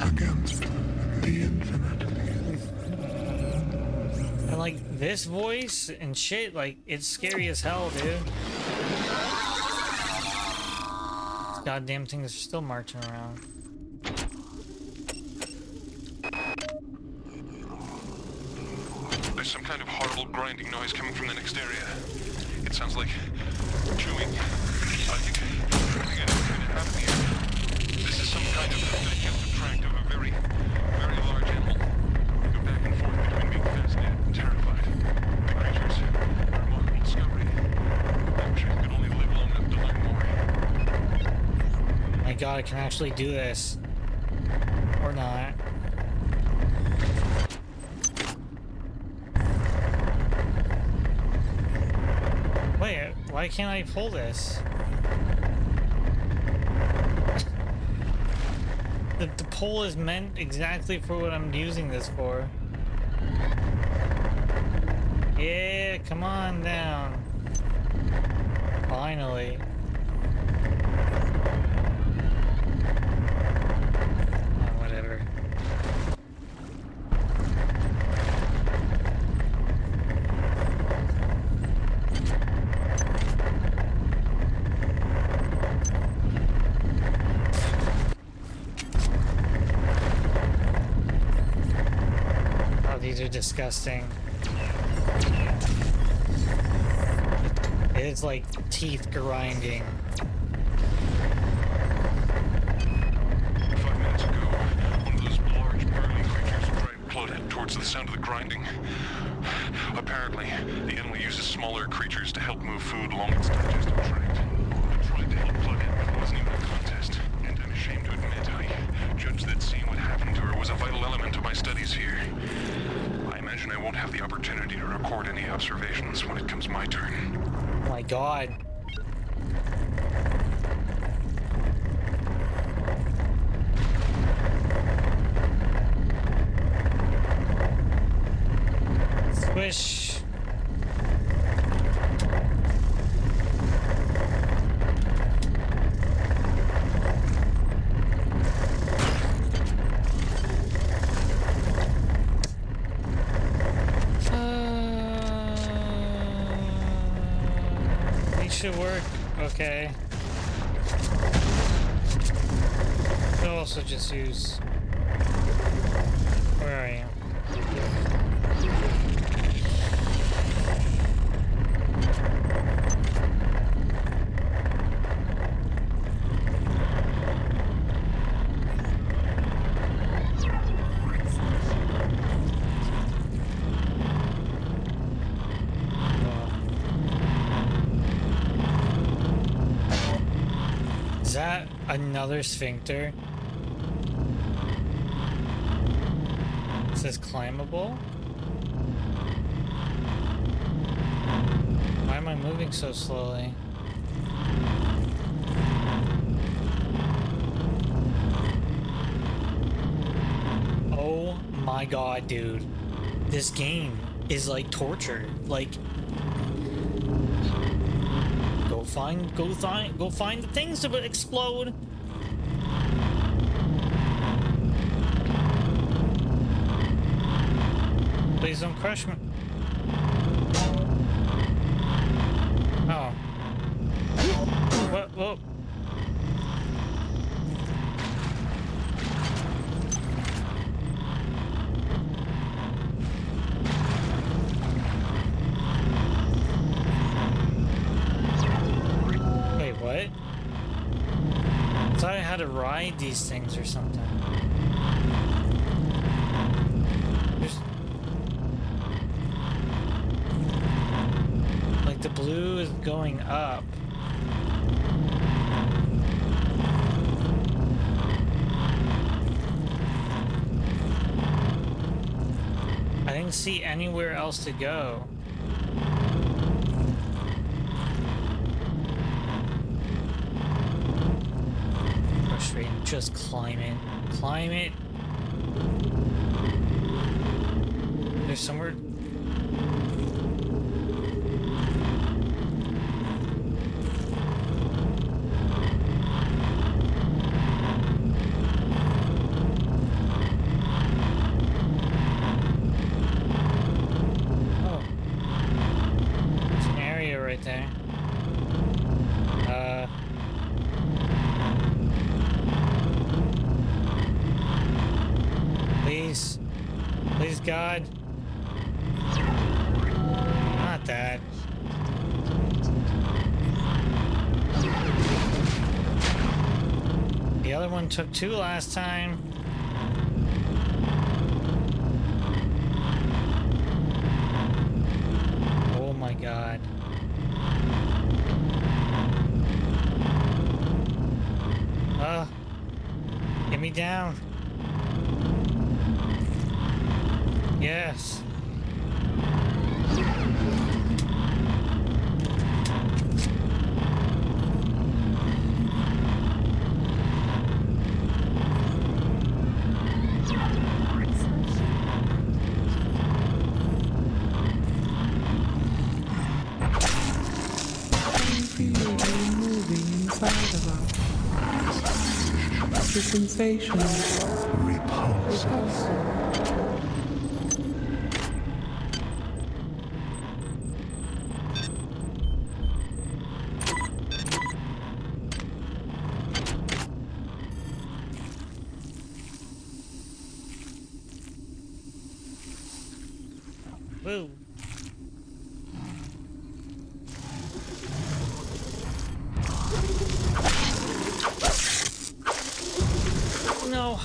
I: against the infinite?
A: And like, this voice and shit, like, it's scary as hell, dude. These goddamn things are still marching around.
B: There's some kind of horrible grinding noise coming from the next area. It sounds like chewing. I think I know what's gonna happen here. This is some kind of digestive tract of a very, very large animal. I go back and forth between being fascinated and terrified. The creatures are a remarkable discovery. I wish I could only live long enough to learn more.
A: My god, I can actually do this. Or not. Wait, why can't I pull this? The pole is meant exactly for what I'm using this for. Yeah, come on down. Finally. Whatever. These are disgusting. It's like teeth grinding.
B: 5 minutes ago, one of those large burly creatures plodded towards the sound of the grinding. Apparently, the enemy uses smaller creatures to help move food along its digestive tract. I tried to help plug it, but it wasn't even a contest. And I'm ashamed to admit, I judged that seeing what happened to her was a vital element of my studies here. I imagine I won't have the
N: observations when it comes my turn.
A: Oh my god. Squish. Should work. Okay. Could also just use. Where are you? Is that another sphincter? It says climbable? Why am I moving so slowly? Oh my god, dude. This game is like torture. Like, go find the things to explode. Please don't crush me. Oh. What? Whoa. Wait, what? I thought I had to ride these things or something. The blue is going up. I didn't see anywhere else to go. Frustrating. Just climb it. Climb it. There's somewhere. Please, God. Not that. The other one took 2 last time. Oh my God. Get me down. Yes.
L: The sensation repulsive.
A: Woo. No.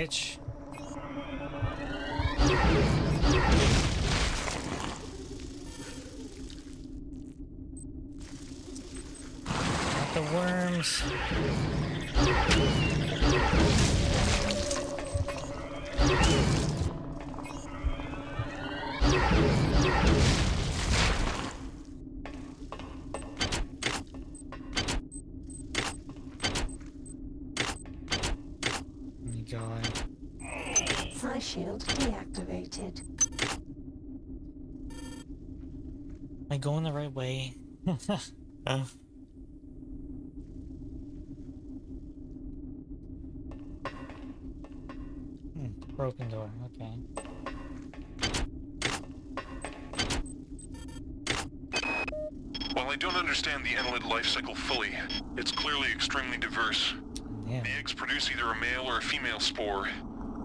A: bitch. Not the worms.
F: Shield deactivated.
A: Am I going the right way? Broken door, okay.
N: While I don't understand the annelid life cycle fully, it's clearly extremely diverse.
A: Yeah.
N: The eggs produce either a male or a female spore.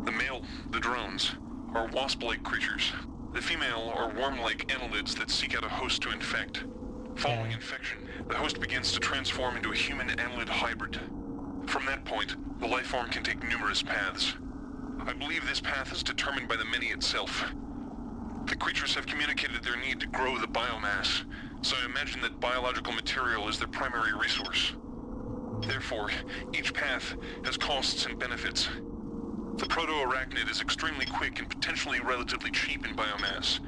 N: The male, the drones, are wasp-like creatures. The female are worm-like annelids that seek out a host to infect. Following infection, the host begins to transform into a human annelid hybrid. From that point, the life form can take numerous paths. I believe this path is determined by the many itself. The creatures have communicated their need to grow the biomass, so I imagine that biological material is their primary resource. Therefore, each path has costs and benefits. The proto-arachnid is extremely quick and potentially relatively cheap in biomass.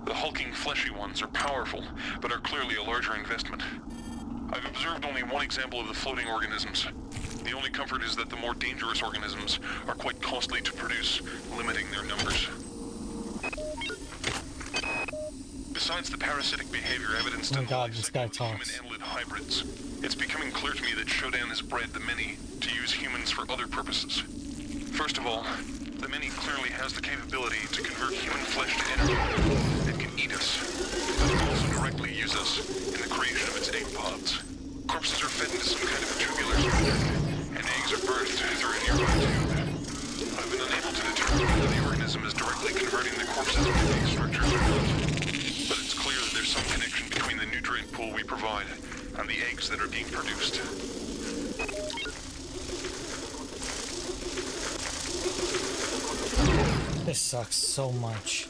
N: The hulking fleshy ones are powerful, but are clearly a larger investment. I've observed only one example of the floating organisms. The only comfort is that the more dangerous organisms are quite costly to produce, limiting their numbers. Besides the parasitic behavior evidenced in the life cycle of human annelid hybrids, it's becoming clear to me that Shodan has bred the many to use humans for other purposes. First of all, the many clearly has the capability to convert human flesh to energy. It can eat us, but it can also directly use us in the creation of its egg pods. Corpses are fed into some kind of tubular structure, and eggs are birthed through a nearby tube. I've been unable to determine whether the organism is directly converting the corpses into egg structures or not, but it's clear that there's some connection between the nutrient pool we provide and the eggs that are being produced.
A: This sucks so much.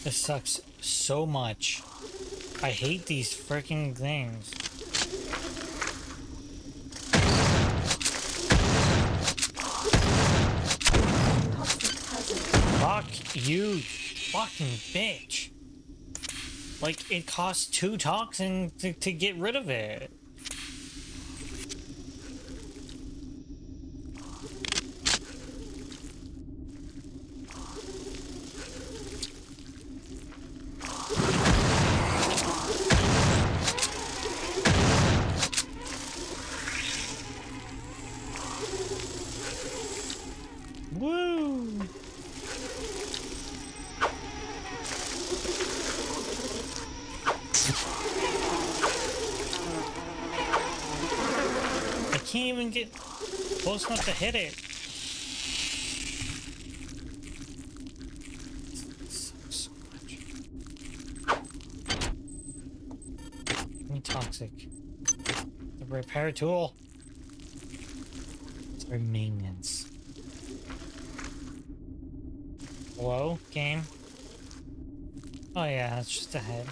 A: This sucks so much. I hate these freaking things. Fuck you, fucking bitch. Like, it costs 2 toxin to get rid of it. Woo! I can't even get close enough to hit it. Give me toxic. The repair tool. It's for maintenance. Hello, game? Oh yeah, it's just ahead.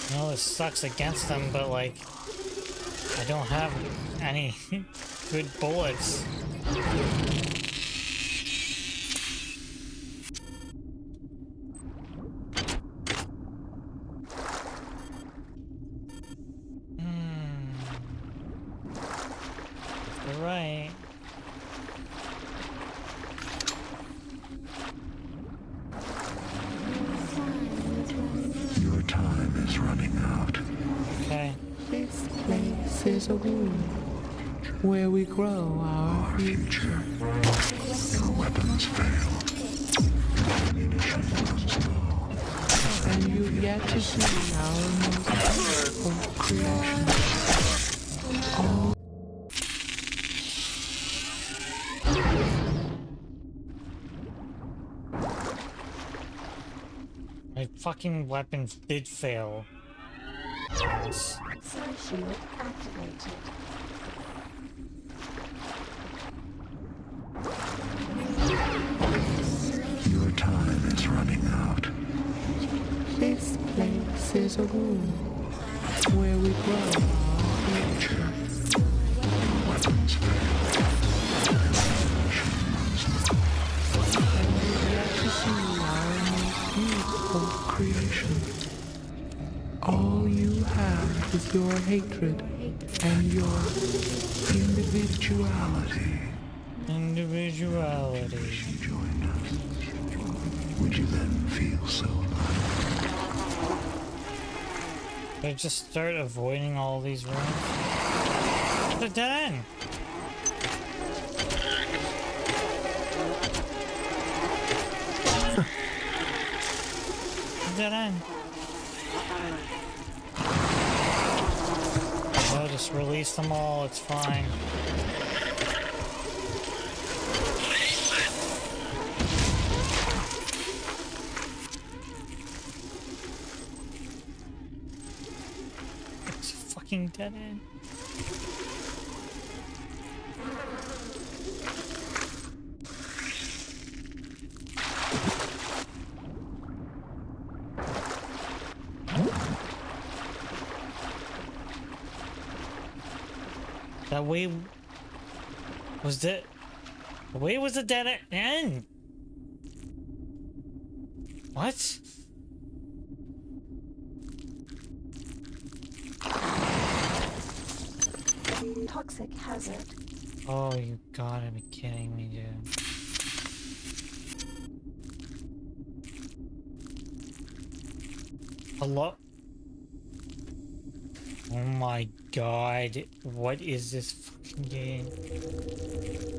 A: I know this sucks against them, but like, I don't have any good bullets. You're right.
I: Your time is running out.
A: Okay.
L: This place is a womb where we grow our future.
I: Your weapons fail. Your ammunition runs low.
L: And you've yet to see our most beautiful creation. All
A: fucking weapon did fail. Yes.
F: Shield activated.
I: Your time is running out.
L: This place is a womb where we grow our future.
I: Weapons fail.
L: And we've yet to see our most beautiful creation. All you have is your hatred and your individuality.
A: Individuality.
I: If you joined us, would you then feel so alive?
A: Should I just start avoiding all these rooms? It's a dead end. Dead end. I'll just release them all, it's fine. It's a fucking dead end. That way was the way was a dead end. What?
F: Toxic hazard.
A: Oh, you gotta be kidding me, dude. Hello? Oh my god, what is this fucking game?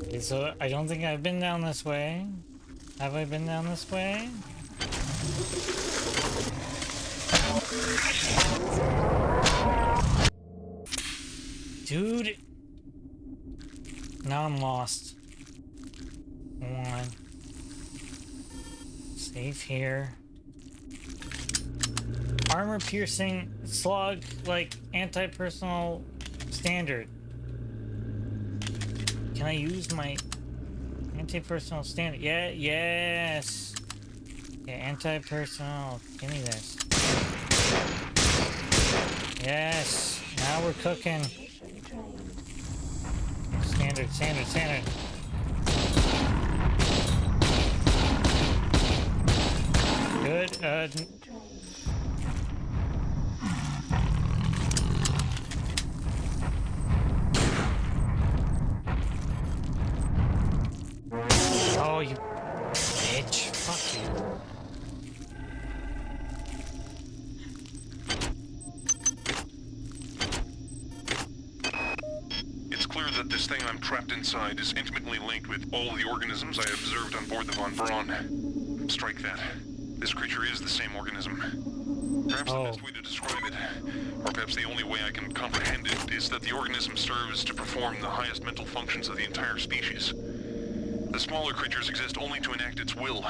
A: Okay, so I don't think I've been down this way. Have I been down this way? Dude! Now I'm lost. Come on. Save here. Armor piercing slug like anti-personal standard. Can I use my anti-personal standard? Yeah, yes. Yeah, anti-personal. Give me this. Yes. Now we're cooking. Standard, standard, standard. Good. Oh, you bitch. Fuck you.
N: It's clear that this thing I'm trapped inside is intimately linked with all the organisms I observed on board the Von Braun. Strike that. This creature is the same organism. Perhaps the best way to describe it, or perhaps the only way I can comprehend it, is that the organism serves to perform the highest mental functions of the entire species. The smaller creatures exist only to enact its will.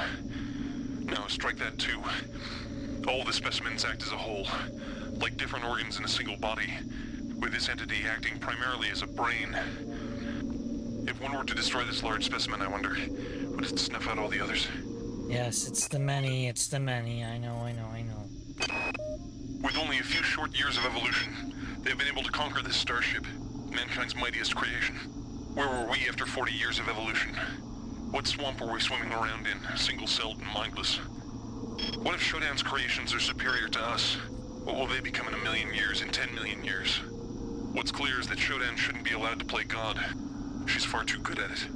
N: Now, strike that too. All the specimens act as a whole, like different organs in a single body, with this entity acting primarily as a brain. If one were to destroy this large specimen, I wonder, would it snuff out all the others?
A: Yes, it's the many, I know.
N: With only a few short years of evolution, they've been able to conquer this starship, mankind's mightiest creation. Where were we after 40 years of evolution? What swamp were we swimming around in, single-celled and mindless? What if Shodan's creations are superior to us? What will they become in 1,000,000 years, in 10 million years? What's clear is that Shodan shouldn't be allowed to play God. She's far too good at it.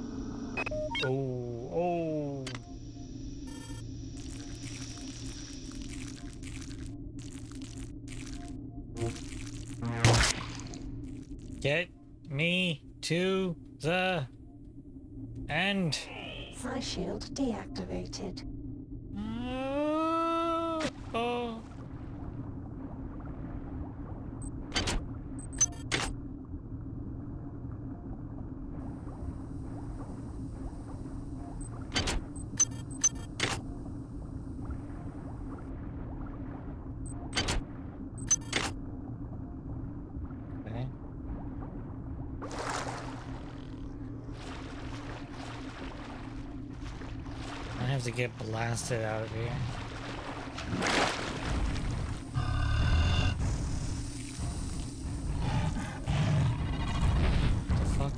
A: Oh. Get me to the end.
F: Sci-shield deactivated.
A: Oh. to get blasted out of here. What the fuck?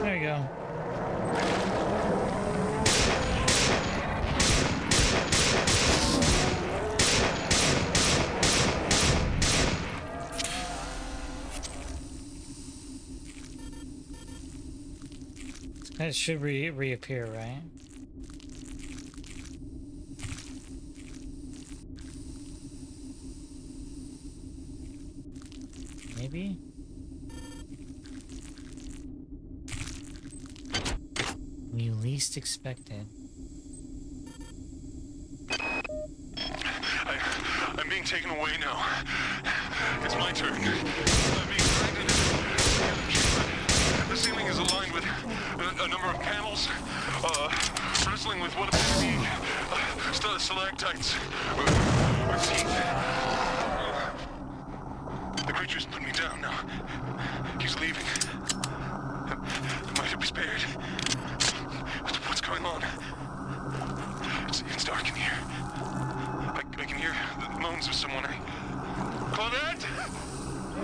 A: There you go. It should reappear, right? Maybe? When you least expected.
N: I'm being taken away now. It's my turn. I'm being dragged into the ceiling is aligned with a number of panels, wrestling with what appear to be stalactites with teeth. The creature's put me down now. He's leaving. Might have be spared. What's going on? It's dark in here. I can hear the moans of someone. Claudette?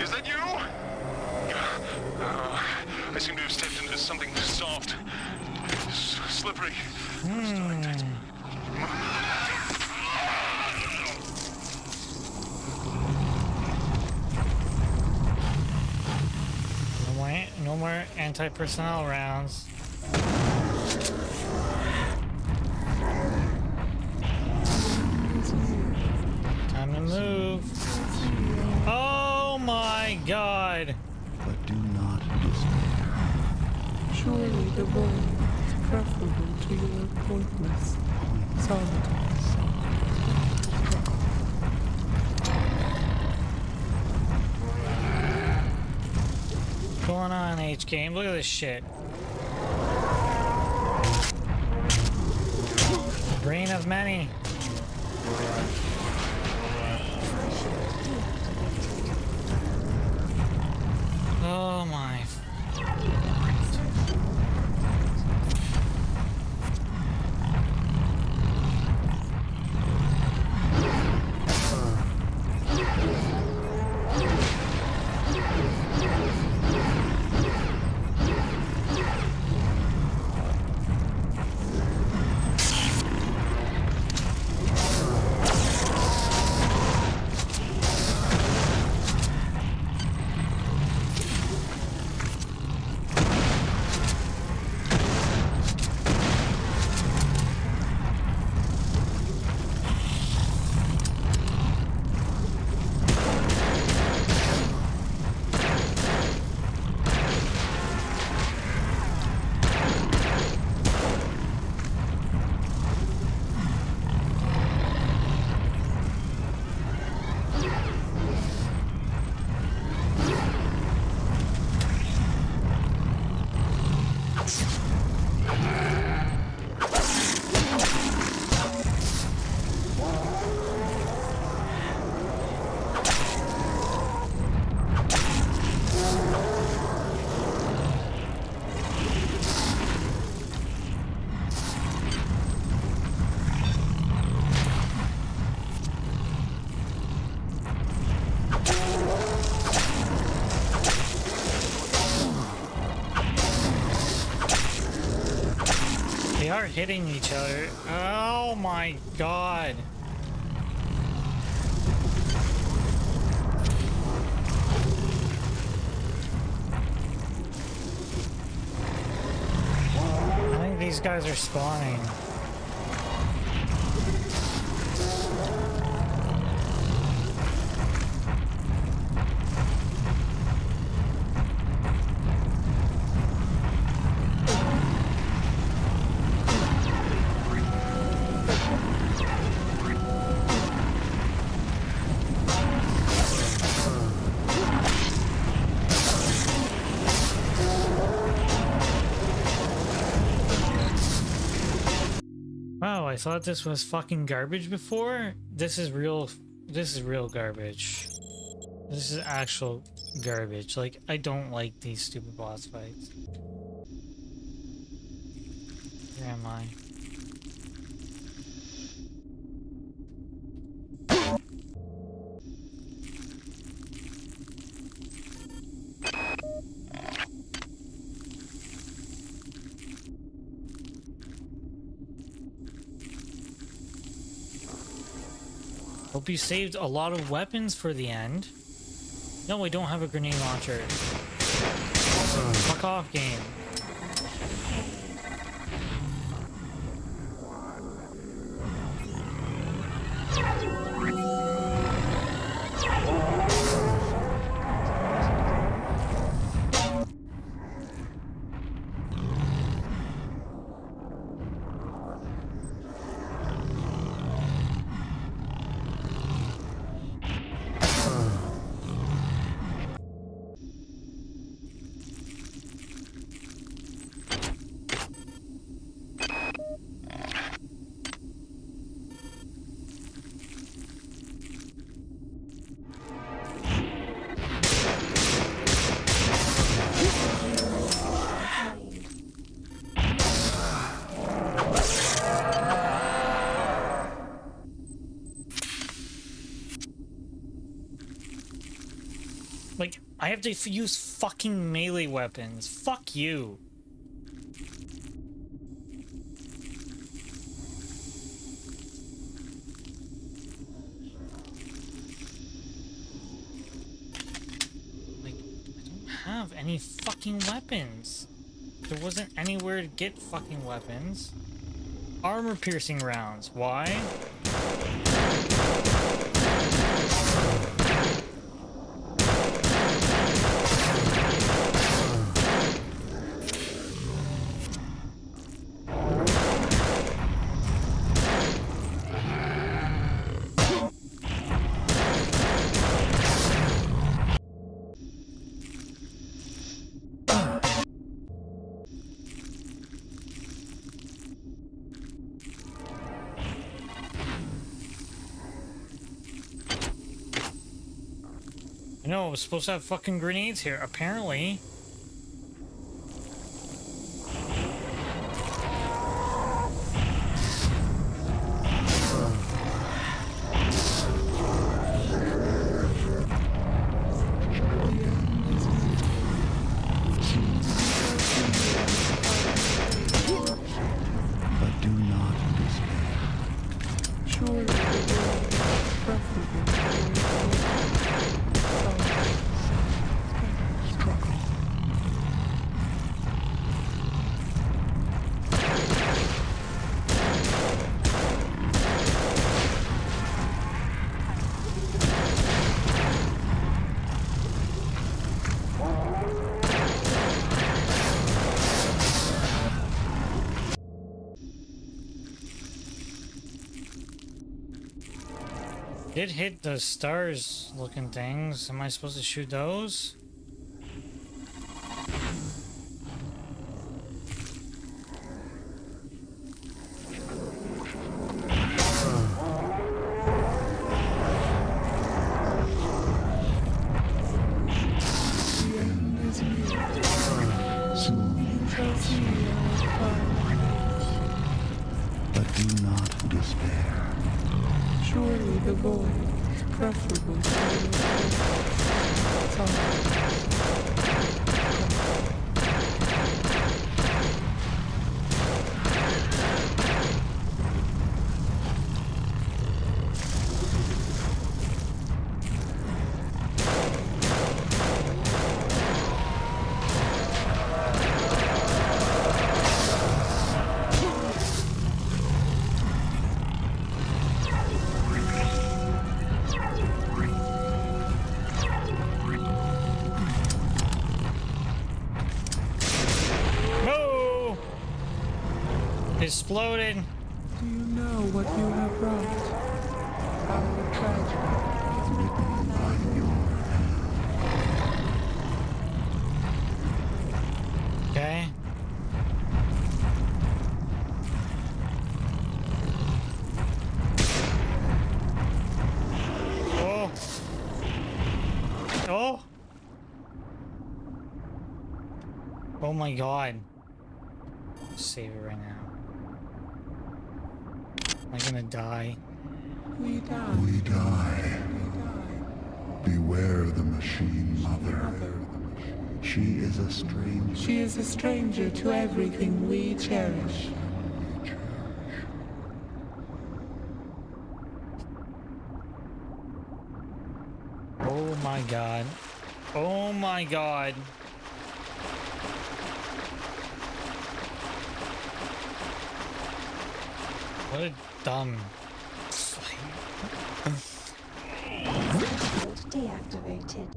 N: Is that you? I seem to have stepped into something soft, slippery.
A: No more anti-personnel rounds. Time to move. Oh my god!
I: But do not despair.
L: Surely the world is preferable to your pointless solitude.
A: What's going on, H game? Look at this shit. Brain of many. Oh my. They are hitting each other. Oh my god. I think these guys are spawning. Oh, I thought this was fucking garbage before? This is real garbage. This is actual garbage. Like, I don't like these stupid boss fights. Where am I? Hope you saved a lot of weapons for the end. No, I don't have a grenade launcher. Fuck off, game. Like, I have to use fucking melee weapons. Fuck you. Like, I don't have any fucking weapons. There wasn't anywhere to get fucking weapons. Armor piercing rounds. Why? No, I was supposed to have fucking grenades here, apparently.
I: But do not despair.
L: Surely the world is preferable.
A: Did hit the stars looking things. Am I supposed to shoot those?
I: But do not despair.
L: Surely the void is preferable to
A: Exploded.
L: Do you know what you have brought? Our tragedy is written on your
A: Okay. Oh my god. Save it right now. Am I gonna die?
L: We die.
I: We die. Beware the machine mother. She is a stranger.
L: She is a stranger to everything we cherish.
A: Oh my god. Oh my god. What a dumb fight.
F: Deactivated.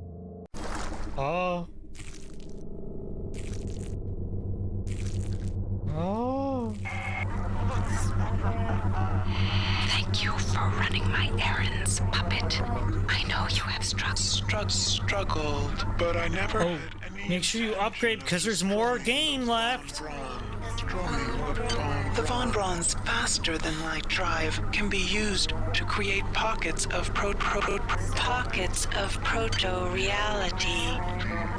A: Oh. Oh.
E: Thank you for running my errands, puppet. I know you have struggled, but I never had any...
A: Make sure you upgrade because there's more game left.
E: The Von Braun's faster than light drive can be used to create pockets of proto-reality.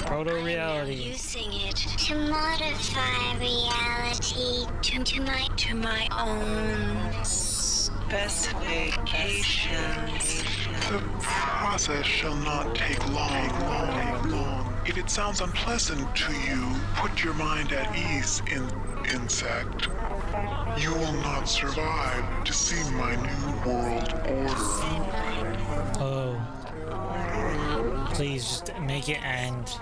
A: Proto-reality.
C: Using it to modify reality to my own
E: specifications. The process shall not take long. If it sounds unpleasant to you, put your mind at ease, insect. You will not survive to see my new world order.
A: Oh. Please just make it end.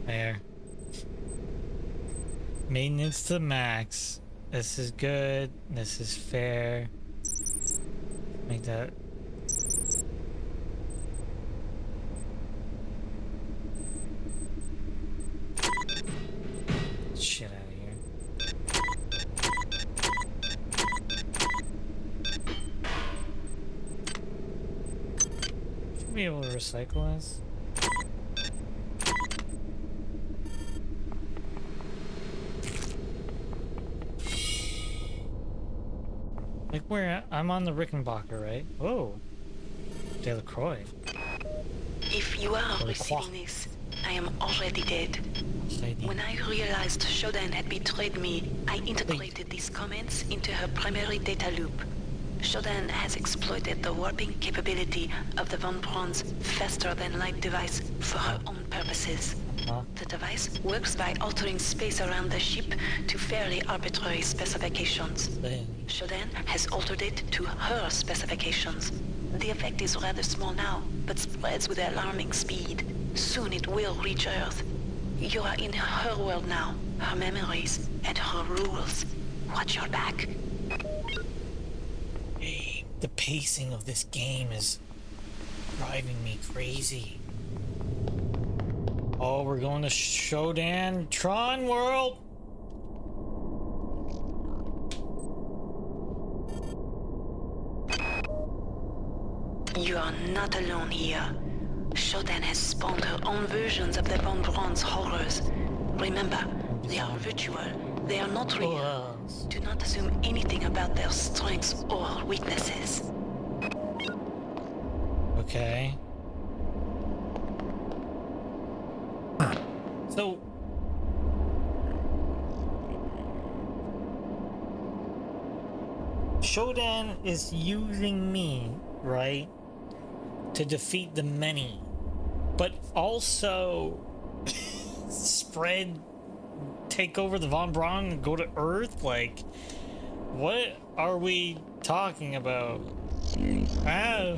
A: There. Maintenance to max. This is good. This is fair. Make that. Shit out of here. Should be able to recycle this. Like where I'm on the Rickenbacker, right? Whoa. Delacroix.
E: If you are receiving this, I am already dead. When I realized Shodan had betrayed me, I integrated these comments into her primary data loop. Shodan has exploited the warping capability of the Von Braun's faster-than-light device for her own purposes. The device works by altering space around the ship to fairly arbitrary specifications. Shodan has altered it to her specifications. The effect is rather small now, but spreads with alarming speed. Soon it will reach Earth. You are in her world now, her memories, and her rules. Watch your back.
A: Hey, the pacing of this game is driving me crazy. Oh, we're going to Shodan Tron World.
E: You are not alone here. Shodan has spawned her own versions of the Von Braun's horrors. Remember, they are virtual. They are not real. Do not assume anything about their strengths or weaknesses.
A: Okay. So... Shodan is using me, right, to defeat the many, but also take over the Von Braun and go to Earth? Like, what are we talking about? Ah.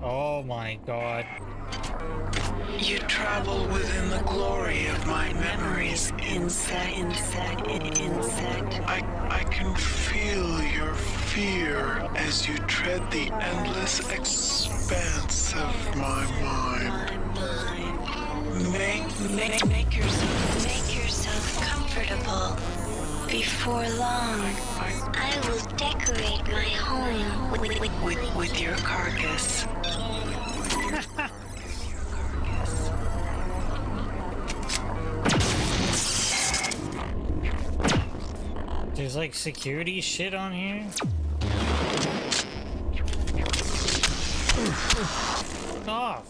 A: Oh my god.
E: You travel within the glory of my memories, insect. I can feel your fear as you tread the endless expanse of my mind.
C: Make yourself comfortable. Before long, I will decorate my home
E: with your carcass.
A: There's like security shit on here. Fuck off.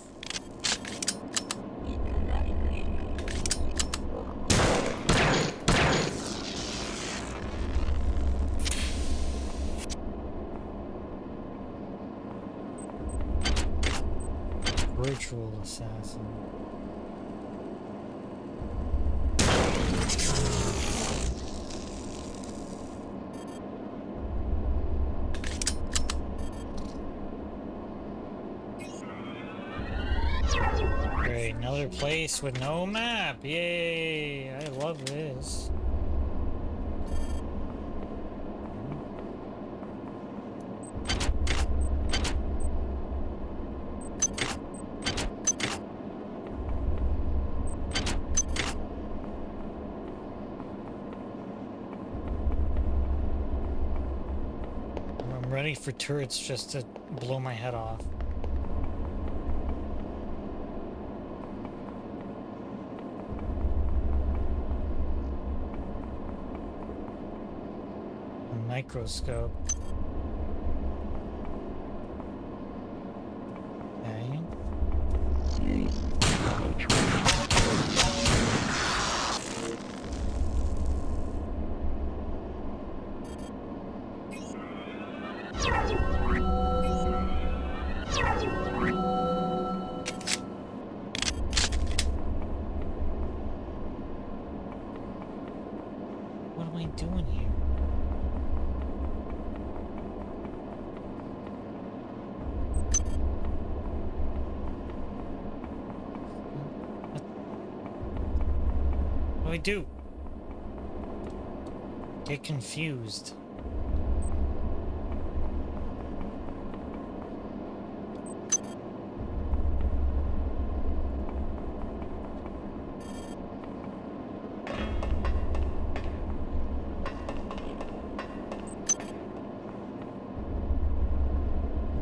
A: Virtual assassin. Great, another place with no map. Yay! I love this. I'm ready for turrets just to blow my head off. Microscope. Okay. What am I doing here? What do I do? Get confused.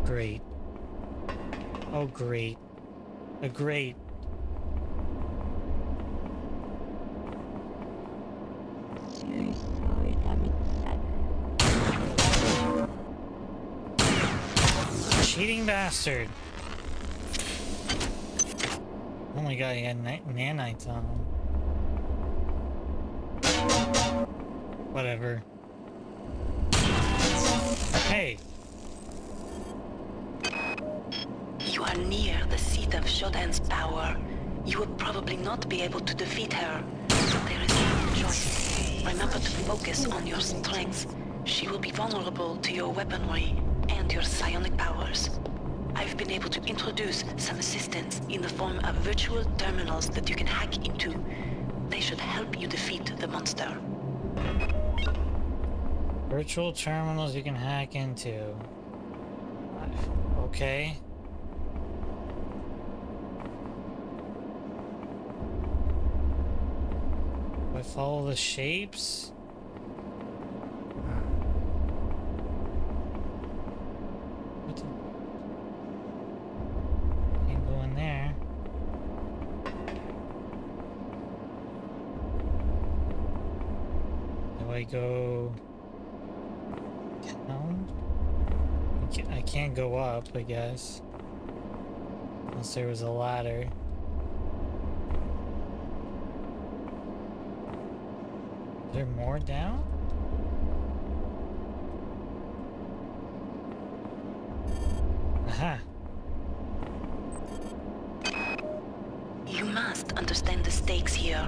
A: Great. Oh, great. A great. Cheating bastard. Oh my god, he had nanites on him. Whatever. Hey.
O: You are near the seat of Shodan's power. You will probably not be able to defeat her. There is no choice. Remember to focus on your strengths. She will be vulnerable to your weaponry and your psionic powers. I've been able to introduce some assistance in the form of virtual terminals that you can hack into. They should help you defeat the monster.
A: Virtual terminals you can hack into. Okay. Do I follow the shapes? What the? Can't go in there. Do I go down? I can't go up, I guess. Unless there was a ladder. Is there more down? Aha.
O: You must understand the stakes here.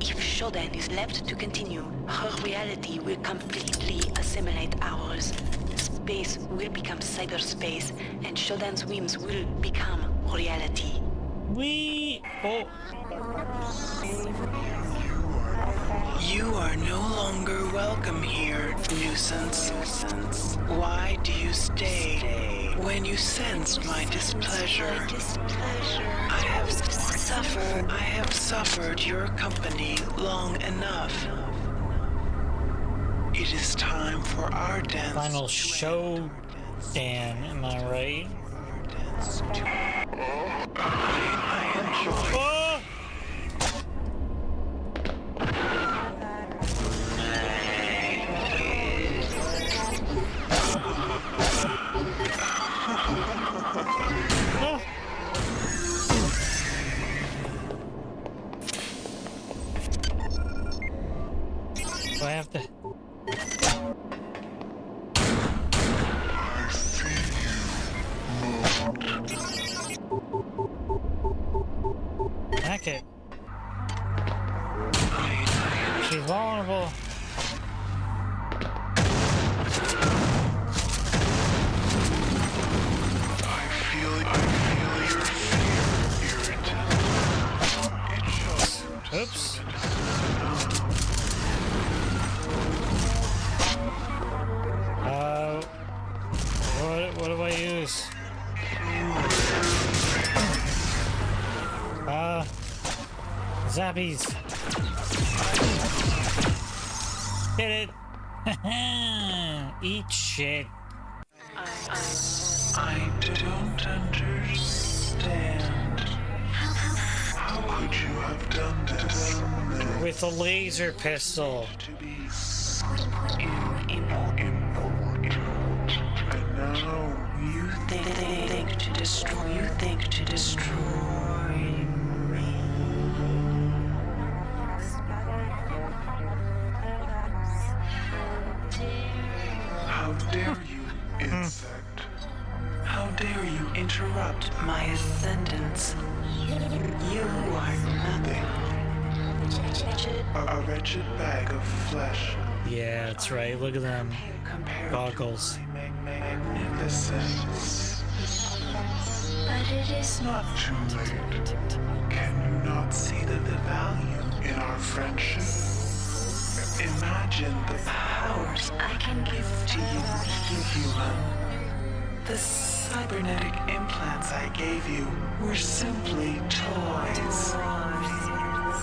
O: If Shodan is left to continue, her reality will completely assimilate ours. Space will become cyberspace, and Shodan's whims will become reality.
A: Oh.
E: You are no longer welcome here, nuisance. Why do you stay when you sense my displeasure? I have suffered your company long enough. It is time for our dance.
A: Final show, Dan, am I right? Oh! Hack it. She's vulnerable.
I: I feel your fear, irritant. It shows.
A: Oops. What do I use? Zappies. Hit it. Eat shit.
I: I don't understand. How could you have done this?
A: With a laser pistol.
I: To be important. And now
E: You think to destroy. You think to destroy me.
I: how dare you, insect?
E: How dare you interrupt my ascendance? You are nothing.
I: A wretched bag of flesh.
A: Yeah, that's right. Look at them goggles.
I: Magnificent.
C: But it is
I: Not too late. Can you not see the value in our friendship? Imagine the
E: Powers I can give to you, human. The cybernetic implants I gave you were simply toys.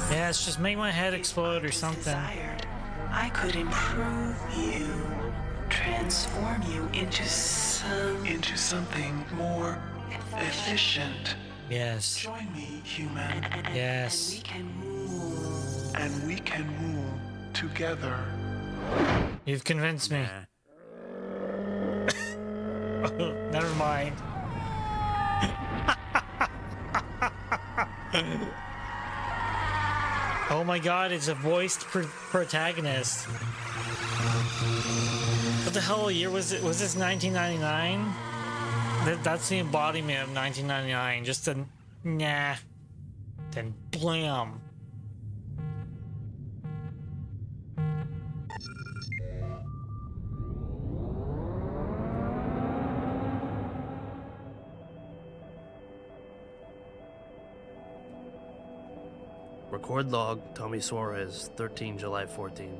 A: Yes, just make my head explode or something.
E: Desired, I could improve you, transform you into something more efficient.
A: Yes.
E: Join me, human.
A: Yes.
I: and we can rule together.
A: You've convinced me. Never mind. Oh my god, it's a voiced protagonist. What the hell year was it? Was this 1999? That's the embodiment of 1999. Just a nah. Then blam.
P: Record log, Tommy Suarez, 13 July 14.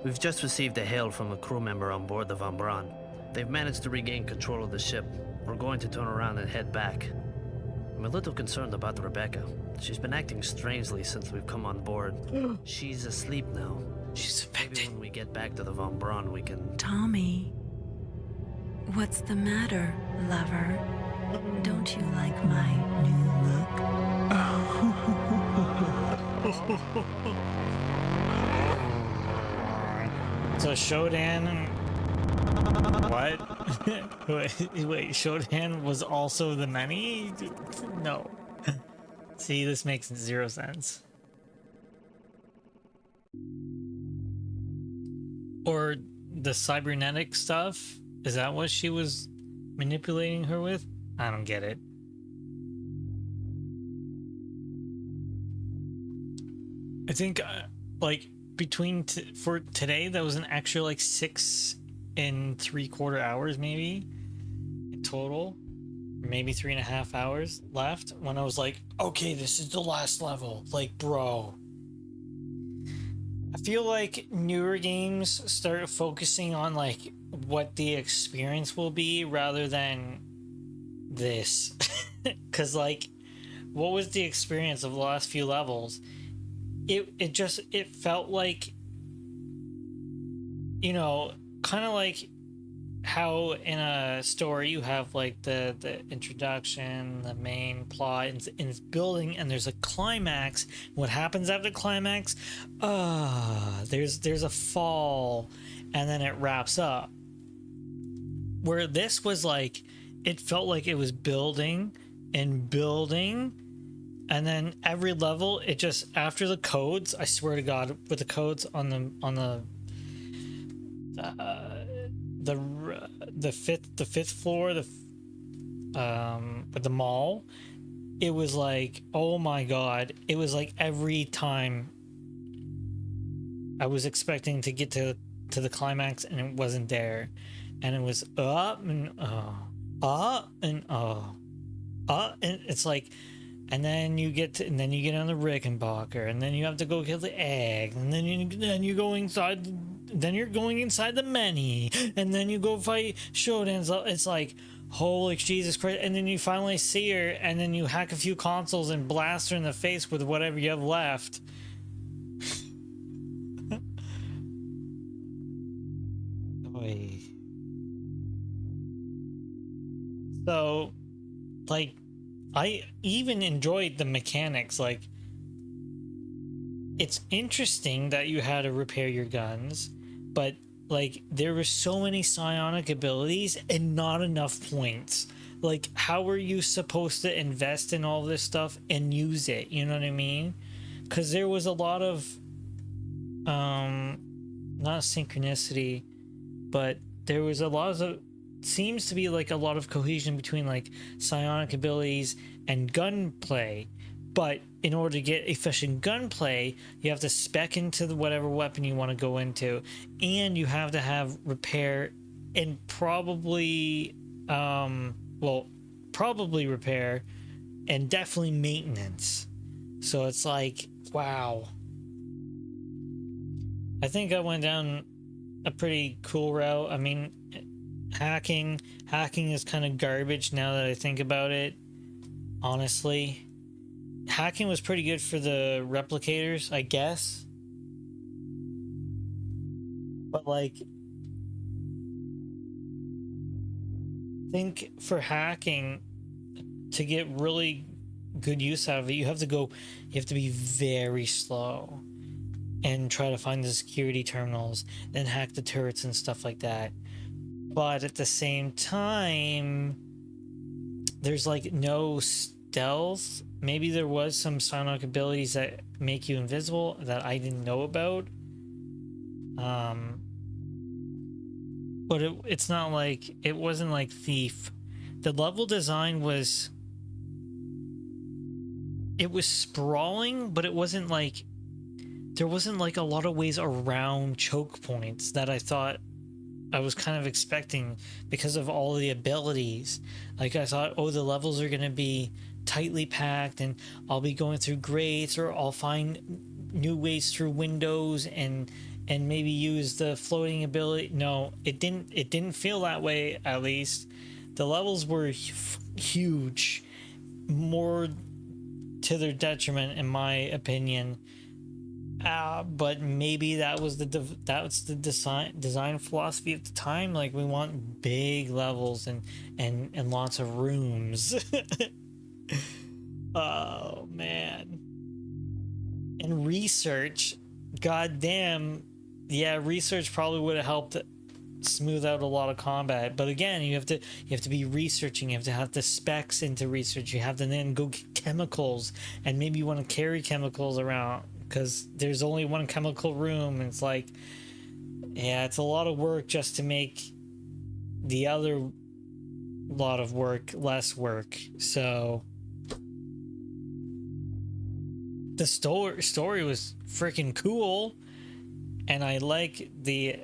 P: We've just received a hail from a crew member on board the Von Braun. They've managed to regain control of the ship. We're going to turn around and head back. I'm a little concerned about Rebecca. She's been acting strangely since we've come on board. She's asleep now.
A: She's affected.
P: Maybe when we get back to the Von Braun, we can...
Q: Tommy, what's the matter, lover? Don't you like my new look?
A: So Shodan... What? wait, Shodan was also the many? No. See, this makes zero sense. Or the cybernetic stuff? Is that what she was manipulating her with? I don't get it. I think, like, between for today, that was an extra, like, 6 3/4 hours, maybe, in total. Maybe 3.5 hours left when I was like, okay, this is the last level. Like, bro. I feel like newer games start focusing on, like, what the experience will be rather than this. Because, like, what was the experience of the last few levels? It felt like, you know, kind of like how in a story you have like the introduction, the main plot, and it's building, and there's a climax. What happens after climax? There's a fall, and then it wraps up. Where this was like, it felt like it was building and building. And then every level, it just, after the codes, I swear to God, with the codes on the the fifth floor, with the mall. It was like, oh my god, it was like every time I was expecting to get to the climax and it wasn't there, and it was up and and it's like, and then you get on the Rickenbacker, and then you have to go kill the egg, and then you go inside, then you're going inside the many, and then you go fight Shodan's. It's like, holy Jesus Christ. And then you finally see her, and then you hack a few consoles and blast her in the face with whatever you have left. Oy. So, like, I even enjoyed the mechanics. Like, it's interesting that you had to repair your guns, but like, there were so many psionic abilities and not enough points. Like, how are you supposed to invest in all this stuff and use it? You know what I mean? Because there was a lot of not synchronicity, but there was a lot of, seems to be like a lot of cohesion between like psionic abilities and gunplay. But in order to get efficient gunplay, you have to spec into whatever weapon you want to go into, and you have to have repair, and probably probably repair, and definitely maintenance. So it's like, wow. I think I went down a pretty cool route. I mean, hacking is kind of garbage now that I think about it, honestly. Hacking was pretty good for the replicators, I guess. But like, I think for hacking, to get really good use out of it, you have to be very slow and try to find the security terminals, then hack the turrets and stuff like that. But at the same time, there's like no stealth. Maybe there was some psionic abilities that make you invisible that I didn't know about. But it's not like, it wasn't like Thief. The level design was, it was sprawling, but it wasn't like, there wasn't like a lot of ways around choke points that I thought I was kind of expecting because of all the abilities. Like, I thought, oh, the levels are going to be tightly packed and I'll be going through grates, or I'll find new ways through windows and maybe use the floating ability. No, it didn't feel that way. At least the levels were huge, more to their detriment in my opinion. But maybe that was the design philosophy at the time. Like, we want big levels and lots of rooms. Oh man. And research, goddamn, yeah, research probably would have helped smooth out a lot of combat. But again, you have to be researching. You have to have the specs into research. You have to then go get chemicals, and maybe you want to carry chemicals around because there's only one chemical room, and it's like, yeah, it's a lot of work just to make the other lot of work less work. So the story was freaking cool, and I like the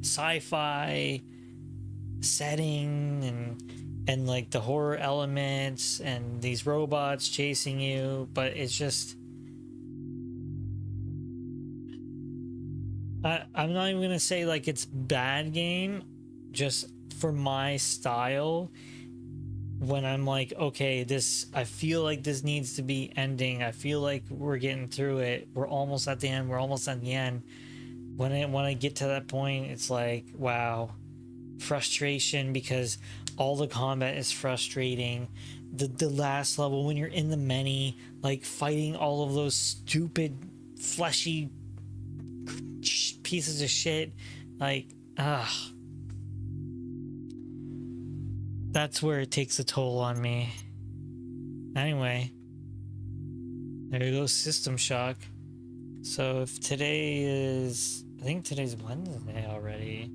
A: sci-fi setting and like the horror elements and these robots chasing you, but it's just, I'm not even gonna say like it's bad game, just for my style. When I'm like, okay, I feel like this needs to be ending. I feel like we're getting through it. We're almost at the end. We're almost at the end. When I get to that point, it's like, wow, frustration, because all the combat is frustrating. The last level, when you're in the many, like fighting all of those stupid fleshy pieces of shit, like, that's where it takes a toll on me. Anyway, there goes System Shock. So if today is I think today's Wednesday already.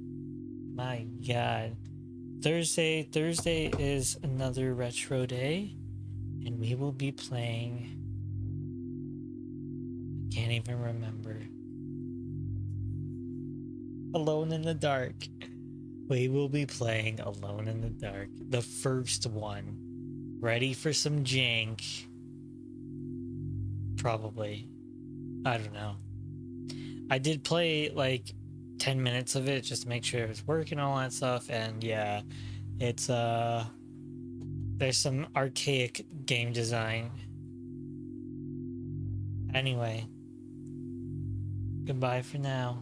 A: My god. Thursday is another retro day, and we will be playing... I can't even remember. Alone in the Dark. We will be playing Alone in the Dark. The first one. Ready for some jank? Probably. I don't know. I did play like 10 minutes of it just to make sure it was working, all that stuff, and yeah, it's there's some archaic game design. Anyway, goodbye for now.